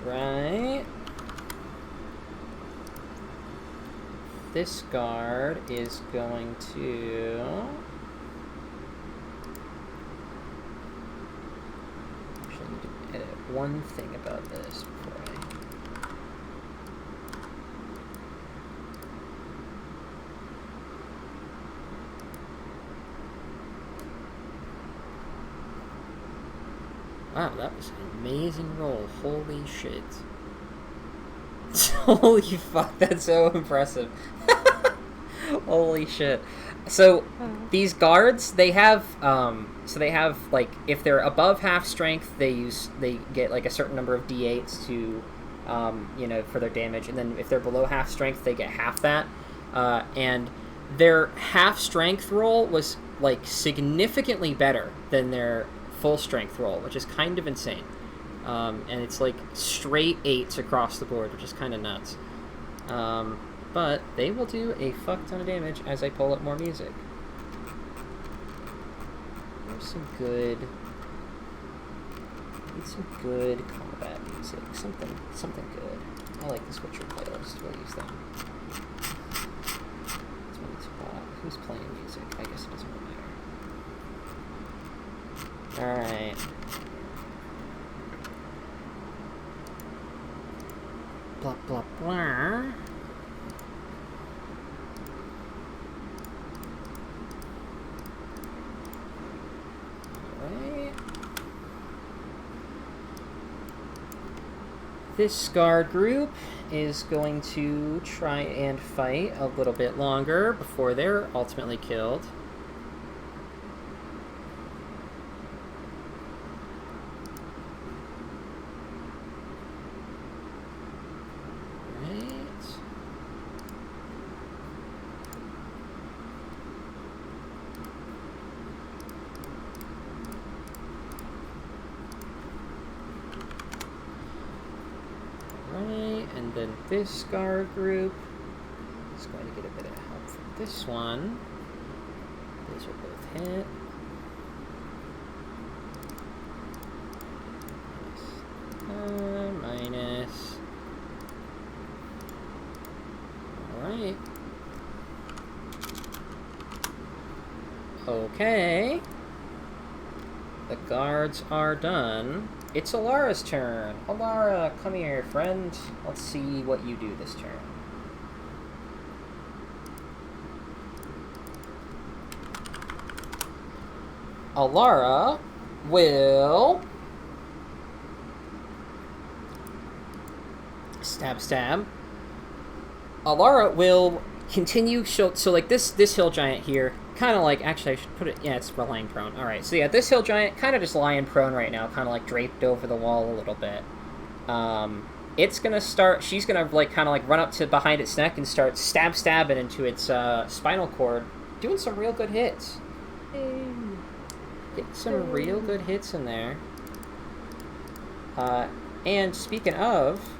Alright. This guard is going to... Actually, I need to edit one thing about this before Wow, that was an amazing roll. Holy shit. Holy fuck, that's so impressive. Holy shit. So these guards, they have like, if they're above half strength, they get like a certain number of d8s to for their damage, and then if they're below half strength, they get half that. And their half strength roll was like significantly better than their full strength roll, which is kind of insane. And it's like straight 8s across the board, which is kind of nuts. But they will do a fuck ton of damage as I pull up more music. There's some good... Need some good combat music. Something good. I like the Switcher playlist. We'll use them. Who's playing music? I guess it doesn't really matter. Alright. Blah, blah, blah. Alright. This Scar group is going to try and fight a little bit longer before they're ultimately killed. And then this Scar group is going to get a bit of help from this one. These are both hit. Minus. Alright. Okay. The guards are done. It's Alara's turn. Alara, come here, friend. Let's see what you do this turn. Alara will... Stab. Alara will continue... So like this hill giant here... Kind of like, actually I should put it, yeah, it's lying prone. Alright, so yeah, this hill giant kind of just lying prone right now, kind of like draped over the wall a little bit. It's gonna start, she's gonna like kind of like run up to behind its neck and start stabbing into its spinal cord, doing some real good hits. Getting some real good hits in there. And speaking of,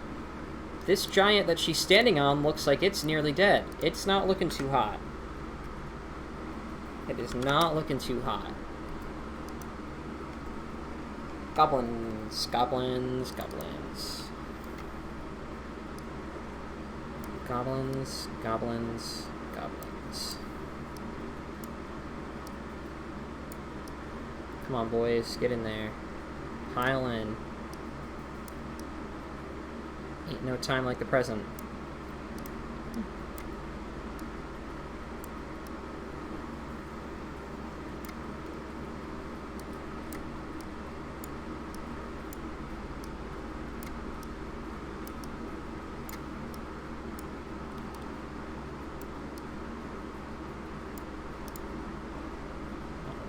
this giant that she's standing on looks like it's nearly dead. It's not looking too hot. It is not looking too hot. Goblins. Goblins. Goblins. Goblins. Goblins. Goblins. Come on, boys. Get in there. Pile in. Ain't no time like the present.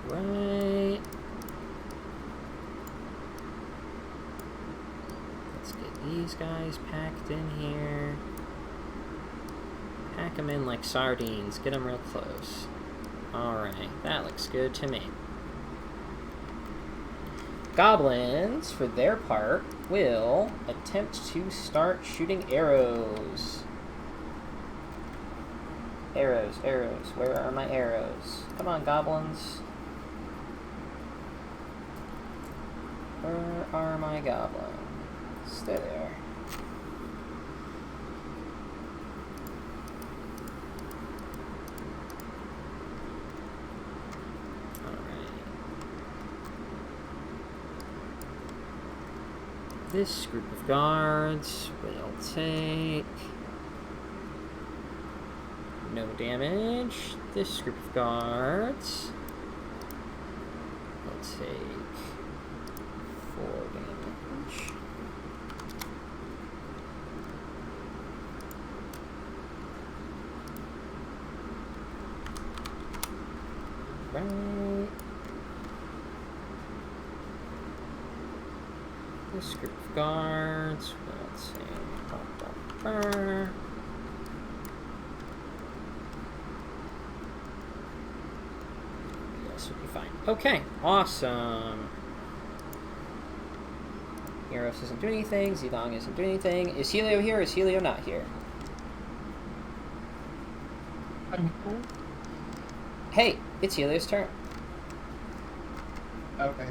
Right. Let's get these guys packed in here. Pack them in like sardines. Get them real close. Alright, that looks good to me. Goblins, for their part, will attempt to start shooting arrows. Arrows. Where are my arrows? Come on, goblins. Where are my goblins? Stay there. Alright. This group of guards will take no damage. This group of guards will take 4 damage. Alright. This group of guards. Let's see. This would be fine. Okay, awesome. Eros isn't doing anything. Zilong isn't doing anything. Is Helio here? Is Helio not here? Hey, it's Helio's turn.
Okay.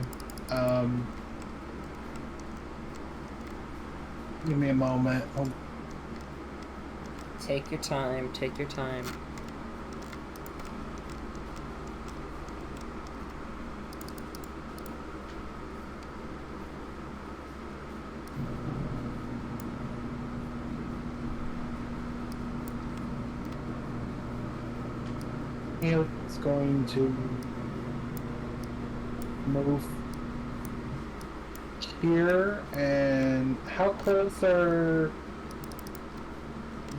Give me a moment. Oh,
Take your time. Take your time.
it's going to move here, and how close are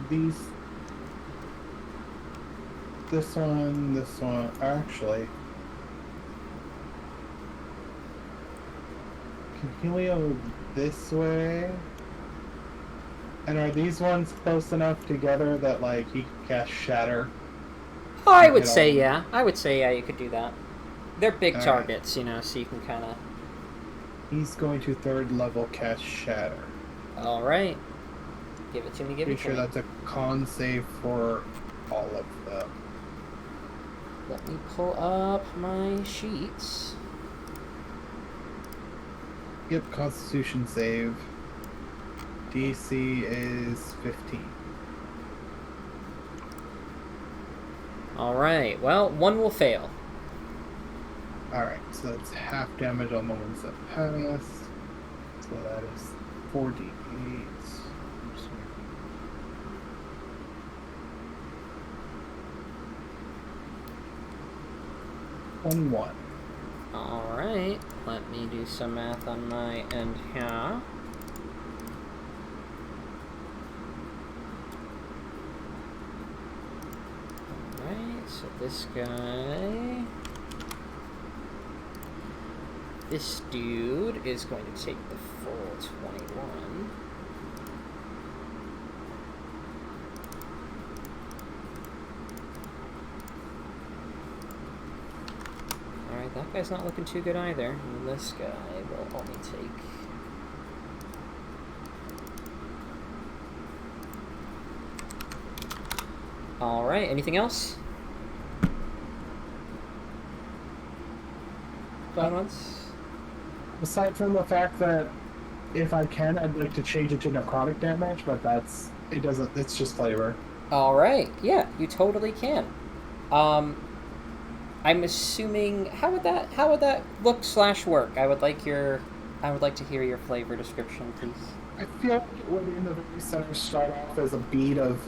these? This one, actually. Can Helio this way? And are these ones close enough together that, like, he can cast Shatter?
Oh, I would
Hit
say
all-
yeah. I would say yeah, you could do that. They're big
Alright.
targets, you know, so you can kind of...
He's going to 3rd level cast Shatter.
Alright. Give it to me, give
Pretty
it
sure
to me.
that's a con save for all of them.
Let me pull up my sheets.
Yep, Constitution save. DC is 15.
Alright, well, one will fail.
Alright, so that's half damage on the ones that pass. So that is 4d8. One.
Alright, let me do some math on my end here. Alright, so this guy... This dude is going to take the full 21. Alright, that guy's not looking too good either. And this guy will only take... Alright, anything else? Going once?
Aside from the fact that if I can, I'd like to change it to necrotic damage, but it's just flavor.
Alright, yeah, you totally can. I'm assuming how would that look / work? I would like to hear your flavor description, please.
I feel like it would in the very center start off as a bead of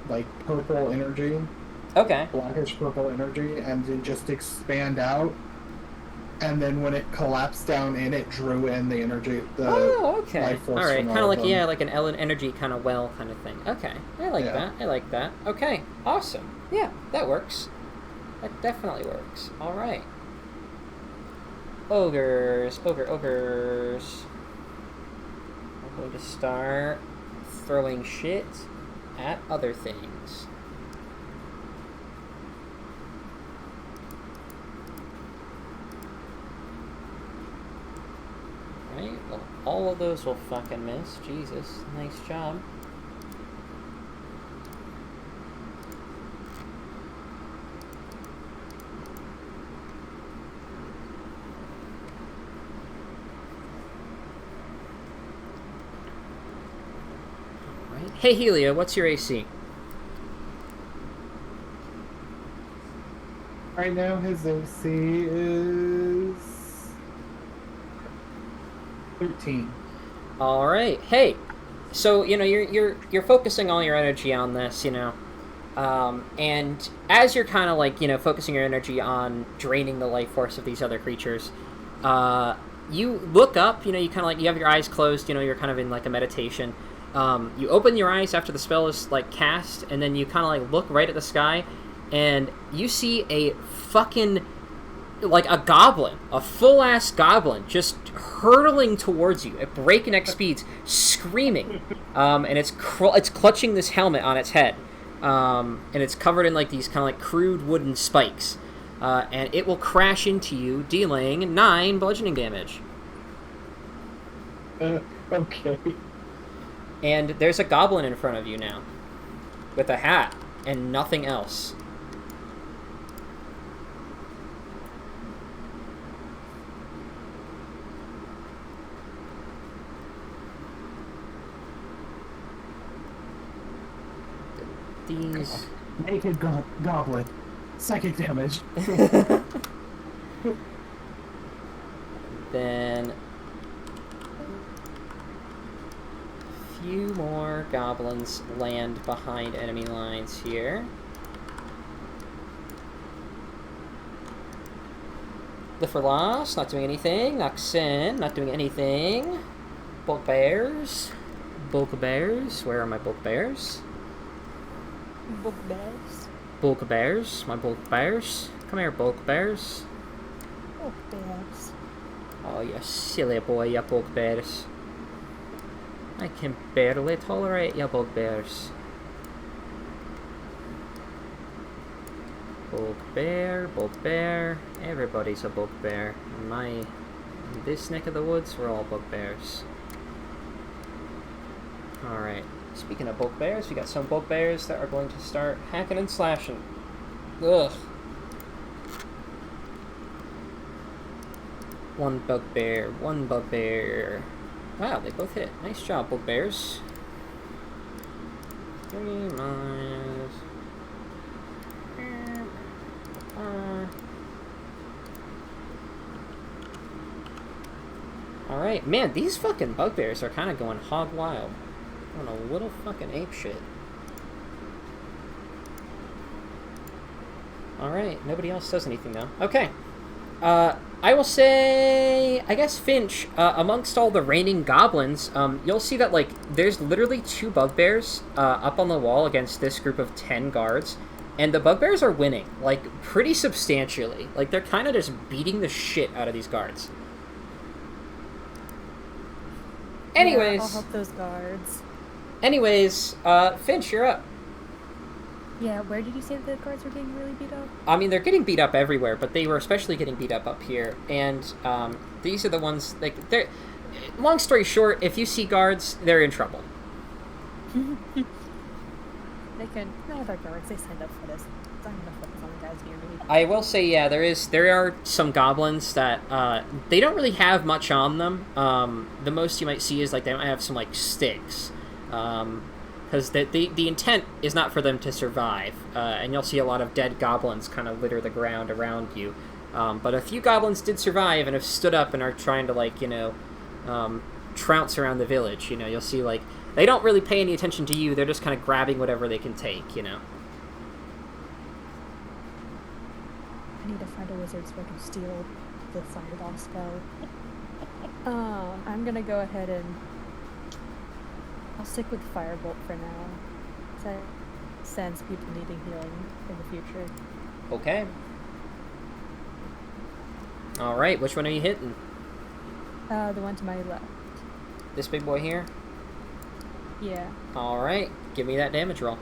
like purple energy,
Okay.
blackish purple energy, and then just expand out. And then when it collapsed down in, it drew in the energy,
Oh, okay.
life force
All right,
from
kind of
all
like
of them.
yeah, like an Ellen energy kind of well kind of thing. Okay, I like
Yeah.
that. I like that. Okay, awesome. Yeah, that works. That definitely works. All right. Ogres. I'm going to start throwing shit at other things. Right, well, all of those will fucking miss. Jesus, nice job. Right. Hey, Helio, what's your AC?
Right now, his AC is 13.
All right. Hey, so you know you're focusing all your energy on this, you know, and as you're kind of like focusing your energy on draining the life force of these other creatures, you look up. You know, you kind of like you have your eyes closed. You know, you're kind of in like a meditation. You open your eyes after the spell is like cast, and then you kind of like look right at the sky, and you see a fucking like a goblin, a full-ass goblin, just hurtling towards you at breakneck speeds, screaming, and it's clutching this helmet on its head, and it's covered in like these kind of like crude wooden spikes, and it will crash into you, dealing 9 bludgeoning damage.
Okay.
And there's a goblin in front of you now, with a hat and nothing else. These...
Naked goblin. Psychic damage.
Then... few more goblins land behind enemy lines here. Lifferloss, not doing anything. Noxen, not doing anything. Bulk bears. Bulk bears. Where are my bulk bears?
Bulk bears.
Bulk bears. My bulk bears. Come here, bulk bears.
Bulk bears.
Oh, you silly boy, you bulk bears. I can barely tolerate your bugbears. Bugbear, everybody's a bugbear. In this neck of the woods, we're all bugbears. Alright, speaking of bugbears, we got some bugbears that are going to start hacking and slashing. Ugh. One bugbear. Wow, they both hit. Nice job, bugbears. 3 miles. Alright, man, these fucking bugbears are kind of going hog wild. On a little fucking ape shit. Alright, nobody else does anything though. Okay. I will say, I guess Finch, amongst all the reigning goblins, you'll see that, like, there's literally 2 bugbears up on the wall against this group of 10 guards, and the bugbears are winning, like, pretty substantially. Like, they're kind of just beating the shit out of these guards. Anyways...
Yeah, I'll help those guards.
Anyways, Finch, you're up.
Yeah, where did you say the guards were getting really beat up?
I mean, they're getting beat up everywhere, but they were especially getting beat up here. And these are the ones, like, they're... Long story short, if you see guards, they're in trouble.
They can... No, they're guards. They signed up for this. I'm gonna focus on the guys near me.
I will say, yeah, there are some goblins that, they don't really have much on them. The most you might see is, like, they might have some, like, sticks. Because the intent is not for them to survive, and you'll see a lot of dead goblins kind of litter the ground around you. But a few goblins did survive and have stood up and are trying to, like, you know, trounce around the village. You know, you'll see, like, they don't really pay any attention to you, they're just kind of grabbing whatever they can take, you know.
I need to find a wizard so I can steal the Thunderball spell. I'm gonna go ahead and... I'll stick with Firebolt for now. So sense people needing healing in the future.
Okay. Alright, which one are you hitting?
The one to my left.
This big boy here?
Yeah.
Alright, give me that damage roll.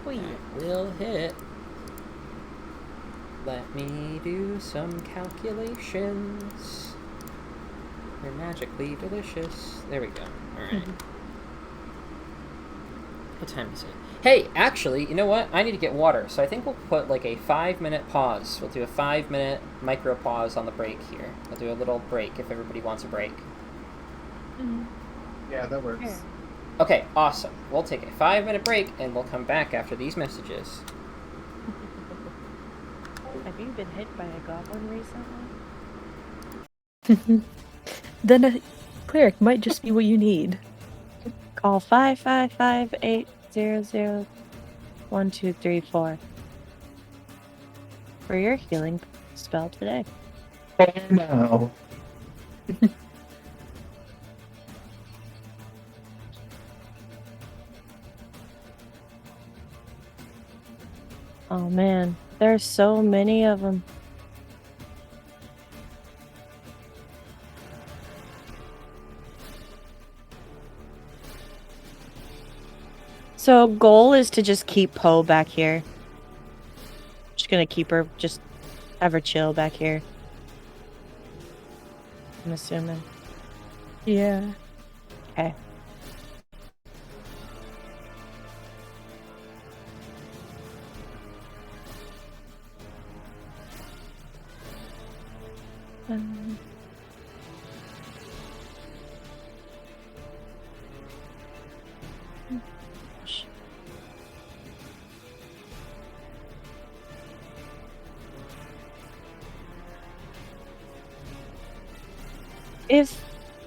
Wait.
That will hit. Let me do some calculations. They're magically delicious. There we go. Alright. What time is it? Hey, actually, you know what? I need to get water, so I think we'll put like a 5-minute pause. We'll do a 5-minute micro pause on the break here. We'll do a little break if everybody wants a break.
Yeah, that works.
Yeah.
Okay, awesome. We'll take a 5-minute break and we'll come back after these messages.
Have you been hit by a goblin recently?
Then a cleric might just be what you need.
Call 555-800-1234 for your healing spell today.
Oh no.
Oh man, There's so many of them. So goal is to just keep Poe back here. Just gonna keep her, just have her chill back here. I'm assuming.
Yeah.
Okay.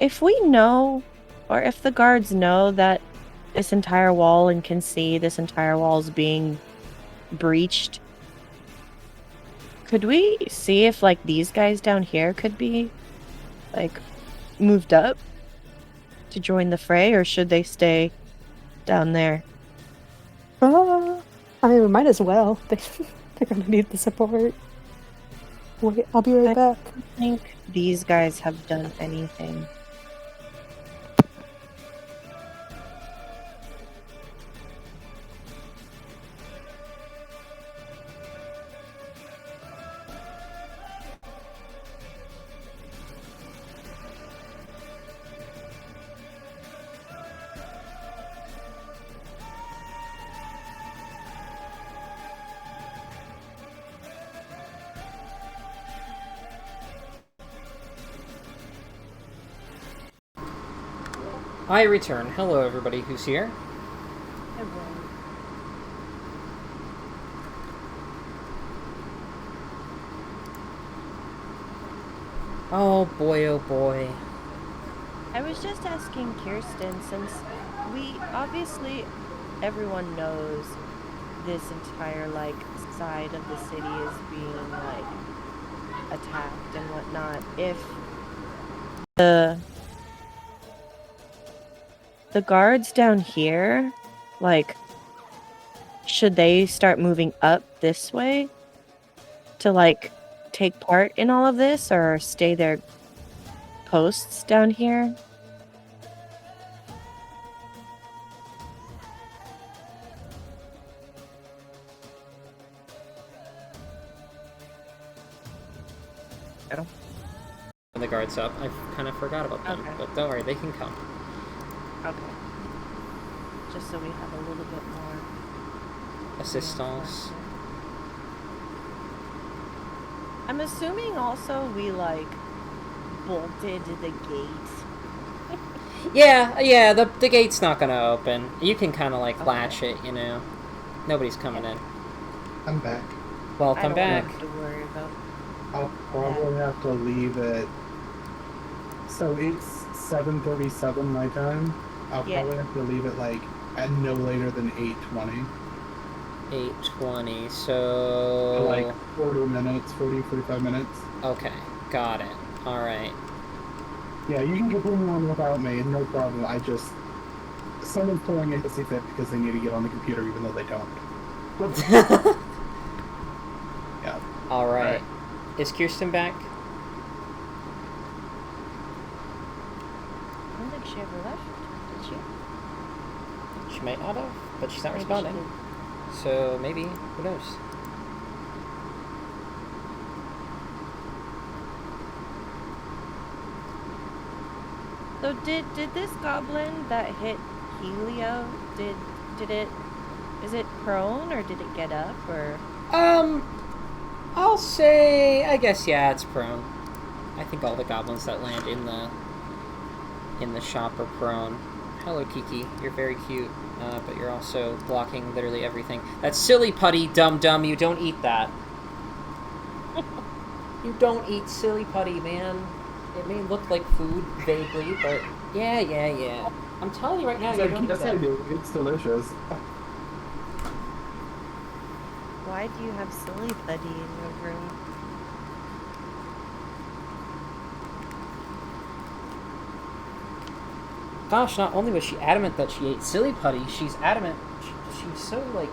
If we know, or if the guards know that this entire wall and can see this entire wall is being breached, could we see if like these guys down here could be like moved up to join the fray, or should they stay down there?
I mean, we might as well. They're gonna need the support. Wait, I'll be right back.
I don't think these guys have done anything.
I return. Hello, everybody who's here. Oh boy, oh boy.
I was just asking Kirsten, since we obviously everyone knows this entire like side of the city is being like attacked and whatnot. If the guards down here, like, should they start moving up this way to like take part in all of this, or stay their posts down here?
The guards up. I kind of forgot about them,
Okay.
but don't worry, they can come.
Okay. Just so we have a little bit more
Assistance.
I'm assuming also we like bolted the gate.
Yeah, the gate's not gonna open. You can kind of like latch it, you know. Nobody's coming in.
I'm back.
I
Welcome
don't
back.
have to worry about.
I'll probably have to leave at. So it's 7:37 my time. I'll
Yeah.
probably have to leave it like at no later than 8:20.
8:20, so...
Like 45 minutes.
Okay, got it. Alright.
Yeah, you can continue on without me, no problem. I just. Someone's pulling in to see fit because they need to get on the computer even though they don't. Yeah.
Alright. Is Kirsten back?
I don't think she ever left, did she?
She might not have, but she's not
Maybe she
responding.
did.
So maybe, who knows?
So did this goblin that hit Helio, did it, is it prone or did it get up, or?
I'll say, I guess, yeah, it's prone. I think all the goblins that land in the shop are prone. Hello, Kiki. You're very cute, but you're also blocking literally everything. That's silly putty, dum-dum. You don't eat that. You don't eat silly putty, man. It may look like food, vaguely, but yeah. I'm telling you right now, you don't eat
Yes, I
that.
do. It's delicious.
Why do you have silly putty in your room?
Gosh, not only was she adamant that she ate silly putty, she's adamant. She was so, like,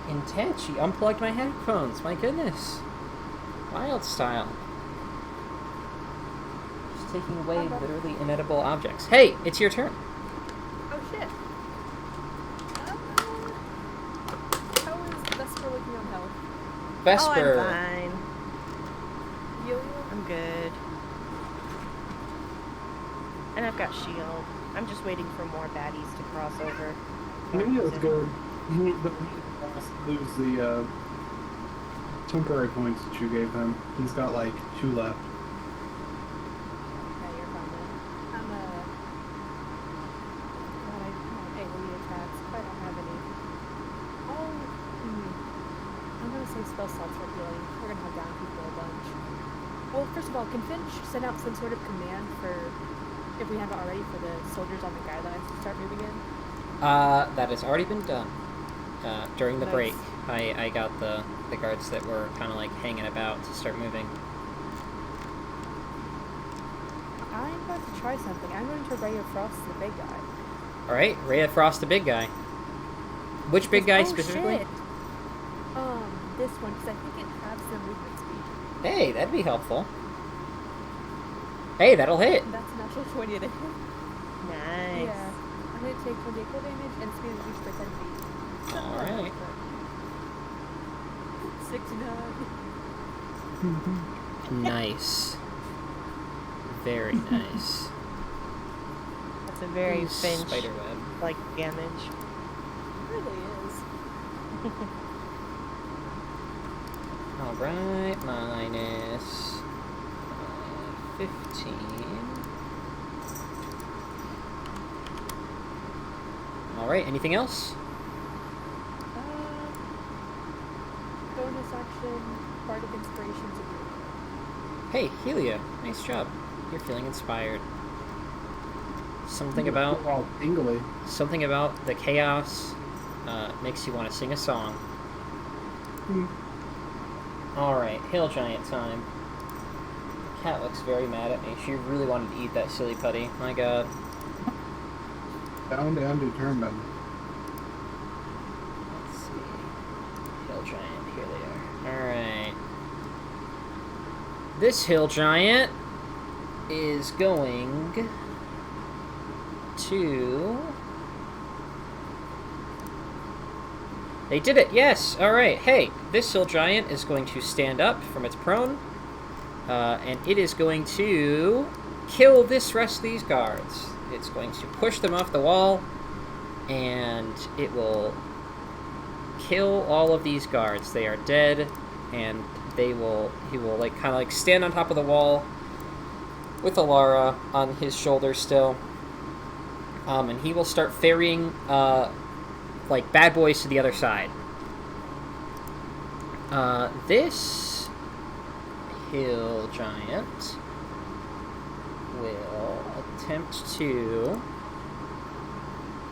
Intense. She unplugged my headphones. My goodness. Wild style. She's taking away literally inedible objects. Hey, it's your turn.
Oh shit.
How is Vesper looking on health?
Vesper.
Oh, I'm fine.
Yo-yo?
I'm good. And I've got shield. I'm just waiting for more baddies to cross over.
Maybe it's good. He needs to lose the temporary points that you gave him. He's got like 2 left.
Yeah, you're fine then. I'm God, I want AoE attacks, but I don't have any. Oh, I'm gonna say spell slots for healing. We're gonna have down people a bunch. Well, first of all, can Finch send out some sort of command for, if we haven't already, for the soldiers on the guidelines to start moving in?
That has already been done. During the
Nice.
break, I got the guards that were kind of like hanging about to start moving.
I'm about to try something. I'm going to Ray of Frost, the big guy.
All right, Ray of Frost, the big guy. Which big guy
Oh,
specifically?
shit. This one, because I think it has some movement speed.
Hey, that'd be helpful. Hey, that'll hit.
That's a natural 20 to hit.
Nice.
Yeah. I'm going to take 20 equal damage and speed of reach for 10 feet.
All right.
69.
Nice. Very nice.
That's a very
Ooh,
Finch
spiderweb.
like damage.
It really is.
All right, minus 15. All right, anything else?
Bonus action, part of inspiration to do.
Hey, Helia, nice job. You're feeling inspired. Something about
all tingly.
the chaos makes you want to sing a song. All right, hill giant time. The cat looks very mad at me. She really wanted to eat that silly putty. My God.
Bound and determined.
Let's see. Hill giant. Here they are. All right. This hill giant is going to. They did it, yes! Alright, hey, this hill giant is going to stand up from its prone, and it is going to kill this rest of these guards. It's going to push them off the wall, and it will kill all of these guards. They are dead, and he will like kind of like stand on top of the wall with Alara on his shoulder still, and he will start ferrying like bad boys to the other side. This hill giant will attempt to.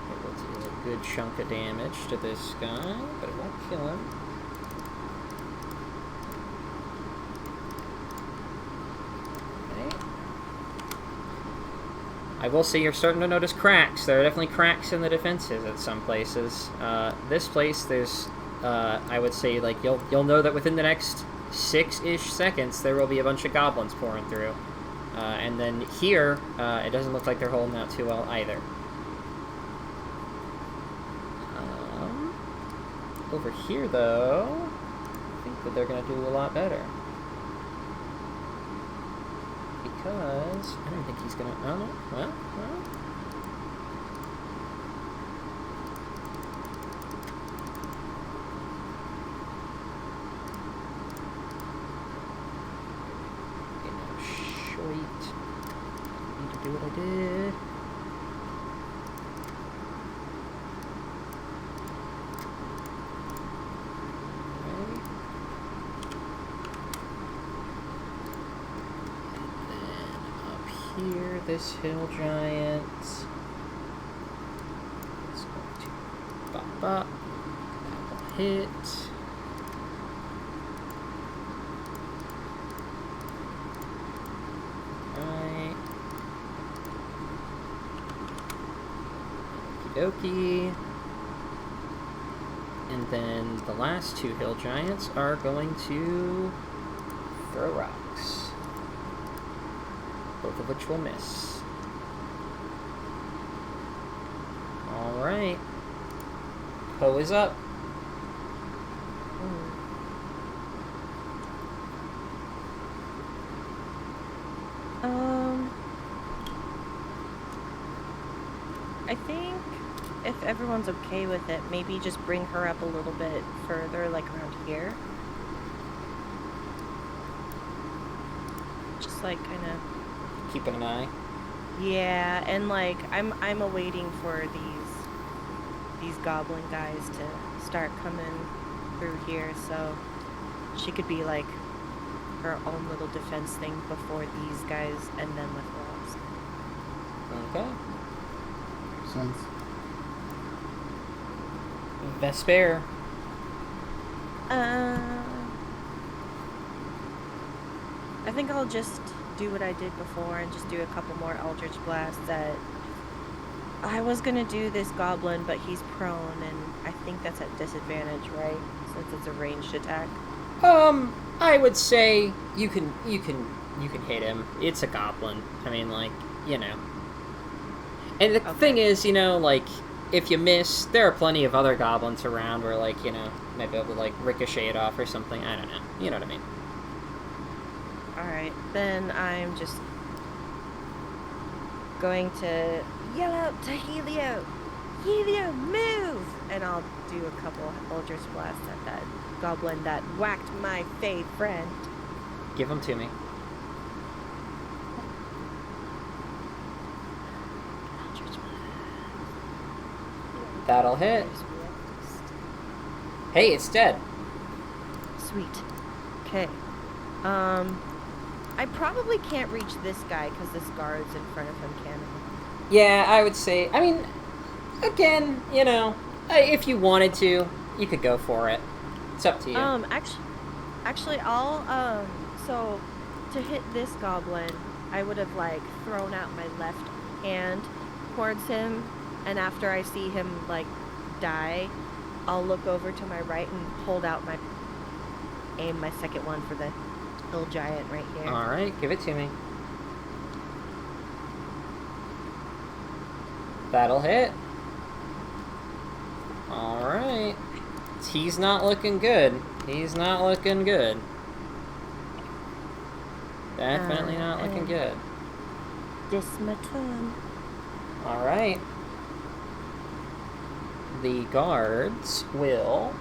It will do a good chunk of damage to this guy, but it won't kill him. Okay. I will say you're starting to notice cracks. There are definitely cracks in the defenses at some places. This place, there's, I would say, like you'll know that within the next 6-ish seconds there will be a bunch of goblins pouring through, and then here it doesn't look like they're holding out too well either. Over here, though, I think that they're going to do a lot better. Because I don't think he's gonna. Oh no. Well. Okay, now short. Need to do what I did. Here, this hill giant is going to bop up. That will hit. Right. Okie dokie. And then the last two hill giants are going to throw rocks. Both of which will miss. Alright. Poe is up.
I think if everyone's okay with it, maybe just bring her up a little bit further, like around here. Just like kind of
Keeping an eye.
yeah, and like I'm awaiting for these goblin guys to start coming through here, so she could be like her own little defense thing before these guys, and then with Ross.
Okay.
Sense.
Vesper.
I think I'll just do what I did before and just do a couple more Eldritch Blasts. That I was gonna do this goblin, but he's prone, and I think that's at disadvantage, right? Since it's a ranged attack.
I would say you can hit him. It's a goblin. I mean, like, you know. And the thing is, you know, like, if you miss, there are plenty of other goblins around where, like, you know, might be able to, like, ricochet it off or something. I don't know. You know what I mean?
Alright, then I'm just going to yell out to Helio, Helio, move! And I'll do a couple Eldritch Blasts at that goblin that whacked my fade friend.
Give them to me.
Eldritch
That'll hit. Hey, it's dead.
Blast. Sweet. Okay. I probably can't reach this guy because this guard's in front of him, can I?
Yeah, I would say, I mean, again, you know, if you wanted to, you could go for it. It's up to you.
Actually, I'll, so, to hit this goblin, I would have, like, thrown out my left hand towards him, and after I see him, like, die, I'll look over to my right and hold out aim my second one for the hill giant right here.
Alright, give it to me. That'll hit. Alright. He's not looking good. He's not looking good. Definitely not looking good.
This my turn.
Alright. The guards will...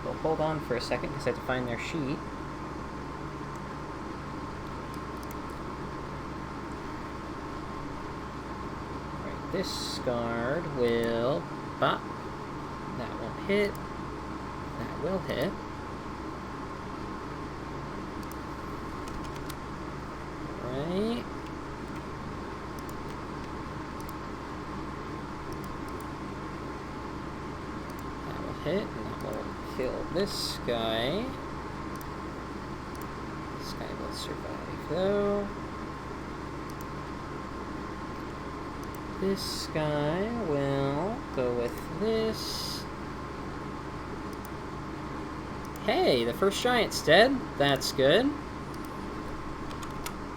We'll hold on for a second because I have to find their sheet. Right, this guard will bop. That will hit. That will hit. Right. That will hit, and that will kill this guy. This guy will survive, though. This guy will go with this. Hey, the first giant's dead. That's good.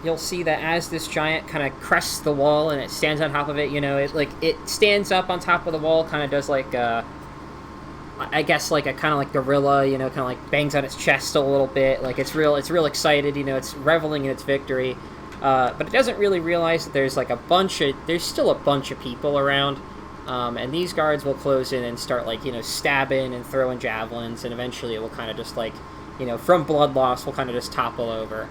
You'll see that as this giant kind of crests the wall and it stands on top of it, you know, it stands up on top of the wall, kind of does like I guess like a kind of like gorilla, you know, kind of like bangs on its chest a little bit, like it's real excited, you know, it's reveling in its victory, but it doesn't really realize that there's like there's still a bunch of people around, and these guards will close in and start like, you know, stabbing and throwing javelins, and eventually it will kind of just like, you know, from blood loss will kind of just topple over,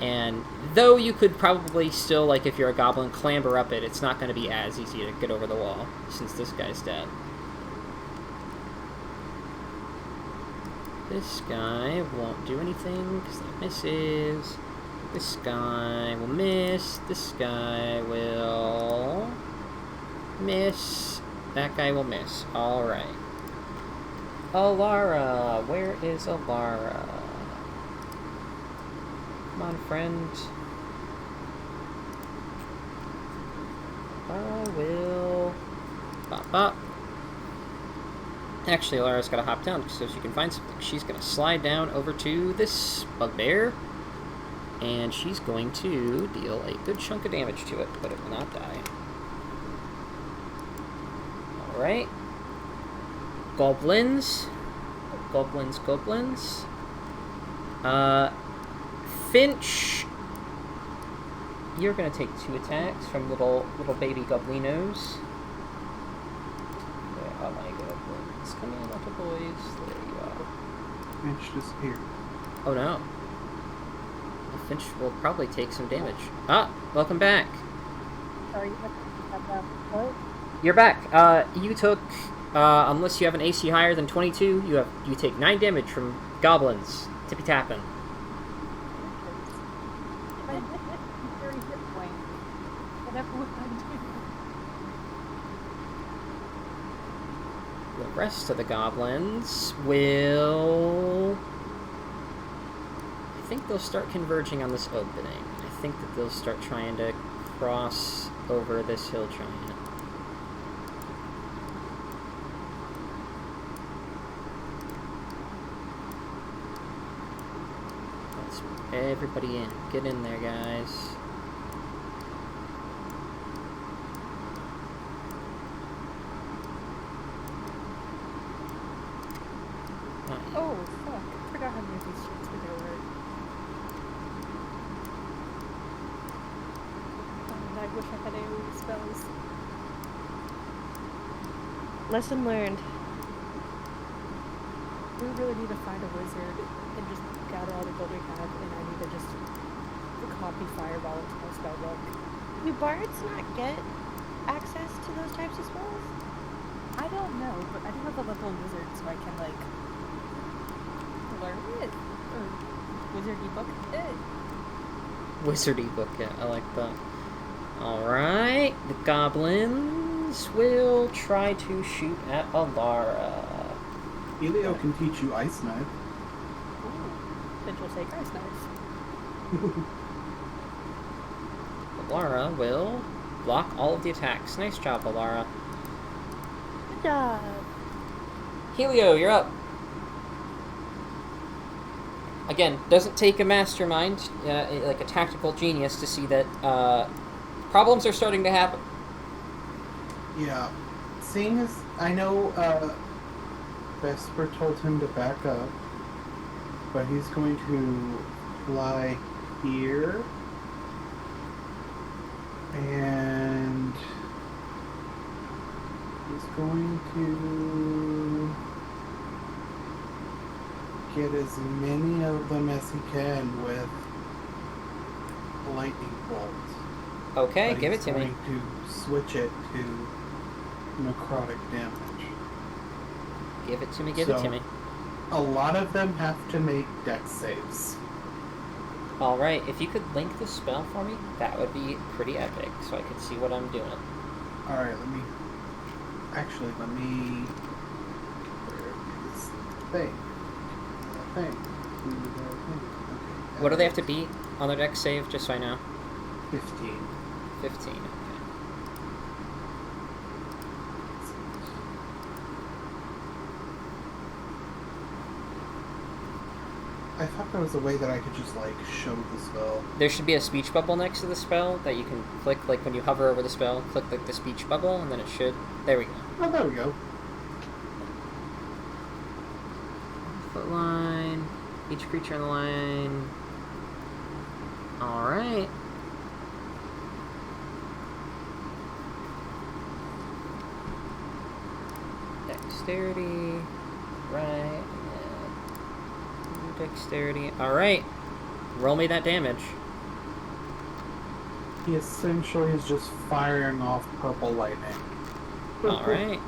and though you could probably still, like if you're a goblin, clamber up it, it's not going to be as easy to get over the wall since this guy's dead. This guy won't do anything because that misses. This guy will miss. This guy will miss. That guy will miss. Alright. Alara. Where is Alara? Come on, friend. Alara will... Bop, bop. Actually, Lara's got to hop down so she can find something. She's going to slide down over to this bugbear, and she's going to deal a good chunk of damage to it, but it will not die. Alright. Goblins. Goblins. Finch. You're going to take 2 attacks from little baby goblinos. Where are my goblins? Come in, little boys. There you are.
Finch disappeared.
Oh no. The Finch will probably take some damage. Ah, welcome back.
Sorry, what?
You're back. You took, unless you have an AC higher than 22, you take 9 damage from goblins. Tippy tapping.
If I hit 30 hit points, whatever would I do?
The rest of the goblins will... I think they'll start converging on this opening. I think that they'll start trying to cross over this hill giant. Let's put everybody in. Get in there, guys. Not yet.
Oh, fuck. I forgot how many of these shits were gonna work. Oh, I wish I had AoE spells.
Lesson learned.
We really need to find a wizard and just gather all the gold we have, and I need to just copy Fireball into my spell book.
Do bards not get access to those types of spells?
I don't know, but I do have a level wizard, so I can, like, learn it. Or wizardy book it.
Wizardy book, yeah, I like that. Alright, the goblins will try to shoot at Alara.
Elio can teach you Ice Knife.
Ooh. Then she'll take ice knives.
Alara will block all of the attacks. Nice job, Alara.
Good job.
Helio, you're up. Again, doesn't take a mastermind, like a tactical genius, to see that problems are starting to happen.
Yeah. Seeing as I know Vesper told him to back up, but he's going to fly here and he's going to get as many of them as he can with lightning bolt.
Okay,
But
give it
he's
to me.
going to switch it to necrotic damage.
Give it to me, give it to
So-
me.
A lot of them have to make dex saves.
Alright, if you could link the spell for me, that would be pretty epic, so I could see what I'm doing.
Alright, let me. Actually, let me. Where is the thing? The thing. Okay.
What do they have to beat on their dex save, just so I know?
15.
15, okay.
I thought there was a way that I could just, like, show the spell.
There should be a speech bubble next to the spell that you can click, like when you hover over the spell, click like the speech bubble, and then it should... There we go.
Oh, there we go.
Foot line, each creature in the line. Alright. Dexterity, right, and then dexterity. Alright, roll me that damage.
He essentially is just firing off purple lightning.
Alright.
Oof.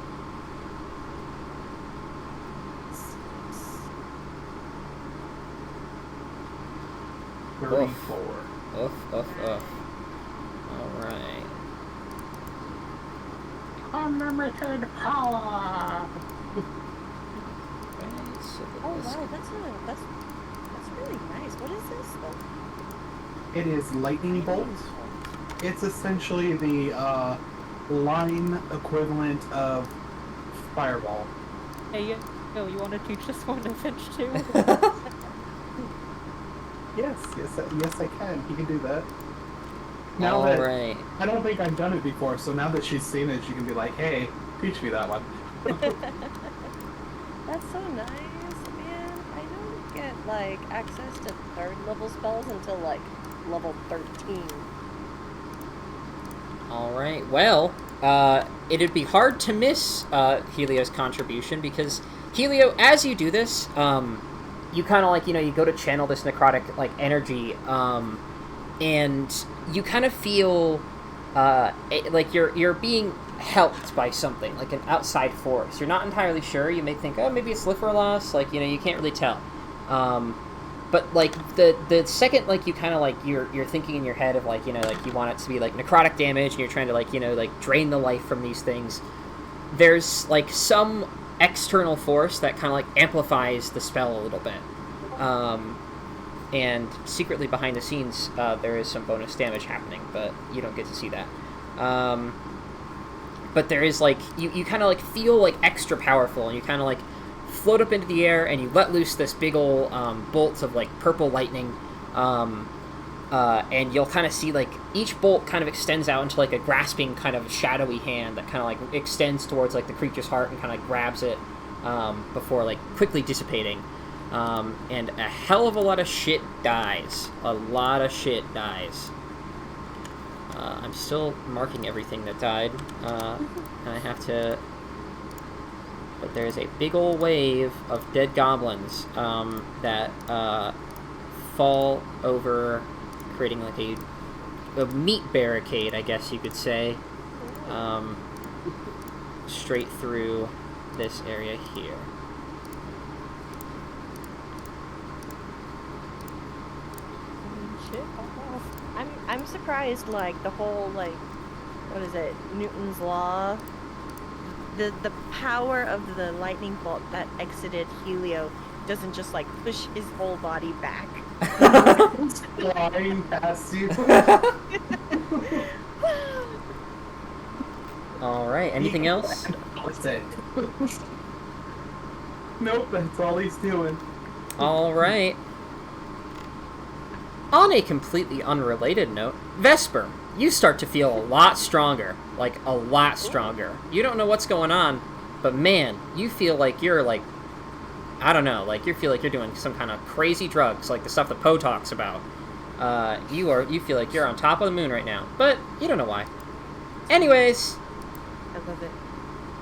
34.
Oof. Alright.
Unlimited power!
Right, so
Oh
this-
wow, that's really nice. What is this though?
It is lightning bolt. It's essentially the line equivalent of fireball.
Hey, yo, you want to teach this one to Finch too?
Yes, I can. He can do that.
All
that
right.
I don't think I've done it before, so now that she's seen it, she can be like, "Hey, teach me that one."
That's so nice, man. I don't get like access to 3rd level spells until like level 13.
All right. Well, it'd be hard to miss Helio's contribution because Helio, as you do this, you kind of like you go to channel this necrotic like energy, and you kind of feel like you're being helped by something, like an outside force. You're not entirely sure. You may think, oh, maybe it's Lifrolas. Like you can't really tell. But like the second like you kind of like you're thinking in your head of like like you want it to be like necrotic damage and you're trying to like like drain the life from these things, there's like some external force that kind of like amplifies the spell a little bit, and secretly behind the scenes there is some bonus damage happening, but you don't get to see that. But there is like you kind of like feel like extra powerful, and you kind of like float up into the air and you let loose this big ol' bolts of like purple lightning, and you'll kind of see like each bolt kind of extends out into like a grasping kind of shadowy hand that kind of like extends towards like the creature's heart and kind of like grabs it before like quickly dissipating, and a hell of a lot of shit dies. I'm still marking everything that died, and I have to... But there's a big ol' wave of dead goblins that fall over, creating like a meat barricade, I guess you could say, straight through this area here.
Shit.
I'm surprised, like, the whole, like, what is it, Newton's Law? The power of the lightning bolt that exited Helio doesn't just, like, push his whole body back.
Flying past you.
Alright, anything else?
What's it? Nope, that's all he's doing.
Alright. On a completely unrelated note, Vesper, you start to feel a lot stronger. Like, a lot stronger. You don't know what's going on, but man, you feel like you're, like, I don't know, like, you feel like you're doing some kind of crazy drugs, like the stuff that Poe talks about. You feel like you're on top of the moon right now, but you don't know why. Anyways,
I love it.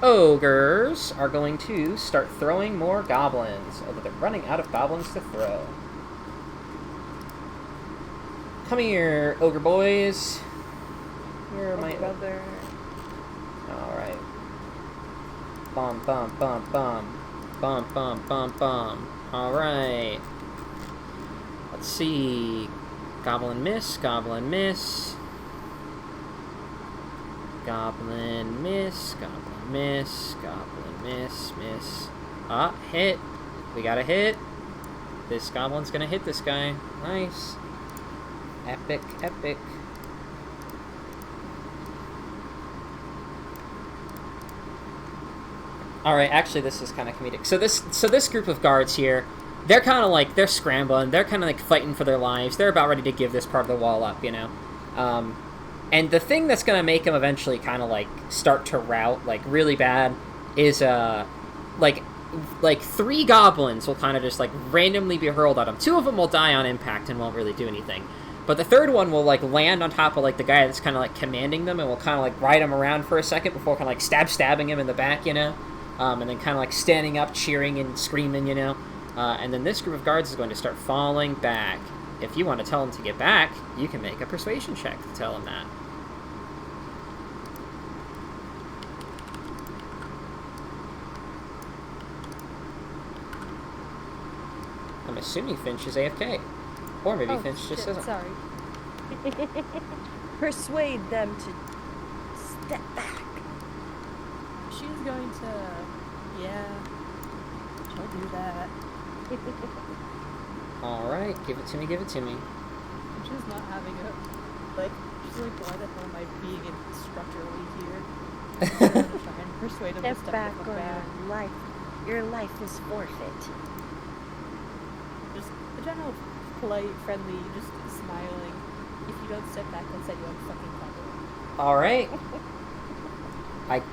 ogres are going to start throwing more goblins, although they're running out of goblins to throw. Come here, ogre boys. You're my
brother.
Alright. Bum, bum, bum, bum. Bum, bum, bum, bum. Alright. Let's see. Goblin miss, goblin miss. Goblin miss, goblin miss, goblin miss, miss. Ah, hit. We got a hit. This goblin's gonna hit this guy. Nice. Epic, epic. Alright, actually this is kind of comedic. So this group of guards here, they're kind of like, they're scrambling, they're kind of like fighting for their lives, they're about ready to give this part of the wall up, you know? And the thing that's going to make them eventually kind of like start to rout, like really bad, is like 3 goblins will kind of just like randomly be hurled at them. 2 of them will die on impact and won't really do anything. But the 3rd one will like land on top of like the guy that's kind of like commanding them and will kind of like ride him around for a second before kind of like stabbing him in the back, you know? And then kind of like standing up, cheering and screaming, you know? And then this group of guards is going to start falling back. If you want to tell them to get back, you can make a persuasion check to tell them that. I'm assuming Finch is AFK. Or maybe Finch just isn't.
Sorry.
Persuade them to step back.
She's going to... Yeah. She'll do that.
Alright, give it to me, give it to me.
She's not having it. Like, she's like, why the hell am I being structurally here? I'm gonna try and persuade him to
Step back
the fuck
or
back.
your life Your life is forfeit.
Just a general polite, friendly, just smiling. If you don't step back, I'll set you on fucking fire.
All right.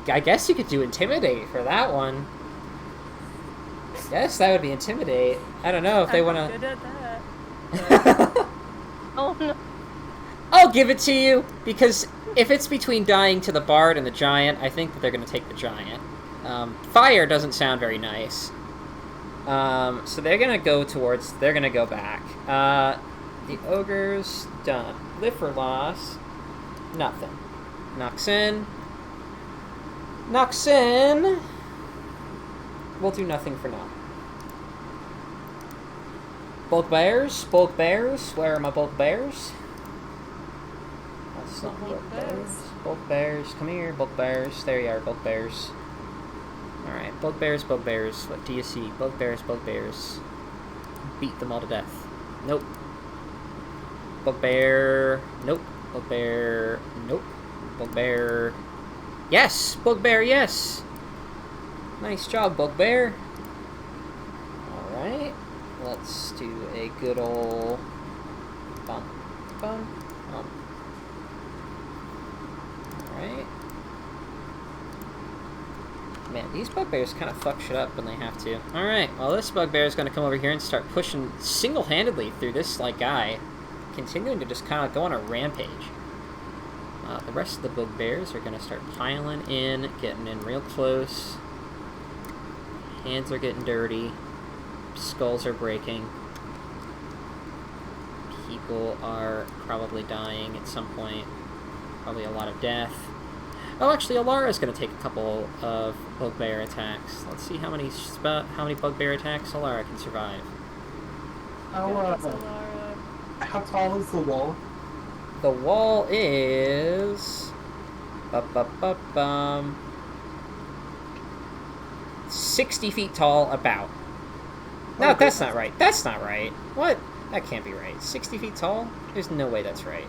I guess you could do intimidate for that one. Yes, that would be intimidate. I don't know if they
I'm
want
not good
to.
at that. Oh no.
I'll give it to you because if it's between dying to the bard and the giant, I think that they're going to take the giant. Fire doesn't sound very nice. So they're going to go towards. They're going to go back. The ogre's done. Live for loss. Nothing. Knocks in. Knocks in. We'll do nothing for now. Bulk bears? Bulk bears? Where are my bulk bears? That's not bulk bears. Bulk bears. Come here, bulk bears. There you are, bulk bears. Alright, bulk bears, bulk bears. What do you see? Bulk bears, bulk bears. Beat them all to death. Nope. Bugbear. Nope. Bugbear. Nope. Bugbear. Yes! Bugbear, yes! Nice job, Bugbear. Alright. Let's do a good ol' bump. Bump. Bump. Alright. Man, these bugbears kind of fuck shit up when they have to. Alright, well this bugbear is going to come over here and start pushing single-handedly through this, like, guy. Continuing to just kind of go on a rampage. The rest of the bugbears are going to start piling in, getting in real close. Hands are getting dirty. Skulls are breaking. People are probably dying at some point. Probably a lot of death. Oh, actually, Alara's going to take a couple of bugbear attacks. Let's see how many bugbear attacks Alara can survive.
How tall is the wall?
The wall is 60 feet tall, about. No, that's not right. That's not right. What? That can't be right. 60 feet tall? There's no way that's right.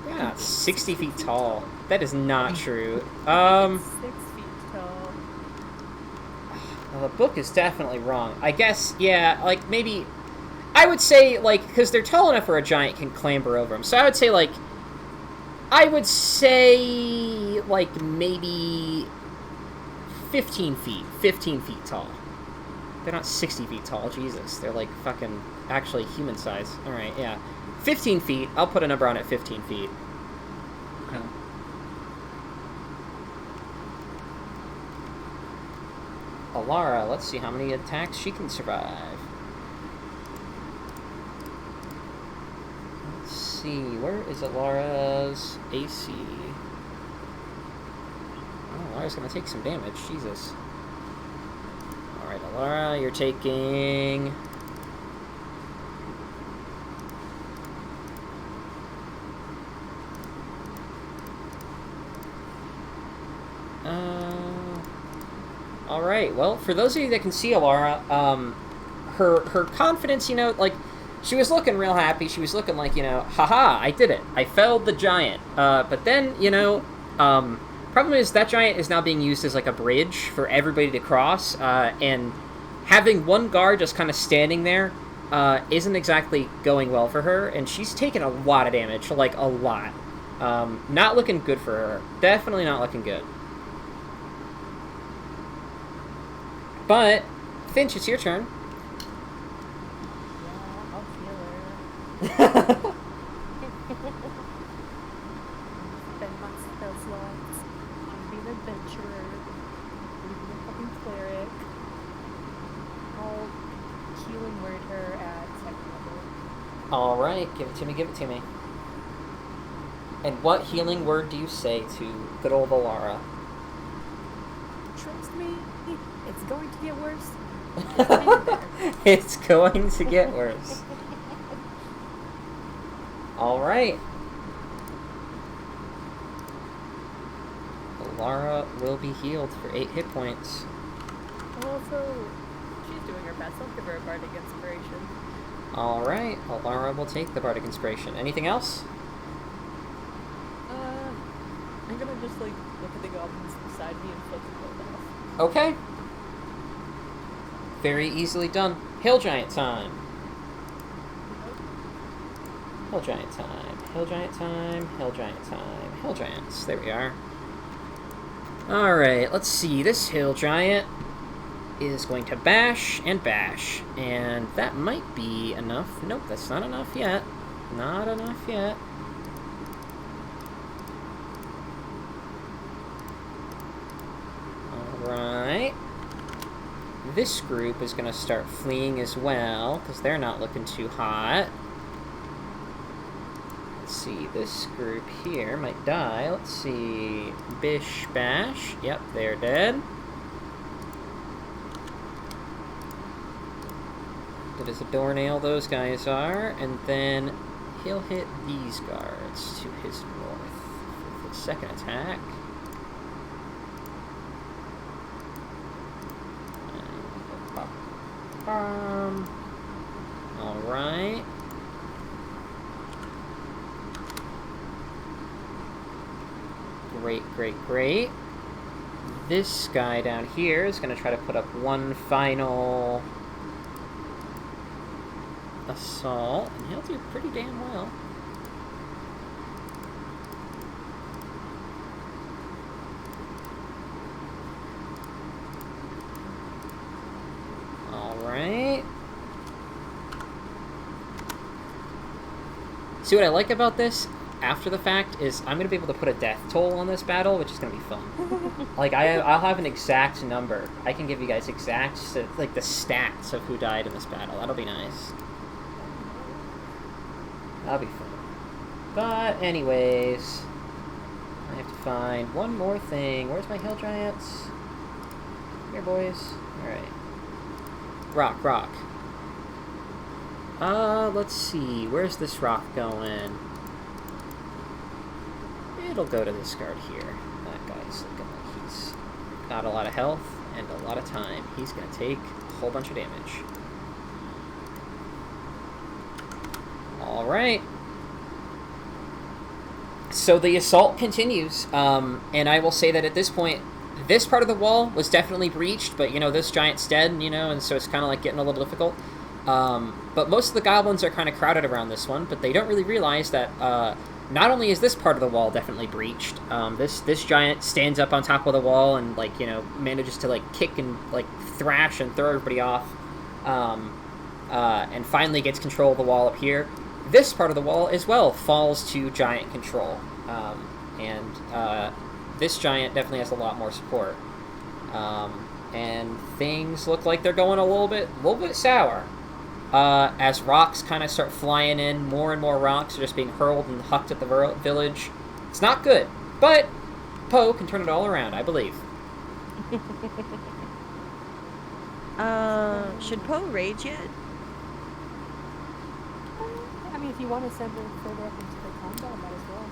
Yeah, 60 feet tall. That is not true.
6 feet tall.
Well, the book is definitely wrong. I guess, yeah, like, maybe... I would say, like, because they're tall enough where a giant can clamber over them. So I would say, like... maybe... 15 feet. 15 feet tall. They're not 60 feet tall, Jesus. They're, like, fucking... actually human size. Alright, yeah. 15 feet. I'll put a number on it, 15 feet.
Okay.
Alara, let's see how many attacks she can survive. Let's see, where is Alara's AC? Oh, Alara's gonna take some damage, Jesus. Alright, Alara, you're taking... Alright, well, for those of you that can see Alara, her confidence, you know, like, she was looking real happy. She was looking like, you know, haha, I did it. I felled the giant. But then, you know, problem is that giant is now being used as, like, a bridge for everybody to cross, and having one guard just kind of standing there isn't exactly going well for her, and she's taken a lot of damage, like, a lot. Not looking good for her. Definitely not looking good. But, Finch, it's your turn.
Yeah, I'll feel her. Spend my spell slots on being an adventurer, being a fucking cleric. I'll healing word her at second level.
Alright, give it to me, give it to me. And what healing word do you say to good old Alara?
Trust me, it's going to get worse. It's getting better.
It's going to get worse. Alright. Alara will be healed for 8 hit points.
Also, she's doing her best. I'll give her a bardic inspiration.
Alright, Alara will take the bardic inspiration. Anything else?
I I'm gonna just like look at the goblins beside me and flip the bolt off.
Okay. Very easily done. Hill Giant time. Hill Giant time. Hill Giant time. Hill Giant time. Hill Giants. There we are. Alright, let's see. This Hill Giant is going to bash and bash. And that might be enough. Nope, that's not enough yet. Not enough yet. Alright. This group is going to start fleeing as well, because they're not looking too hot. Let's see, this group here might die. Let's see. Bish bash. Yep, they're dead. Good as a doornail those guys are. And then he'll hit these guards to his north with his second attack. Alright. Great, great, great. This guy down here is going to try to put up one final assault, and he'll do pretty damn well. Alright. See, what I like about this, after the fact, is I'm going to be able to put a death toll on this battle, which is going to be fun. Like, I'll have an exact number. I can give you guys exact, like, the stats of who died in this battle. That'll be nice. That'll be fun. But, anyways, I have to find one more thing. Where's my Hill Giants? Here, boys. Alright. Rock, rock. Let's see. Where's this rock going? It'll go to this guard here. That guy's looking like he's got a lot of health and a lot of time. He's gonna take a whole bunch of damage. Alright. So the assault continues, and I will say that at this point, this part of the wall was definitely breached, but, you know, this giant's dead, you know, and so it's kind of like getting a little difficult. But most of the goblins are kind of crowded around this one, but they don't really realize that, not only is this part of the wall definitely breached, this giant stands up on top of the wall and, like, you know, manages to, like, kick and, like, thrash and throw everybody off, and finally gets control of the wall up here. This part of the wall, as well, falls to giant control, and this giant definitely has a lot more support. And things look like they're going a little bit sour. As rocks kind of start flying in, more and more rocks are just being hurled and hucked at the village. It's not good, but Poe can turn it all around, I believe.
Should Poe rage yet?
I mean, if you want to send her further up into the combat, might as well.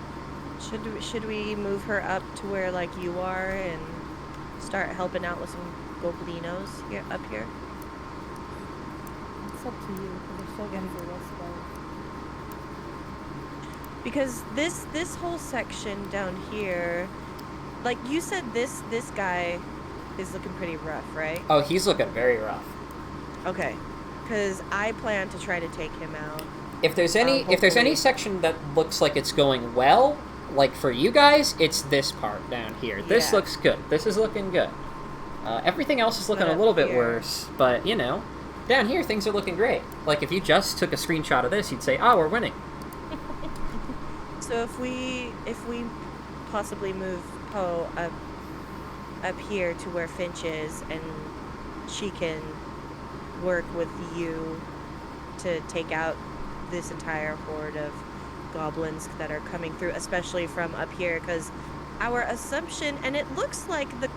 Should we move her up to where, like, you are and start helping out with some goblinos here up here?
It's up to you, because they're still getting the rest of
Because this whole section down here, like you said, this guy is looking pretty rough, right?
Oh, he's looking very rough.
Okay, because I plan to try to take him out.
If there's any section that looks like it's going well, like for you guys, it's this part down here. This
Yeah.
looks good. This is looking good. Everything else is looking
But
a little bit
here-
worse, but, you know, down here things are looking great. Like, if you just took a screenshot of this, you'd say, oh, we're winning.
So if we possibly move Poe up here to where Finch is, and she can work with you to take out this entire horde of goblins that are coming through, especially from up here, because our assumption, and it looks like the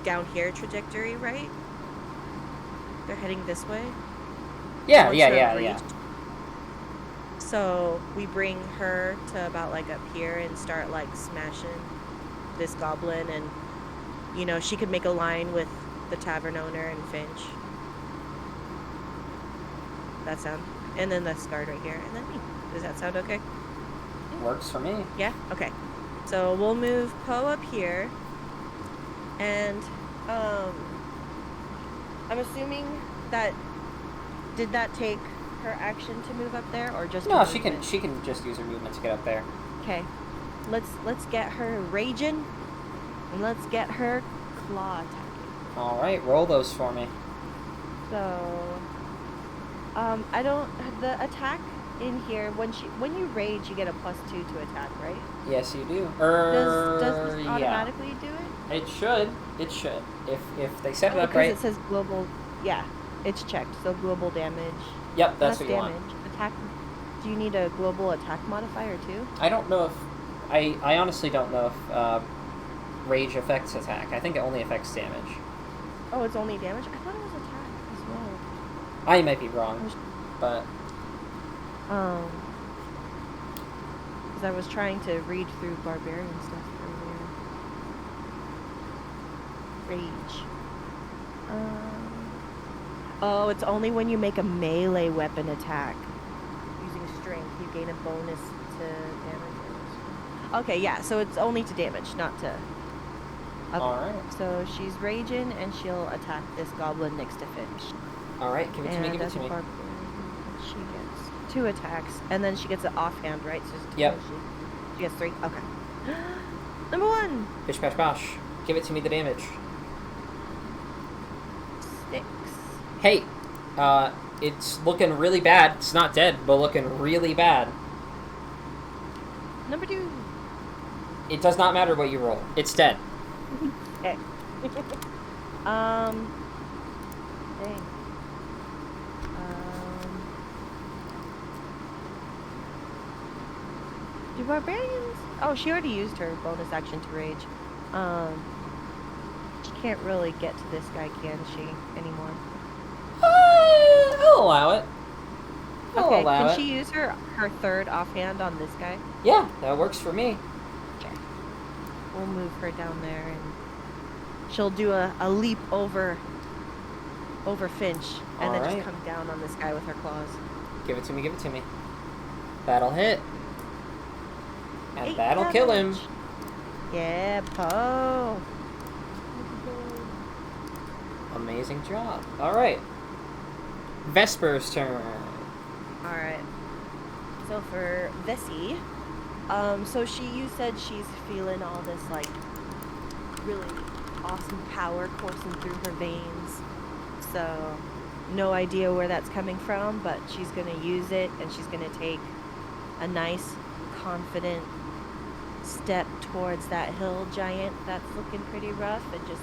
down here trajectory, right? They're heading this way.
Yeah,
Once
yeah,
they're
yeah, yeah.
reached. So we bring her to about like up here and start like smashing this goblin, and you know, she could make a line with the tavern owner and Finch. That sound, and then the guard right here, and then me. Does that sound okay?
Yeah,
Works for me.
Yeah? Okay. So we'll move Poe up here. And, I'm assuming that... Did that take her action to move up there, or just...
No, she can just use her movement to get up there.
Okay. Let's get her raging, and let's get her claw attacking.
Alright, roll those for me.
So... I don't... The attack in here, when you rage, you get a +2 to attack, right?
Yes, you do.
Does this
Yeah.
automatically do it?
It should. It should. If they set it up
Because
right.
it says global... Yeah, it's checked. So global damage.
Yep, that's what you
damage.
want.
Attack... Do you need a global attack modifier, too?
I don't know if... I honestly don't know if rage affects attack. I think it only affects damage.
Oh, it's only damage? I thought it was attack as well.
I might be wrong, but...
Because I was trying to read through barbarian stuff earlier. Rage. Oh, it's only when you make a melee weapon attack. Using strength, you gain a bonus to damage. Okay, yeah, so it's only to damage, not to... Okay.
Alright.
So she's raging, and she'll attack this goblin next to Finch.
Alright, give it to me, give it
as
to
a
me.
barbarian, she gets 2 attacks, and then she gets an offhand, right? So
Yep.
She gets 3. Okay. Number 1.
Bish bash bosh. Give it to me the damage.
6.
Hey, it's looking really bad. It's not dead, but looking really bad.
Number 2.
It does not matter what you roll. It's dead.
Okay. Dang. Do barbarians? Oh, she already used her bonus action to rage. She can't really get to this guy, can she, anymore?
I'll allow it. I'll
Okay,
allow
can
it.
she use her third offhand on this guy?
Yeah, that works for me.
Okay. We'll move her down there, and she'll do a leap over Finch, and then
Alright.
just come down on this guy with her claws.
Give it to me, give it to me. That'll hit. And
8
that'll kill him.
damage. Yeah, Poe.
Amazing job. Alright. Vesper's turn.
Alright. So for Vessie, so you said she's feeling all this, like, really awesome power coursing through her veins. So, no idea where that's coming from, but she's gonna use it, and she's gonna take a nice, confident step towards that hill giant that's looking pretty rough, and just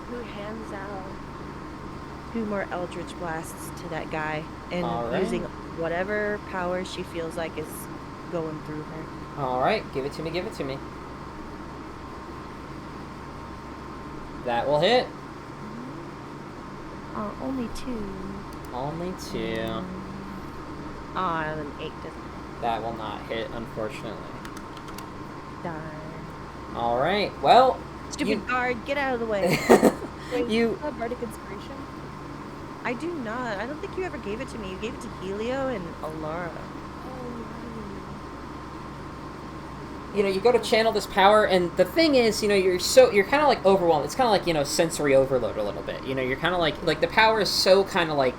2 hands out, 2 more Eldritch Blasts to that guy, and
Alright.
using whatever power she feels like is going through her.
Alright, give it to me, give it to me. That will hit.
Only 2.
Only 2.
An 8 doesn't
That will not hit, unfortunately.
die.
Alright, well...
Stupid guard, get out of the way.
Wait,
You-
have Bardic Inspiration?
I do not. I don't think you ever gave it to me. You gave it to Helio and Alara.
You know, you go to channel this power, and the thing is, you know, you're kind of like overwhelmed. It's kind of like, you know, sensory overload a little bit. You know, you're kind of like the power is so kind of like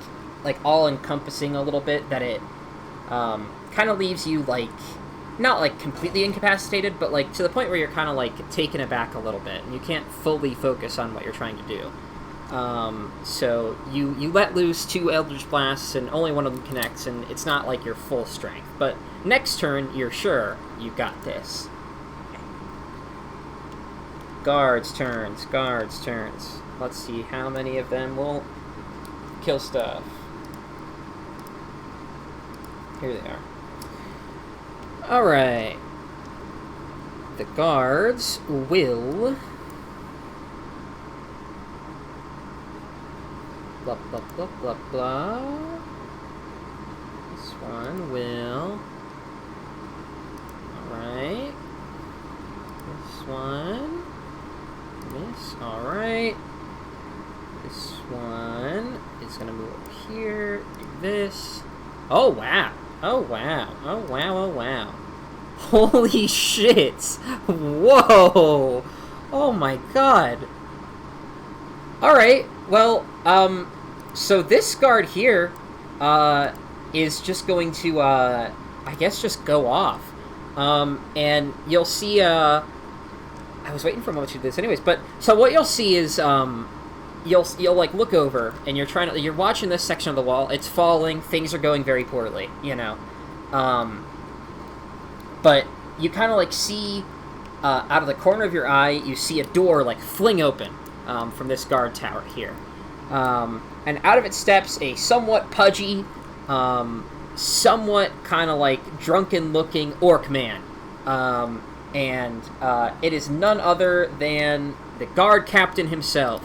all encompassing a little bit that it kind of leaves you like not like completely incapacitated, but like to the point where you're kind of like taken aback a little bit, and you can't fully focus on what you're trying to do. So you let loose 2 Eldritch Blasts, and only one of them connects, and it's not like your full strength. But next turn, you're sure you got this. Guards' turns. Let's see how many of them will kill stuff. Here they are. Alright. The guards will... Blah, blah, blah, blah, blah. This one will... Alright. This one. Miss. Alright. This one is gonna move over here. Do this. Oh, wow. Oh, wow. Oh, wow, oh, wow. Holy shit! Whoa! Oh my god. Alright, well, so this guard here, is just going to, I guess just go off. And you'll see, I was waiting for a moment to do this anyways, but, so what you'll see is, you'll like look over, and you're watching this section of the wall, it's falling, things are going very poorly, you know. But you kind of like see, out of the corner of your eye, you see a door like fling open, from this guard tower here. And out of it steps a somewhat pudgy, somewhat kind of like drunken-looking orc man. And it is none other than the guard captain himself,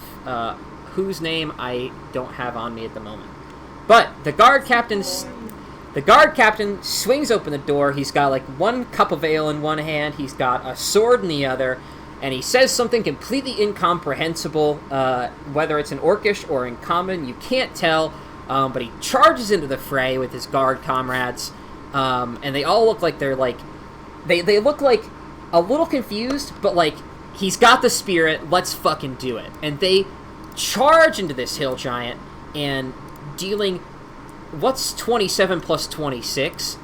whose name I don't have on me at the moment. But the guard captain swings open the door. He's got like one cup of ale in one hand, he's got a sword in the other, and he says something completely incomprehensible, whether it's in Orcish or in Common, you can't tell, but he charges into the fray with his guard comrades, and they all look like they're like, they look like a little confused, but like, he's got the spirit, let's fucking do it. And they charge into this hill giant, and dealing, what's 27 plus 26?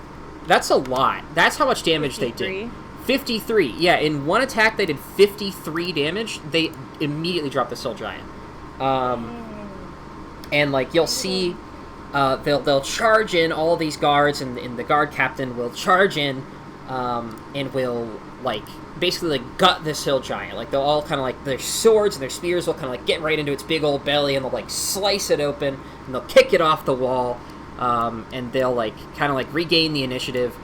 That's a lot. That's how much damage
53.
they did. 53. Yeah, in one attack they did 53 damage. They immediately dropped the hill giant. And like, you'll see, they'll charge in, all these guards, and the guard captain will charge in, and will, like, basically, like, gut this hill giant. Like, they'll all kind of, like, their swords and their spears will kind of, like, get right into its big old belly, and they'll, like, slice it open, and they'll kick it off the wall, and they'll, like, kind of, like, regain the initiative,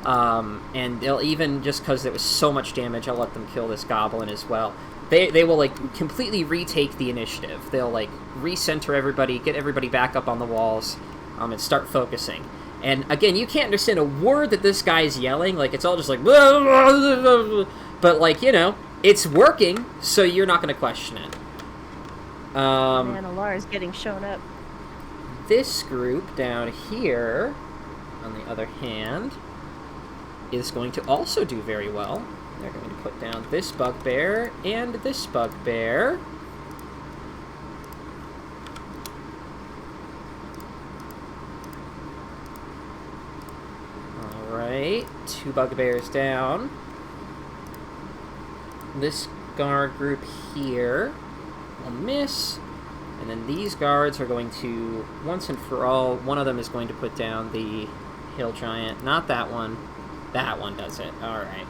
and they'll even, just because there was so much damage, I'll let them kill this goblin as well. They will, like, completely retake the initiative. They'll, like, recenter everybody, get everybody back up on the walls, and start focusing. And, again, you can't understand a word that this guy is yelling. Like, it's all just like, blah, blah, blah, blah. But, like, you know, it's working, so you're not going to question it.
Man, Alara's getting shown up.
This group down here, on the other hand, is going to also do very well. They're going to put down this bugbear and this bugbear. Alright, 2 bugbears down. This guard group here will miss. And then these guards are going to, once and for all, one of them is going to put down the hill giant. Not that one. That one does it. Alright.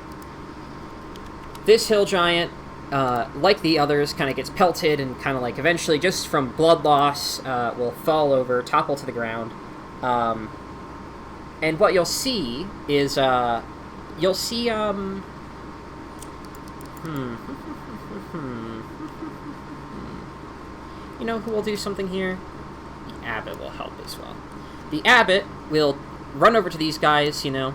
This hill giant, like the others, kind of gets pelted and kind of like eventually, just from blood loss, will fall over, topple to the ground. And what you'll see is, you'll see, You know who will do something here? The abbot will help as well. The abbot will run over to these guys, you know,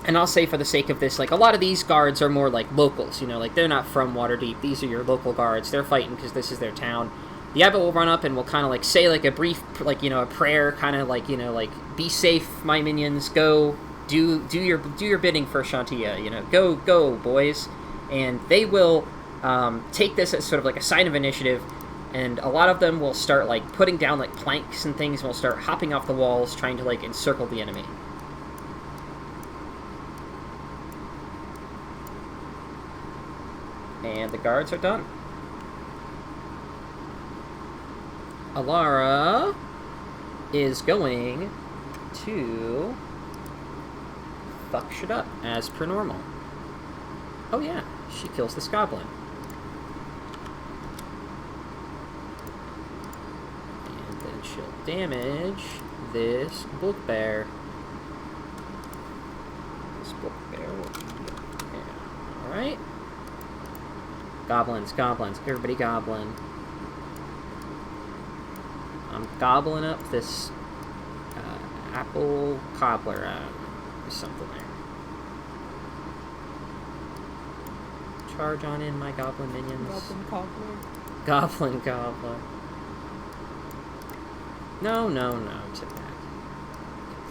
and I'll say for the sake of this, like, a lot of these guards are more like locals, you know, like, they're not from Waterdeep. These are your local guards. They're fighting because this is their town. The abbot will run up and will kind of, like, say, like, a brief, like, you know, a prayer, kind of like, you know, like, be safe, my minions, go, do your bidding for Shantia, you know, go, boys. And they will take this as sort of like a sign of initiative, and a lot of them will start, like, putting down, like, planks and things, and will start hopping off the walls, trying to, like, encircle the enemy. And the guards are done. Alara is going to fuck shit up, as per normal. Oh yeah, she kills this goblin. And then she'll damage this bugbear. This bugbear will be here. Alright. Goblins, everybody goblin. I'm gobbling up this apple cobbler. There's something there. Charge on in, my goblin minions.
Goblin cobbler.
Goblin gobbler. No, take that.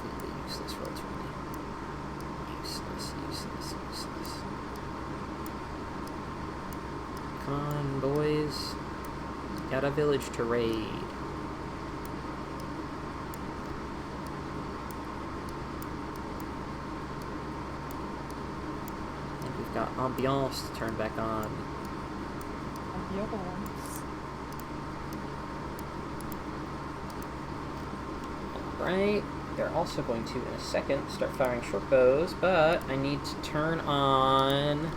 Completely useless rolls for me. Come on, boys. Got a village to raid. And we've got ambiance to turn back on.
Ambiance.
Alright. They're also going to, in a second, start firing short bows, but I need to turn on...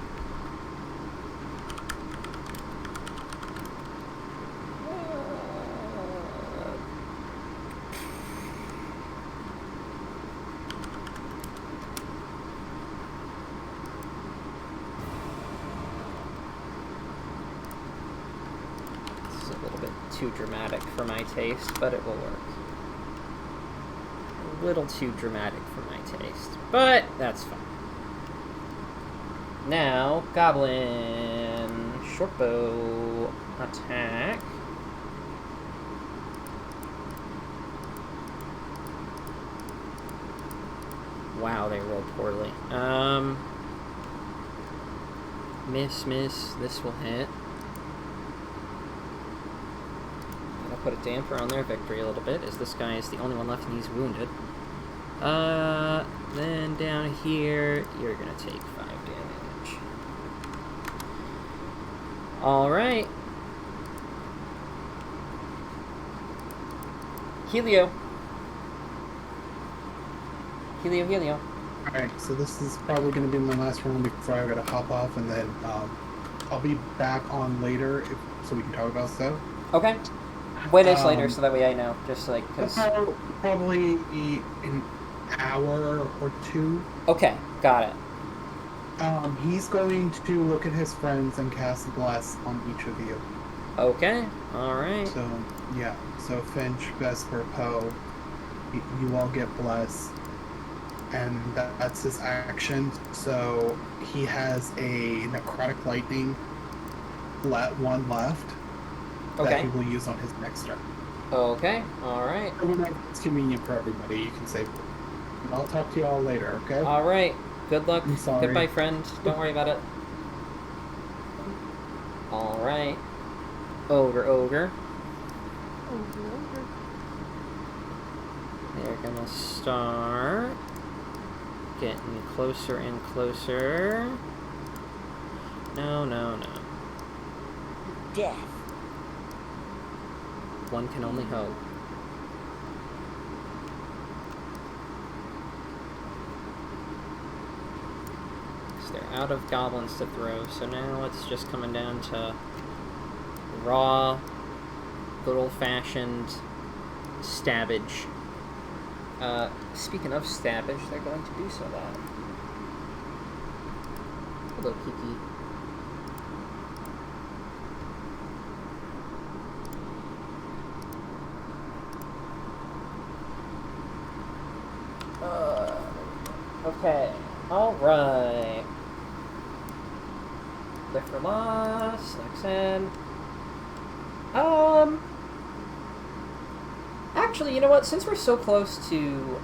This is a little bit too dramatic for my taste, but it will work. A little too dramatic for my taste, but that's fine. Now, Goblin shortbow attack. Wow, they rolled poorly. Miss. This will hit. I'll put a damper on their victory a little bit, as this guy is the only one left and he's wounded. Then down here, you're gonna take 5 damage. Alright. Helio.
Alright, so this is probably going to be my last round before I gotta hop off, and then I'll be back on later so we can talk about stuff.
Okay. When is later, so that way I know. Just like, because...
Probably an hour or two.
Okay, got it.
He's going to look at his friends and cast Bless on each of you.
Okay, alright.
So, yeah. So Finch, Vesper, Poe, you all get Bless. And that's his action. So he has a Necrotic Lightning one left that he will use on his next turn.
Okay, alright.
Whenever it's convenient for everybody, you can save it. I'll talk to you all later, okay?
Alright, good luck.
I'm sorry.
Goodbye, friend. Don't worry about it. Alright. Ogre. They're gonna start getting closer and closer. No.
Death.
One can only hope. So they're out of goblins to throw, so now it's just coming down to raw, good old-fashioned stabbage. Speaking of stabbage, they're going to do so that. Hello, Kiki. Okay. Alright. Lift for loss. Next in. Actually, you know what? Since we're so close to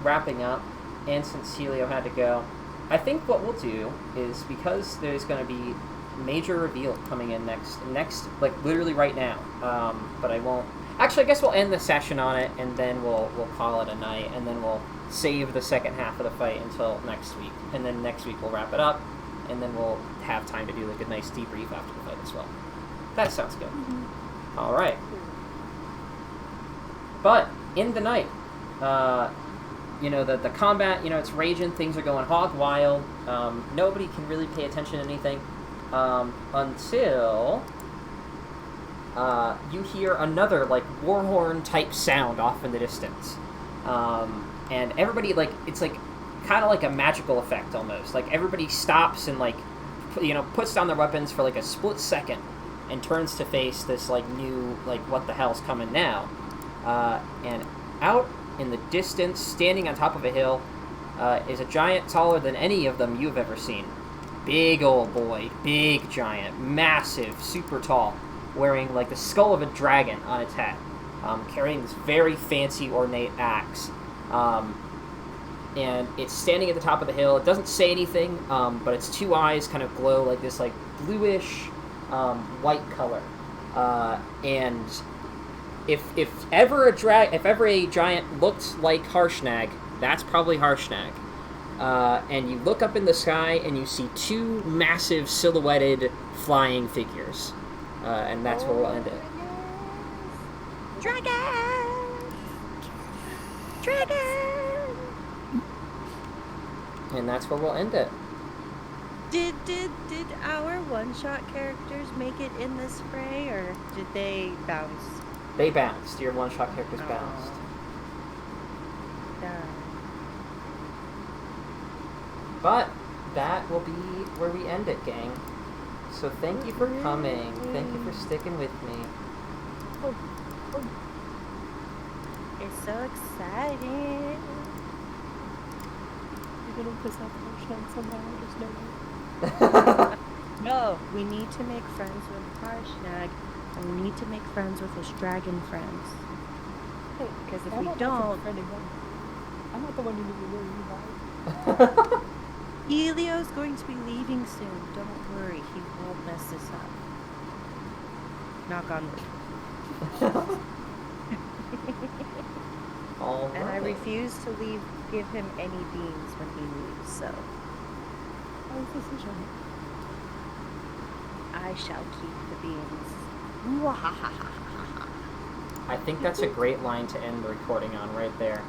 wrapping up, and since Helio had to go, I think what we'll do is, because there's going to be major reveal coming in next, like literally right now. But I won't. Actually, I guess we'll end the session on it, and then we'll call it a night, and then we'll save the second half of the fight until next week, and then next week we'll wrap it up, and then we'll have time to do like a nice debrief after the fight as well. That sounds good. Mm-hmm. All right. But in the night, you know, the combat, you know, it's raging. Things are going hog wild. Nobody can really pay attention to anything until you hear another like war horn type sound off in the distance, and everybody like it's like kind of like a magical effect almost. Like everybody stops and like puts down their weapons for like a split second and turns to face this like new like what the hell's coming now. And out in the distance, standing on top of a hill, is a giant taller than any of them you've ever seen. Big old boy, big giant, massive, super tall, wearing like the skull of a dragon on its head, carrying this very fancy, ornate axe. And it's standing at the top of the hill. It doesn't say anything, but its two eyes kind of glow like this like bluish, white color, and if ever a giant looked like Harshnag, that's probably Harshnag. And you look up in the sky and you see two massive silhouetted flying figures, and that's where we'll end it.
Dragon! Dragon!
And that's where we'll end it.
Did our one-shot characters make it in this fray, or did they bounce?
They bounced. Your one-shot characters bounced.
Darn.
But that will be where we end it, gang. So thank you for coming. Thank you for sticking with me.
It's so exciting.
You're gonna piss off Harshnag somehow, I just know it.
No, we need to make friends with Harshnag, and we need to make friends with his dragon friends.
Hey,
Because if
I'm
we
not
don't,
I'm not the one you need to worry about.
Elio's going to be leaving soon. Don't worry, he won't mess this up. Knock on wood.
All
And I
right.
refuse to give him any beans when he leaves, so
How's this decision?
I shall keep the beans. Mwahahaha.
I think that's a great line to end the recording on right there.